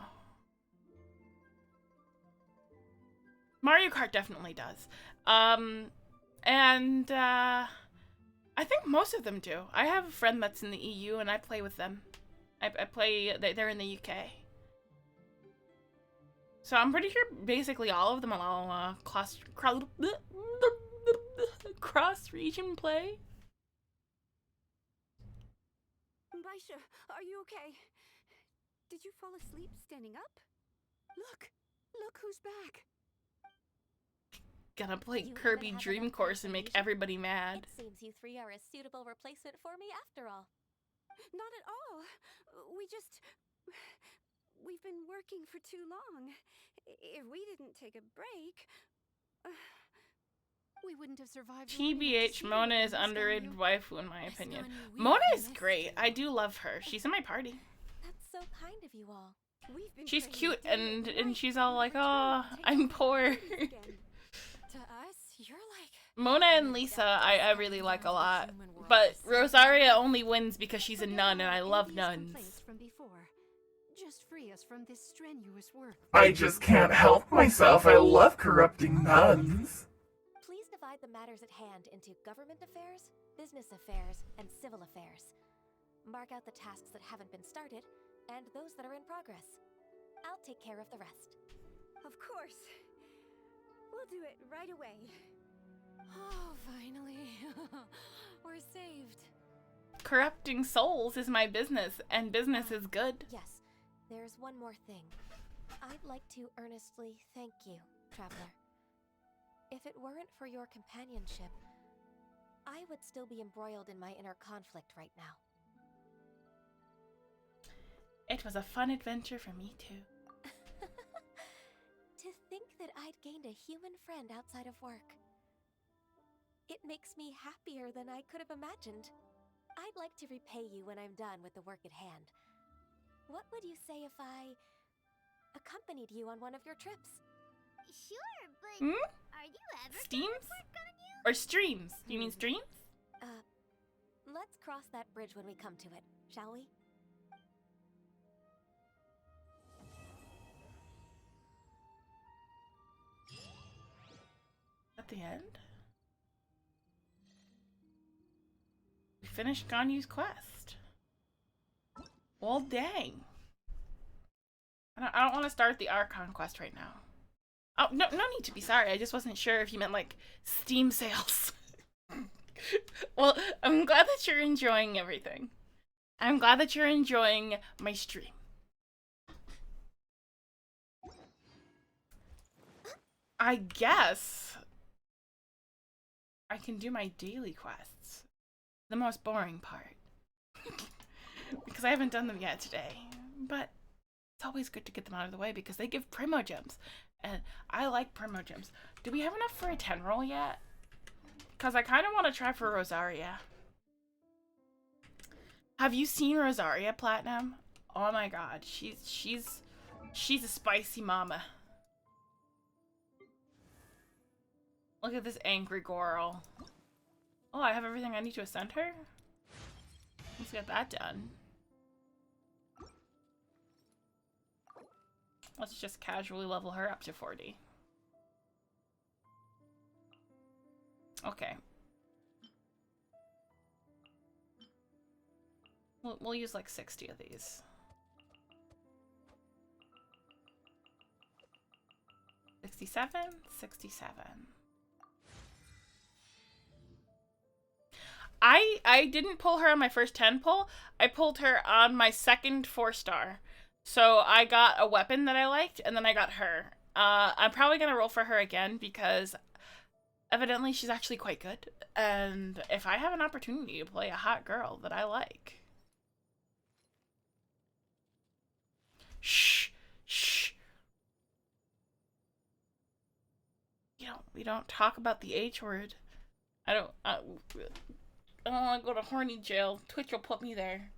Mario Kart definitely does. I think most of them do. I have a friend that's in the EU, and I play with them. I play... They're in the UK. So I'm pretty sure basically all of them allow cross-region play. Baisha, are you okay? Did you fall asleep standing up? Look who's back. Gonna play You Kirby even have Dream enough Course and make information? everybody mad. It seems you three are a suitable replacement for me after all. Not at all. We've been working for too long. If we didn't take a break... We wouldn't have survived. TBH, Mona is underrated waifu in my opinion. Mona is great. I do love her. She's in my party. That's so kind of you all. She's cute and she's all like, oh, I'm poor. To us, you're like Mona and Lisa, I really like a lot. But Rosaria only wins because she's a nun and I love nuns. from before. Just free us from this strenuous work. I just can't help myself. I love corrupting nuns. Please divide the matters at hand into government affairs, business affairs, and civil affairs. Mark out the tasks that haven't been started, and those that are in progress. I'll take care of the rest. Of course. We'll do it right away. Oh, finally. We're saved. Corrupting souls is my business, and business is good. Yes, there's one more thing. I'd like to earnestly thank you, Traveler. If it weren't for your companionship, I would still be embroiled in my inner conflict right now. It was a fun adventure for me too. To think that I'd gained a human friend outside of work. It makes me happier than I could have imagined. I'd like to repay you when I'm done with the work at hand. What would you say if I accompanied you on one of your trips? Sure, but are you ever Steams? Or streams? Do you mean streams? Let's cross that bridge when we come to it, shall we? At the end? We finished Ganyu's quest. Well, dang. I don't want to start the Archon quest right now. Oh, no need to be sorry. I just wasn't sure if you meant, like, Steam sales. Well, I'm glad that you're enjoying everything. I'm glad that you're enjoying my stream. I guess I can do my daily quests. The most boring part. Because I haven't done them yet today. But it's always good to get them out of the way because they give Primo Gems. And I like Primo Gems. Do we have enough for a 10 roll yet? Because I kind of want to try for Rosaria. Have you seen Rosaria Platinum? Oh my god. She's a spicy mama. Look at this angry girl. Oh, I have everything I need to ascend her? Let's get that done. Let's just casually level her up to 40. Okay. We'll use like 60 of these. 67, 67. I didn't pull her on my first 10 pull. I pulled her on my second 4-star. So I got a weapon that I liked, and then I got her. I'm probably gonna roll for her again because evidently she's actually quite good. And if I have an opportunity to play a hot girl that I like. Shh, shh. We don't talk about the H word. I don't want to go to horny jail. Twitch will put me there.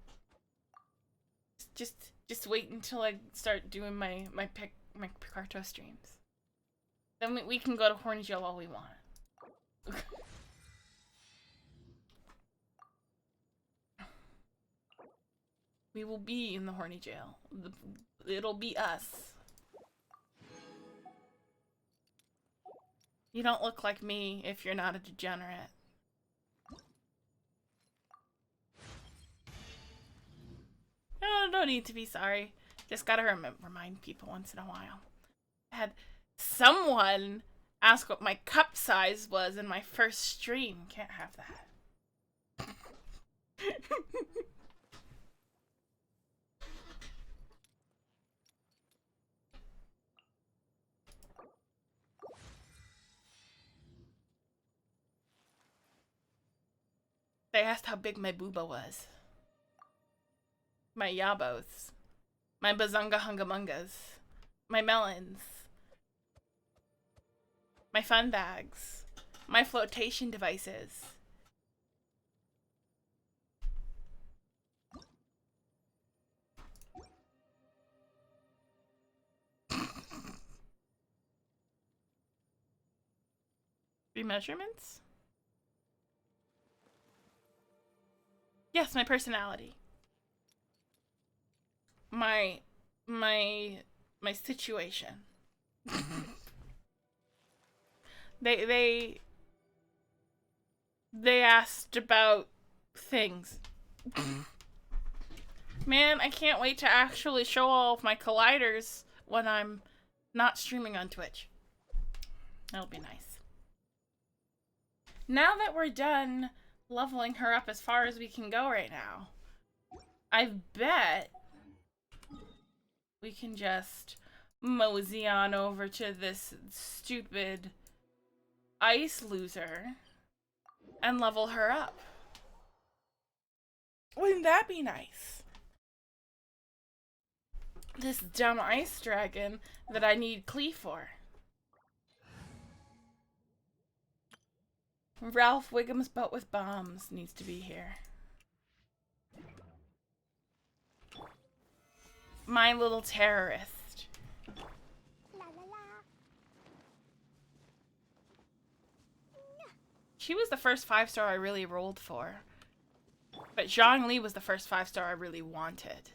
Just wait until I start doing my Picarto streams. Then we can go to horny jail all we want. We will be in the horny jail. It'll be us. You don't look like me if you're not a degenerate. No need to be sorry. Just gotta remind people once in a while. I had someone ask what my cup size was in my first stream. Can't have that. They asked how big my booba was. My yabos. My bazunga hungamungas. My melons. My fun bags. my flotation devices. Remeasurements? Yes, my personality. My situation. They asked about things. Man, I can't wait to actually show all of my colliders when I'm not streaming on Twitch. That'll be nice. Now that we're done leveling her up as far as we can go right now, I bet we can just mosey on over to this stupid ice loser and level her up. Wouldn't that be nice? This dumb ice dragon that I need Klee for. Ralph Wiggum's boat with bombs needs to be here. My little terrorist. La la la. She was the first 5-star I really rolled for. But Zhongli was the first 5-star I really wanted.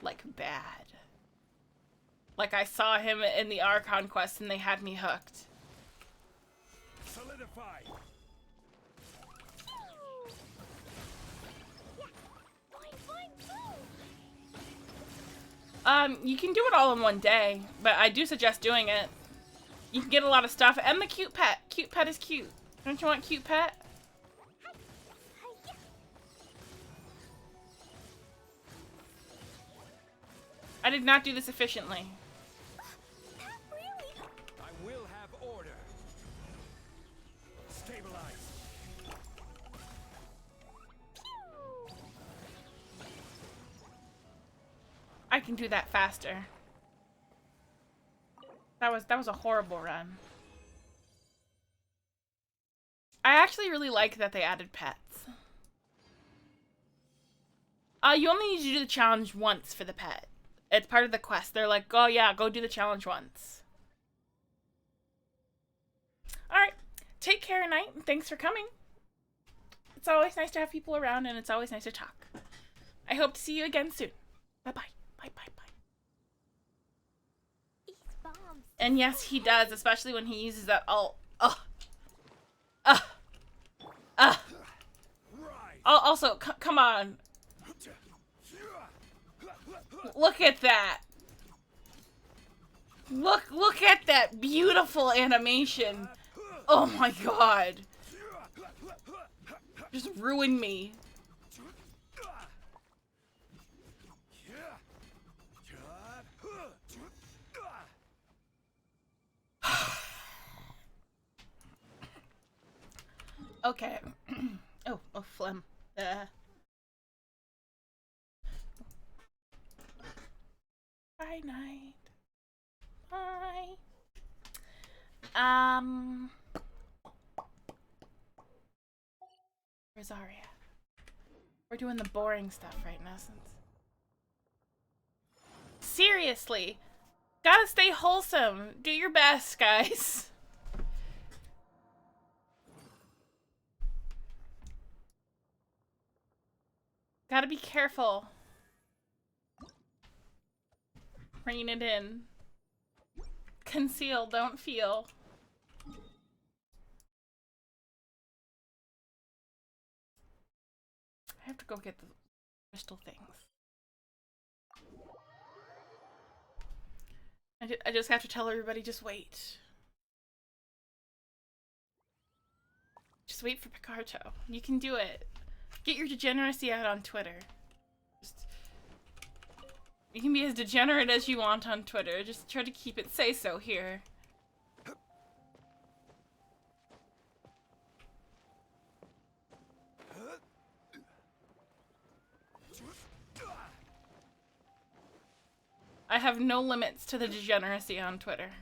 Like, bad. Like, I saw him in the Archon quest and they had me hooked. Solidify. You can do it all in one day, but I do suggest doing it. You can get a lot of stuff, and the cute pet. Cute pet is cute. Don't you want cute pet? I did not do this efficiently. I will have order. Stabilize. I can do that faster. That was a horrible run. I actually really like that they added pets. You only need to do the challenge once for the pet. It's part of the quest. They're like, oh yeah, go do the challenge once. Alright, take care, Knight, and thanks for coming. It's always nice to have people around, and it's always nice to talk. I hope to see you again soon. Bye-bye. Bye-bye-bye. And yes, he does, especially when he uses that ult. Also, come on. Look at that. Look at that beautiful animation. Oh my god. Just ruined me. Okay. Oh, phlegm. Bye, Night. Bye. Where's Arya? We're doing the boring stuff right in essence. Seriously. Gotta stay wholesome. Do your best, guys. Gotta be careful. Rein it in. Conceal, don't feel. I have to go get the crystal things. I just have to tell everybody, just wait. Just wait for Picarto. You can do it. Get your degeneracy out on Twitter. You can be as degenerate as you want on Twitter. Just try to keep it say-so here. I have no limits to the degeneracy on Twitter.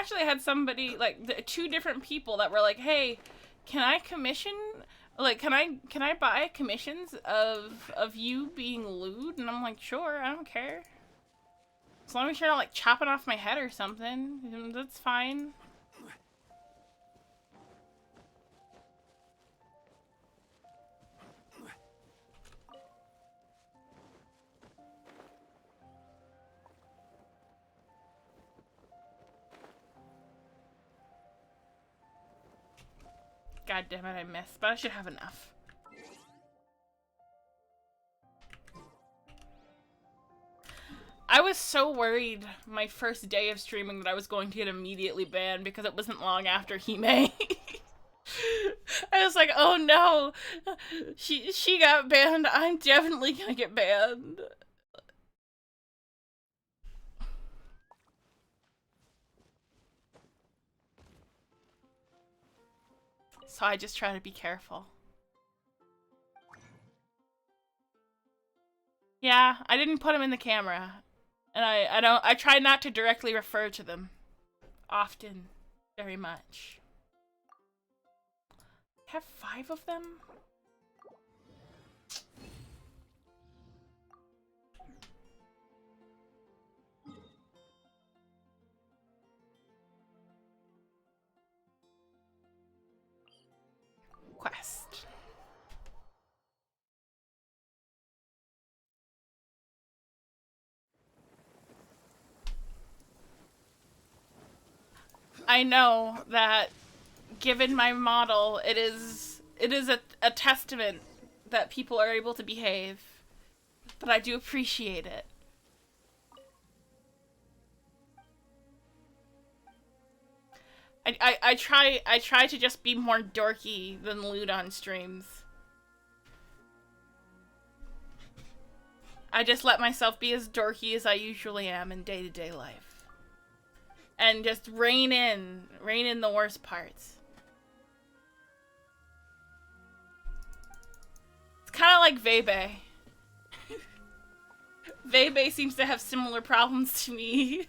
actually had somebody, like, two different people that were like, hey, can I commission, like, can I buy commissions of you being lewd? And I'm like, sure, I don't care. As long as you're not, like, chopping off my head or something, that's fine. God damn it, I missed, but I should have enough. I was so worried my first day of streaming that I was going to get immediately banned because it wasn't long after Hime. I was like, oh no, she got banned, I'm definitely gonna get banned. So I just try to be careful. Yeah, I didn't put them in the camera. And I try not to directly refer to them. Often. Very much. I have 5 of them? Quest. I know that given my model, it is a testament that people are able to behave. But I do appreciate it. I try to just be more dorky than lewd on streams. I just let myself be as dorky as I usually am in day-to-day life. And just rein in the worst parts. It's kind of like Vebe. Vebe seems to have similar problems to me.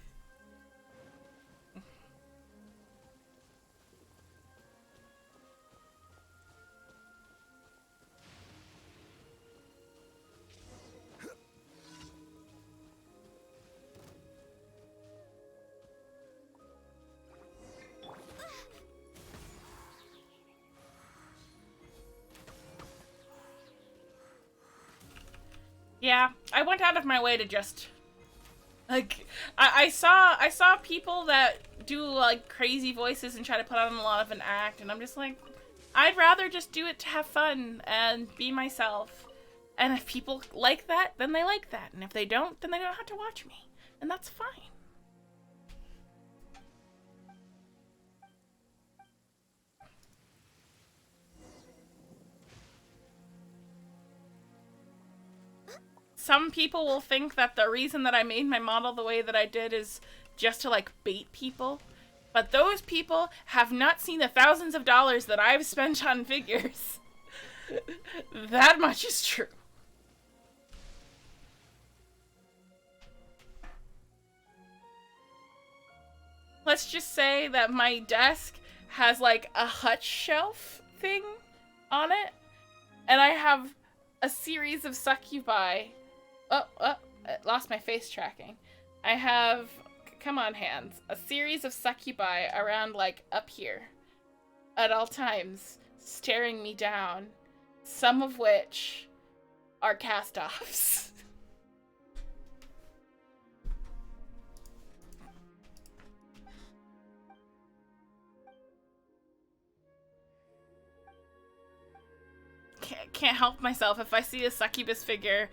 Yeah, I went out of my way to just, like, I saw people that do, like, crazy voices and try to put on a lot of an act, and I'm just like, I'd rather just do it to have fun and be myself. And if people like that, then they like that. And if they don't, then they don't have to watch me. And that's fine. Some people will think that the reason that I made my model the way that I did is just to, like, bait people. But those people have not seen the thousands of dollars that I've spent on figures. That much is true. Let's just say that my desk has, like, a hutch shelf thing on it. And I have a series of succubi. Oh, I lost my face tracking. I have, come on hands, a series of succubi around, like, up here at all times, staring me down, some of which are cast-offs. Can't help myself if I see a succubus figure.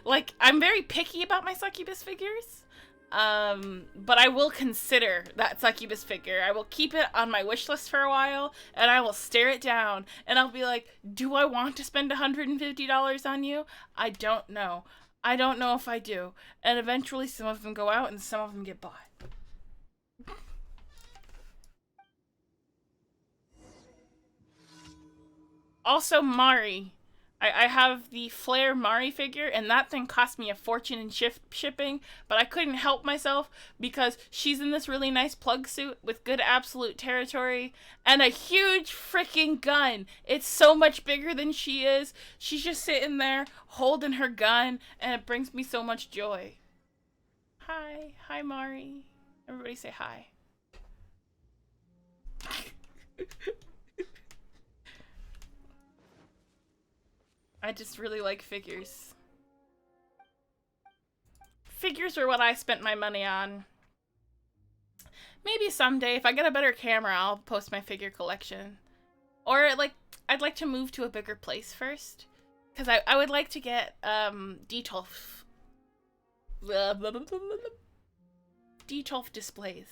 Like, I'm very picky about my succubus figures, but I will consider that succubus figure. I will keep it on my wish list for a while, and I will stare it down, and I'll be like, do I want to spend $150 on you? I don't know. I don't know if I do. And eventually some of them go out, and some of them get bought. Also, Mari, I have the Flare Mari figure, and that thing cost me a fortune in shipping, but I couldn't help myself because she's in this really nice plug suit with good absolute territory and a huge freaking gun. It's so much bigger than she is. She's just sitting there holding her gun, and it brings me so much joy. Hi. Hi, Mari. Everybody say hi. I just really like figures. Figures are what I spent my money on. Maybe someday, if I get a better camera, I'll post my figure collection. Or, like, I'd like to move to a bigger place first. Because I would like to get, D12 displays.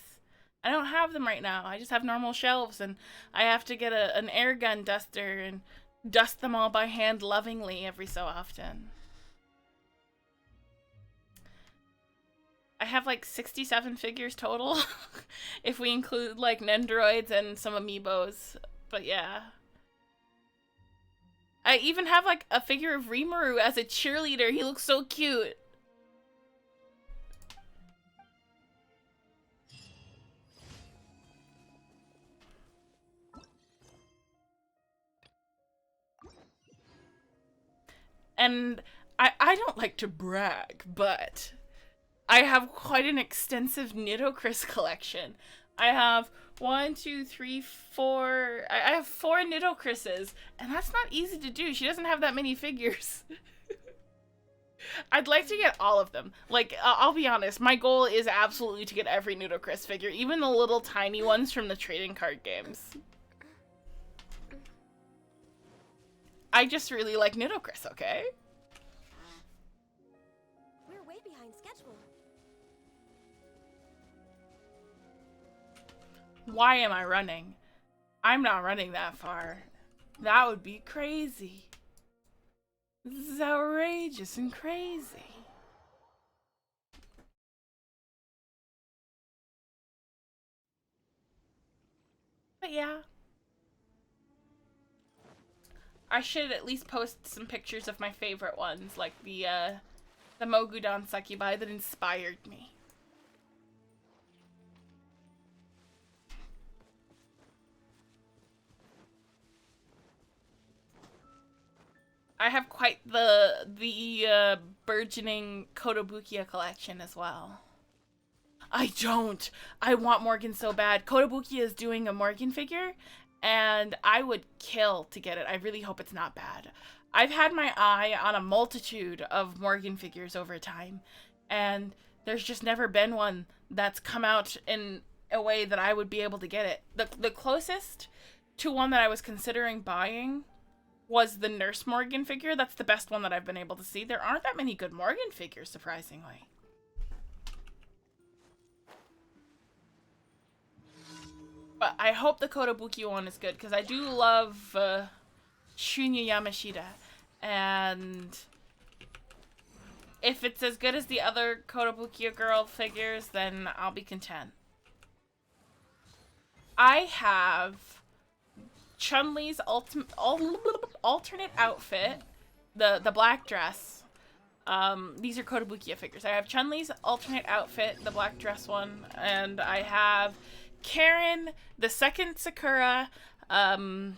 I don't have them right now. I just have normal shelves, and I have to get an air gun duster and dust them all by hand lovingly every so often. I have like 67 figures total, if we include like Nendoroids and some amiibos, but yeah. I even have like a figure of Rimuru as a cheerleader. He looks so cute. And I don't like to brag, but I have quite an extensive Nidocris collection. I have 1, 2, 3, 4. I have 4 Nidocris's, and that's not easy to do. She doesn't have that many figures. I'd like to get all of them. Like, I'll be honest, my goal is absolutely to get every Nidocris figure, even the little tiny ones from the trading card games. I just really like Nidocris, okay? We're way behind schedule. Why am I running? I'm not running that far. That would be crazy. This is outrageous and crazy. But yeah. I should at least post some pictures of my favorite ones, like the Mogudan Succubi that inspired me. I have quite the burgeoning Kotobukiya collection as well. I don't! I want Morgan so bad. Kotobukiya is doing a Morgan figure, and I would kill to get it. I really hope it's not bad. I've had my eye on a multitude of Morgan figures over time, and there's just never been one that's come out in a way that I would be able to get it. The closest to one that I was considering buying was the Nurse Morgan figure. That's the best one that I've been able to see. There aren't that many good Morgan figures, surprisingly. But I hope the Kotobukiya one is good, because I do love Shunya Yamashita. And if it's as good as the other Kotobukiya girl figures, then I'll be content. I have Chun-Li's alternate outfit, the black dress. These are Kotobukiya figures. I have Chun-Li's alternate outfit, the black dress one, and I have Karen, the second Sakura, Anna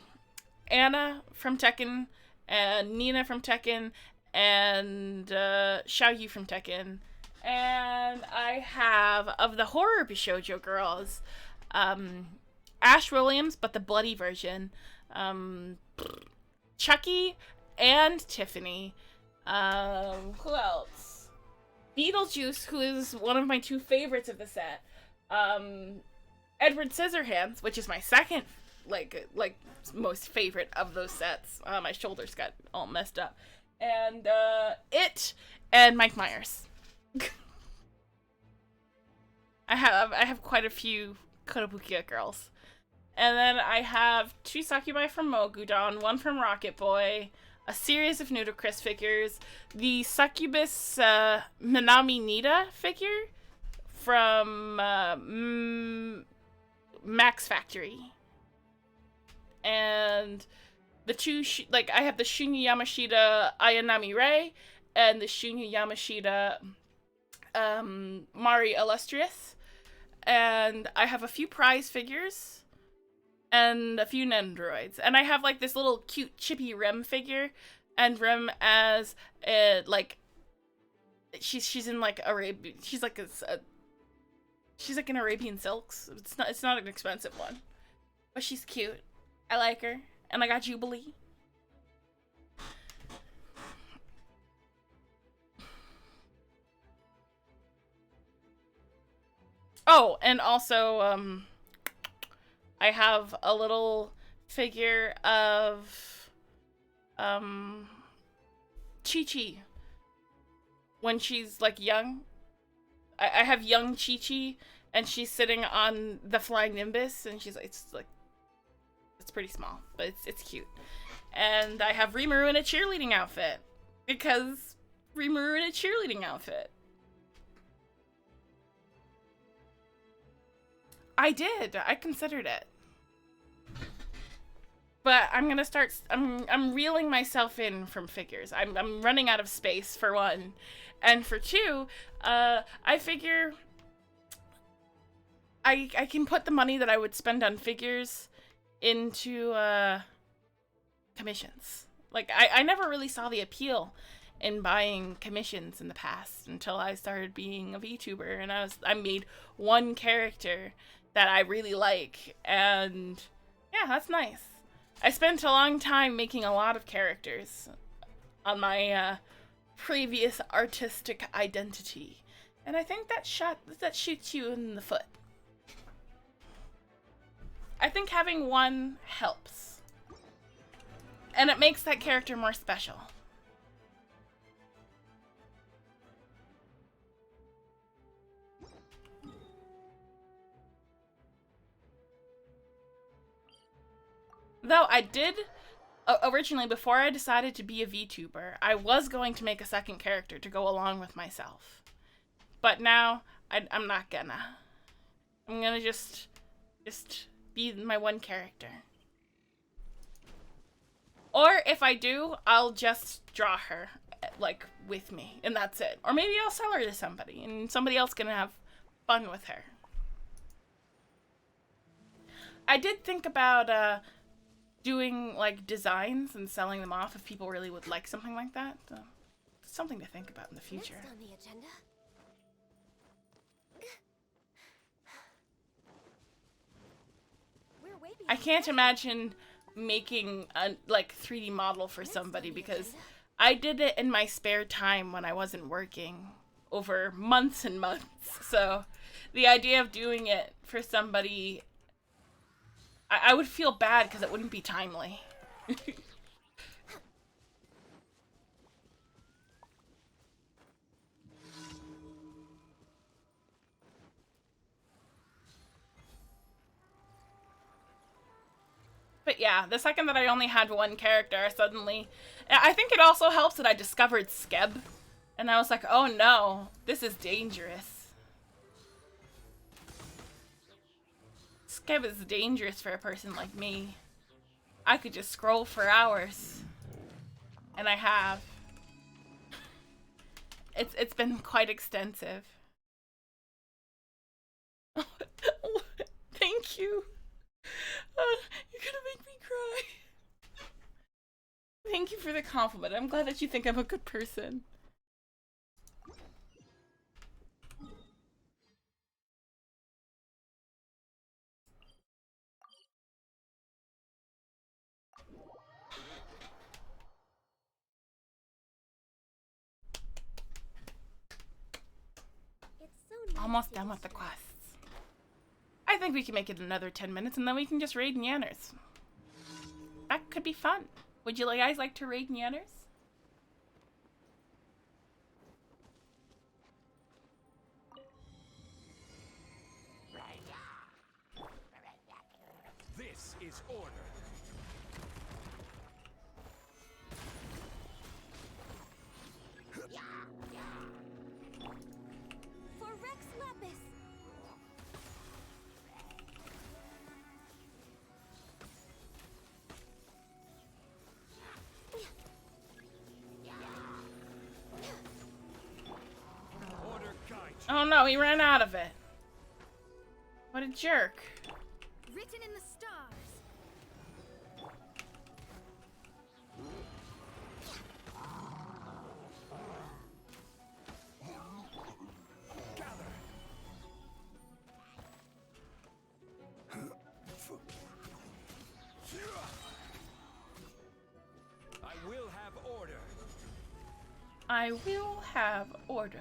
from Tekken, and Nina from Tekken, and Xiaoyu from Tekken. And I have, of the horror Bishoujo girls, Ash Williams, but the bloody version, Chucky, and Tiffany. Who else? Beetlejuice, who is one of my 2 favorites of the set. Edward Scissorhands, which is my second, like most favorite of those sets. My shoulders got all messed up. And, It, and Mike Myers. I have quite a few Kotobukiya girls. And then I have 2 Succubi from Mogudan, 1 from Rocket Boy, a series of Nudicris figures, the Succubus Minami Nita figure from Max Factory, and the two, like, I have the Shunya Yamashita Ayanami Rei and the Shunya Yamashita Mari Illustrious. And I have a few prize figures and a few Nendoroids. And I have, like, this little cute chippy Rem figure, and Rem as, like, she's in, like, Arabia, she's like in Arabian silks. It's not an expensive one, but she's cute. I like her. And I got Jubilee. Oh, and also, I have a little figure of, Chi-Chi. When she's, like, young. I have young Chi-Chi, and she's sitting on the flying Nimbus, and she's, it's pretty small, but it's cute. And I have Rimuru in a cheerleading outfit, because Rimuru in a cheerleading outfit. I did. I considered it. But I'm gonna start. I'm reeling myself in from figures. I'm running out of space for one, and for two, I figure I can put the money that I would spend on figures into commissions. Like I never really saw the appeal in buying commissions in the past until I started being a VTuber, and I made one character that I really like, and yeah, that's nice. I spent a long time making a lot of characters on my previous artistic identity, and I think that shoots you in the foot. I think having one helps, and it makes that character more special. Though I did, originally, before I decided to be a VTuber, I was going to make a second character to go along with myself. But now, I'm not gonna. I'm gonna just be my one character. Or if I do, I'll just draw her, like, with me, and that's it. Or maybe I'll sell her to somebody, and somebody else can have fun with her. I did think about, doing, like, designs and selling them off if people really would like something like that. So, something to think about in the future. Next on the agenda. We're way I can't imagine making a, like, 3D model for somebody, because I did it in my spare time when I wasn't working over months and months. So the idea of doing it for somebody, I would feel bad because it wouldn't be timely. But yeah, the second that I only had one character, I think it also helps that I discovered Skeb. And I was like, oh no, this is dangerous. Skeb is dangerous for a person like me. I could just scroll for hours. And I have. It's been quite extensive. Thank you. You're gonna make me cry. Thank you for the compliment. I'm glad that you think I'm a good person. Almost done with the quests. I think we can make it another 10 minutes and then we can just raid Nyanners. That could be fun. Would you guys like to raid Nyanners? This is order. For Rex Lapis. Oh no, he ran out of it. What a jerk. Written in the stars. I will have order. I will have order.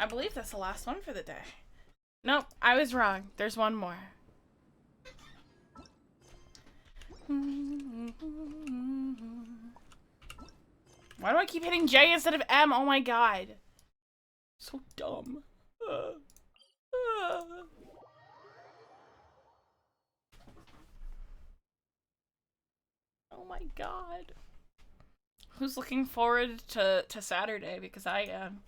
I believe that's the last one for the day. Nope, I was wrong. There's one more. Why do I keep hitting J instead of M? Oh my god. So dumb. Oh my god. Who's looking forward to Saturday? Because I am.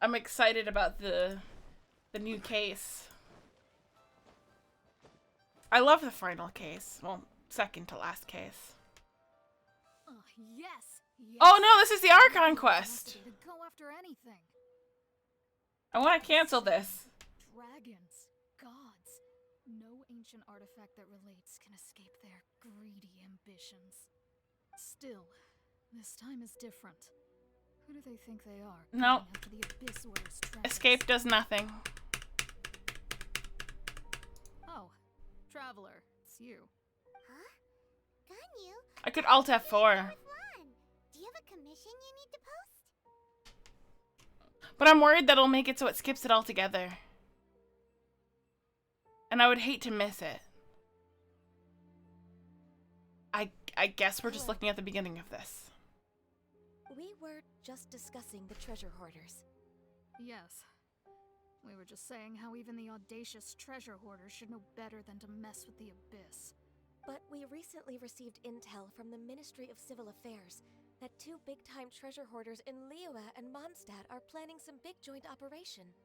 I'm excited about the new case. I love the final case. Well, second to last case. Oh, yes. Oh no, this is the Archon quest. To go after anything. I want to cancel this. Dragons, gods. No ancient artifact that relates can escape their greedy ambitions. Still, this time is different. Who do they think they are? Nope. After the Abyss Order's treasures? Escape does nothing. Oh, Traveler, it's you. Huh? Ganyu? I could Alt F4. Do you have a commission you need to post? But I'm worried that it'll make it so it skips it altogether. And I would hate to miss it. I guess we're just looking at the beginning of this. We were just discussing the treasure hoarders. Yes. We were just saying how even the audacious treasure hoarders should know better than to mess with the Abyss. But we recently received intel from the Ministry of Civil Affairs that two big-time treasure hoarders in Liyue and Mondstadt are planning some big joint operation.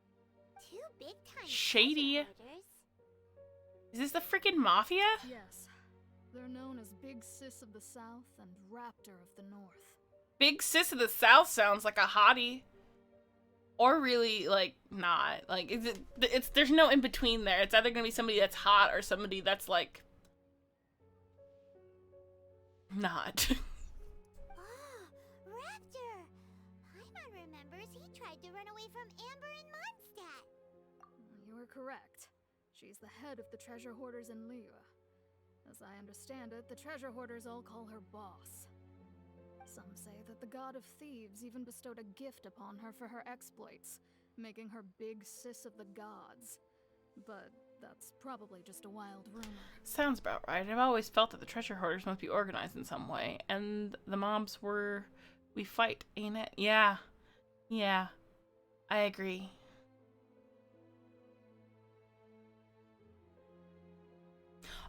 Two big-time Shady. treasure hoarders? Is this the freaking Mafia? Yes. They're known as Big Sis of the South and Raptor of the North. Big Sis of the South sounds like a hottie. Or really, like, not. Like, it's there's no in between there. It's either gonna be somebody that's hot or somebody that's, like, not. Oh, Raptor! Paimon remembers he tried to run away from Amber in Mondstadt. You are correct. She's the head of the treasure hoarders in Liyue. As I understand it, the treasure hoarders all call her boss. Some say that the god of thieves even bestowed a gift upon her for her exploits, making her Big Sis of the gods. But that's probably just a wild rumor. Sounds about right. I've always felt that the treasure hoarders must be organized in some way. And the mobs were... we fight, ain't it? Yeah. Yeah. I agree.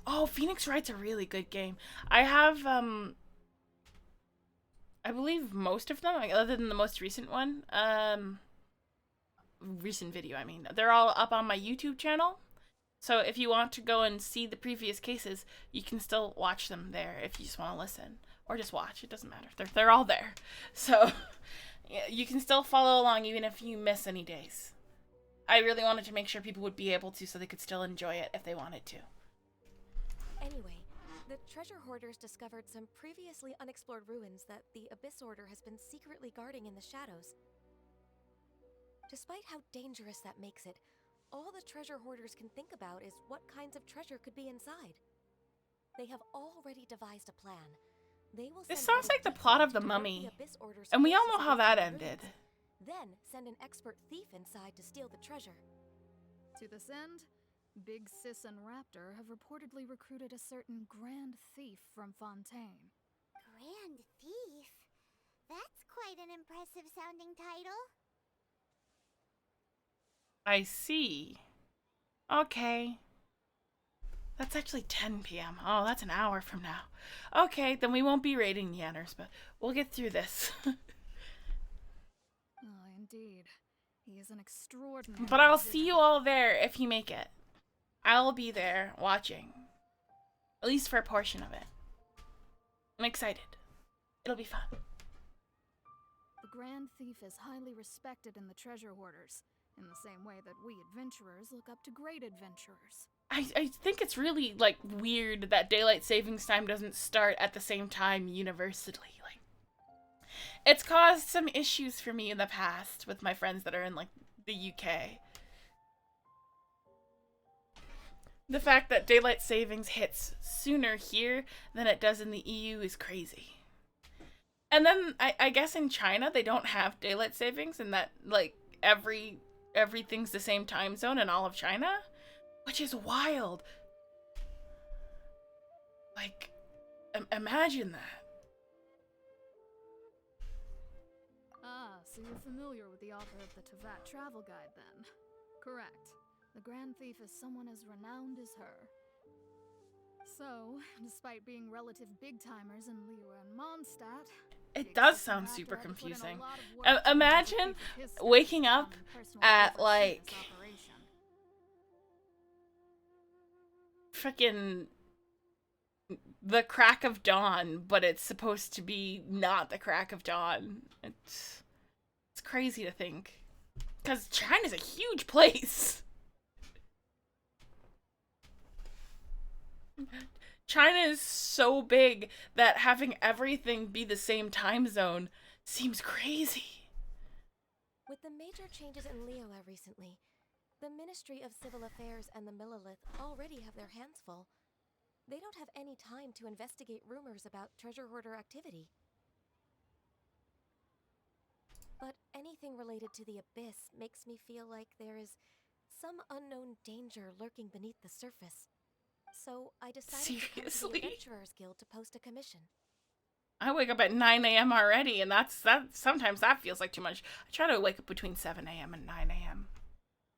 Oh, Phoenix Wright's a really good game. I have, I believe most of them, other than the most recent one. Recent video, I mean. They're all up on my YouTube channel. So if you want to go and see the previous cases, you can still watch them there if you just want to listen. Or just watch, it doesn't matter. They're all there. So you can still follow along even if you miss any days. I really wanted to make sure people would be able to so they could still enjoy it if they wanted to. Anyway, the treasure hoarders discovered some previously unexplored ruins that the Abyss Order has been secretly guarding in the shadows. Despite how dangerous that makes it, all the treasure hoarders can think about is what kinds of treasure could be inside. They have already devised a plan. They will This send sounds out like the people plot of to The divert Mummy. Abyss Order's And we all forces know how into that the ended. ruins. Then send an expert thief inside to steal the treasure. To this end, Big Sis and Raptor have reportedly recruited a certain Grand Thief from Fontaine. Grand Thief? That's quite an impressive sounding title. I see. Okay. That's actually 10 p.m. Oh, that's an hour from now. Okay, then we won't be raiding Yanners, but we'll get through this. Oh, indeed. He is an extraordinary... But I'll see you all there if you make it. I'll be there watching. At least for a portion of it. I'm excited. It'll be fun. The Grand Thief is highly respected in the treasure hoarders, in the same way that we adventurers look up to great adventurers. I think it's really, like, weird that daylight savings time doesn't start at the same time universally. Like, it's caused some issues for me in the past with my friends that are in, like, the UK. The fact that daylight savings hits sooner here than it does in the EU is crazy. And then I guess in China they don't have daylight savings, and that, like, everything's the same time zone in all of China, which is wild. Like, imagine that. Ah, so you're familiar with the author of the Teyvat travel guide then? Correct. The Grand Thief is someone as renowned as her. So, despite being relative big-timers in Liyue and Mondstadt... It does sound super confusing. Imagine waking up at, like, frickin' the crack of dawn, but it's supposed to be not the crack of dawn. It's crazy to think. Because China's a huge place. China is so big that having everything be the same time zone seems crazy. With the major changes in Liyue recently, the Ministry of Civil Affairs and the Millelith already have their hands full. They don't have any time to investigate rumors about treasure hoarder activity. But anything related to the Abyss makes me feel like there is some unknown danger lurking beneath the surface. So I decided to come to the Adventurers Guild to post a commission. I wake up at 9 a.m. already, and sometimes that feels like too much. I try to wake up between 7 a.m. and 9 a.m.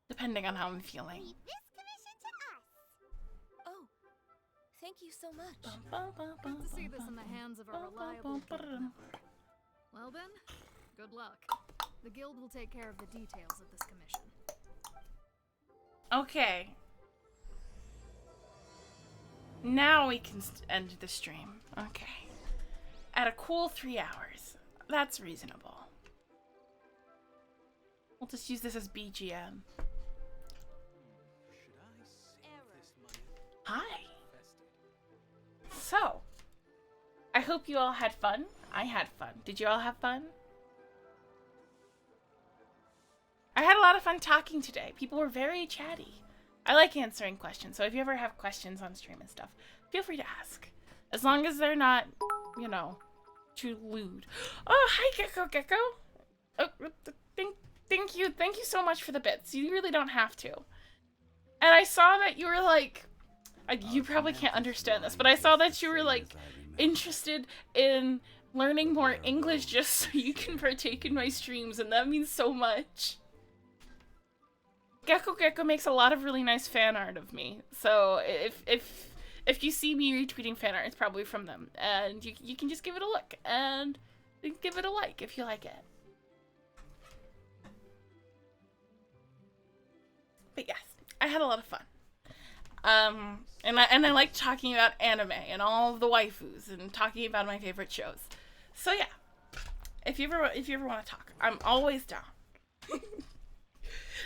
depending on how I'm feeling. Oh, thank you so much. Good to see this in the hands of a reliable guild member. Well then, good luck. The guild will take care of the details of this commission. Okay. Now we can end the stream. Okay. At a cool 3 hours. That's reasonable. We'll just use this as BGM. Hi. So, I hope you all had fun. I had fun. Did you all have fun? I had a lot of fun talking today. People were very chatty. I like answering questions, so if you ever have questions on stream and stuff, feel free to ask. As long as they're not, you know, too lewd. Oh, hi, Gecko. Oh, thank you. Thank you so much for the bits. You really don't have to. And I saw that you were like, you probably can't understand this, but I saw that you were like interested in learning more English just so you can partake in my streams, and that means so much. Gecko makes a lot of really nice fan art of me, so if you see me retweeting fan art, it's probably from them, and you can just give it a look and give it a like if you like it. But yes, I had a lot of fun. And I like talking about anime and all of the waifus and talking about my favorite shows. So yeah, if you ever want to talk, I'm always down.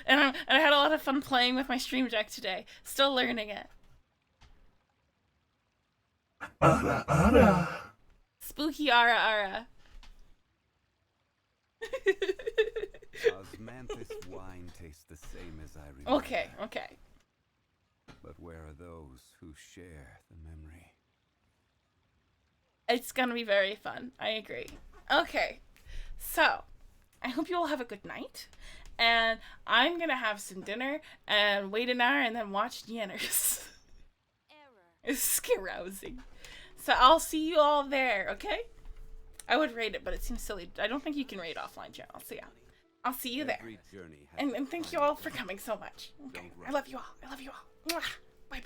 And I had a lot of fun playing with my stream deck today. Still learning it. Spooky ara. Osmanthus wine tastes the same as I remember. Okay. But where are those who share the memory? It's gonna be very fun. I agree. Okay. So, I hope you all have a good night. And I'm gonna have some dinner and wait an hour and then watch Yanners. It's carousing. So I'll see you all there, okay? I would rate it, but it seems silly. I don't think you can rate offline channels, so yeah. I'll see you there. And thank you all for coming so much. Okay. I love you all. Mwah. Bye.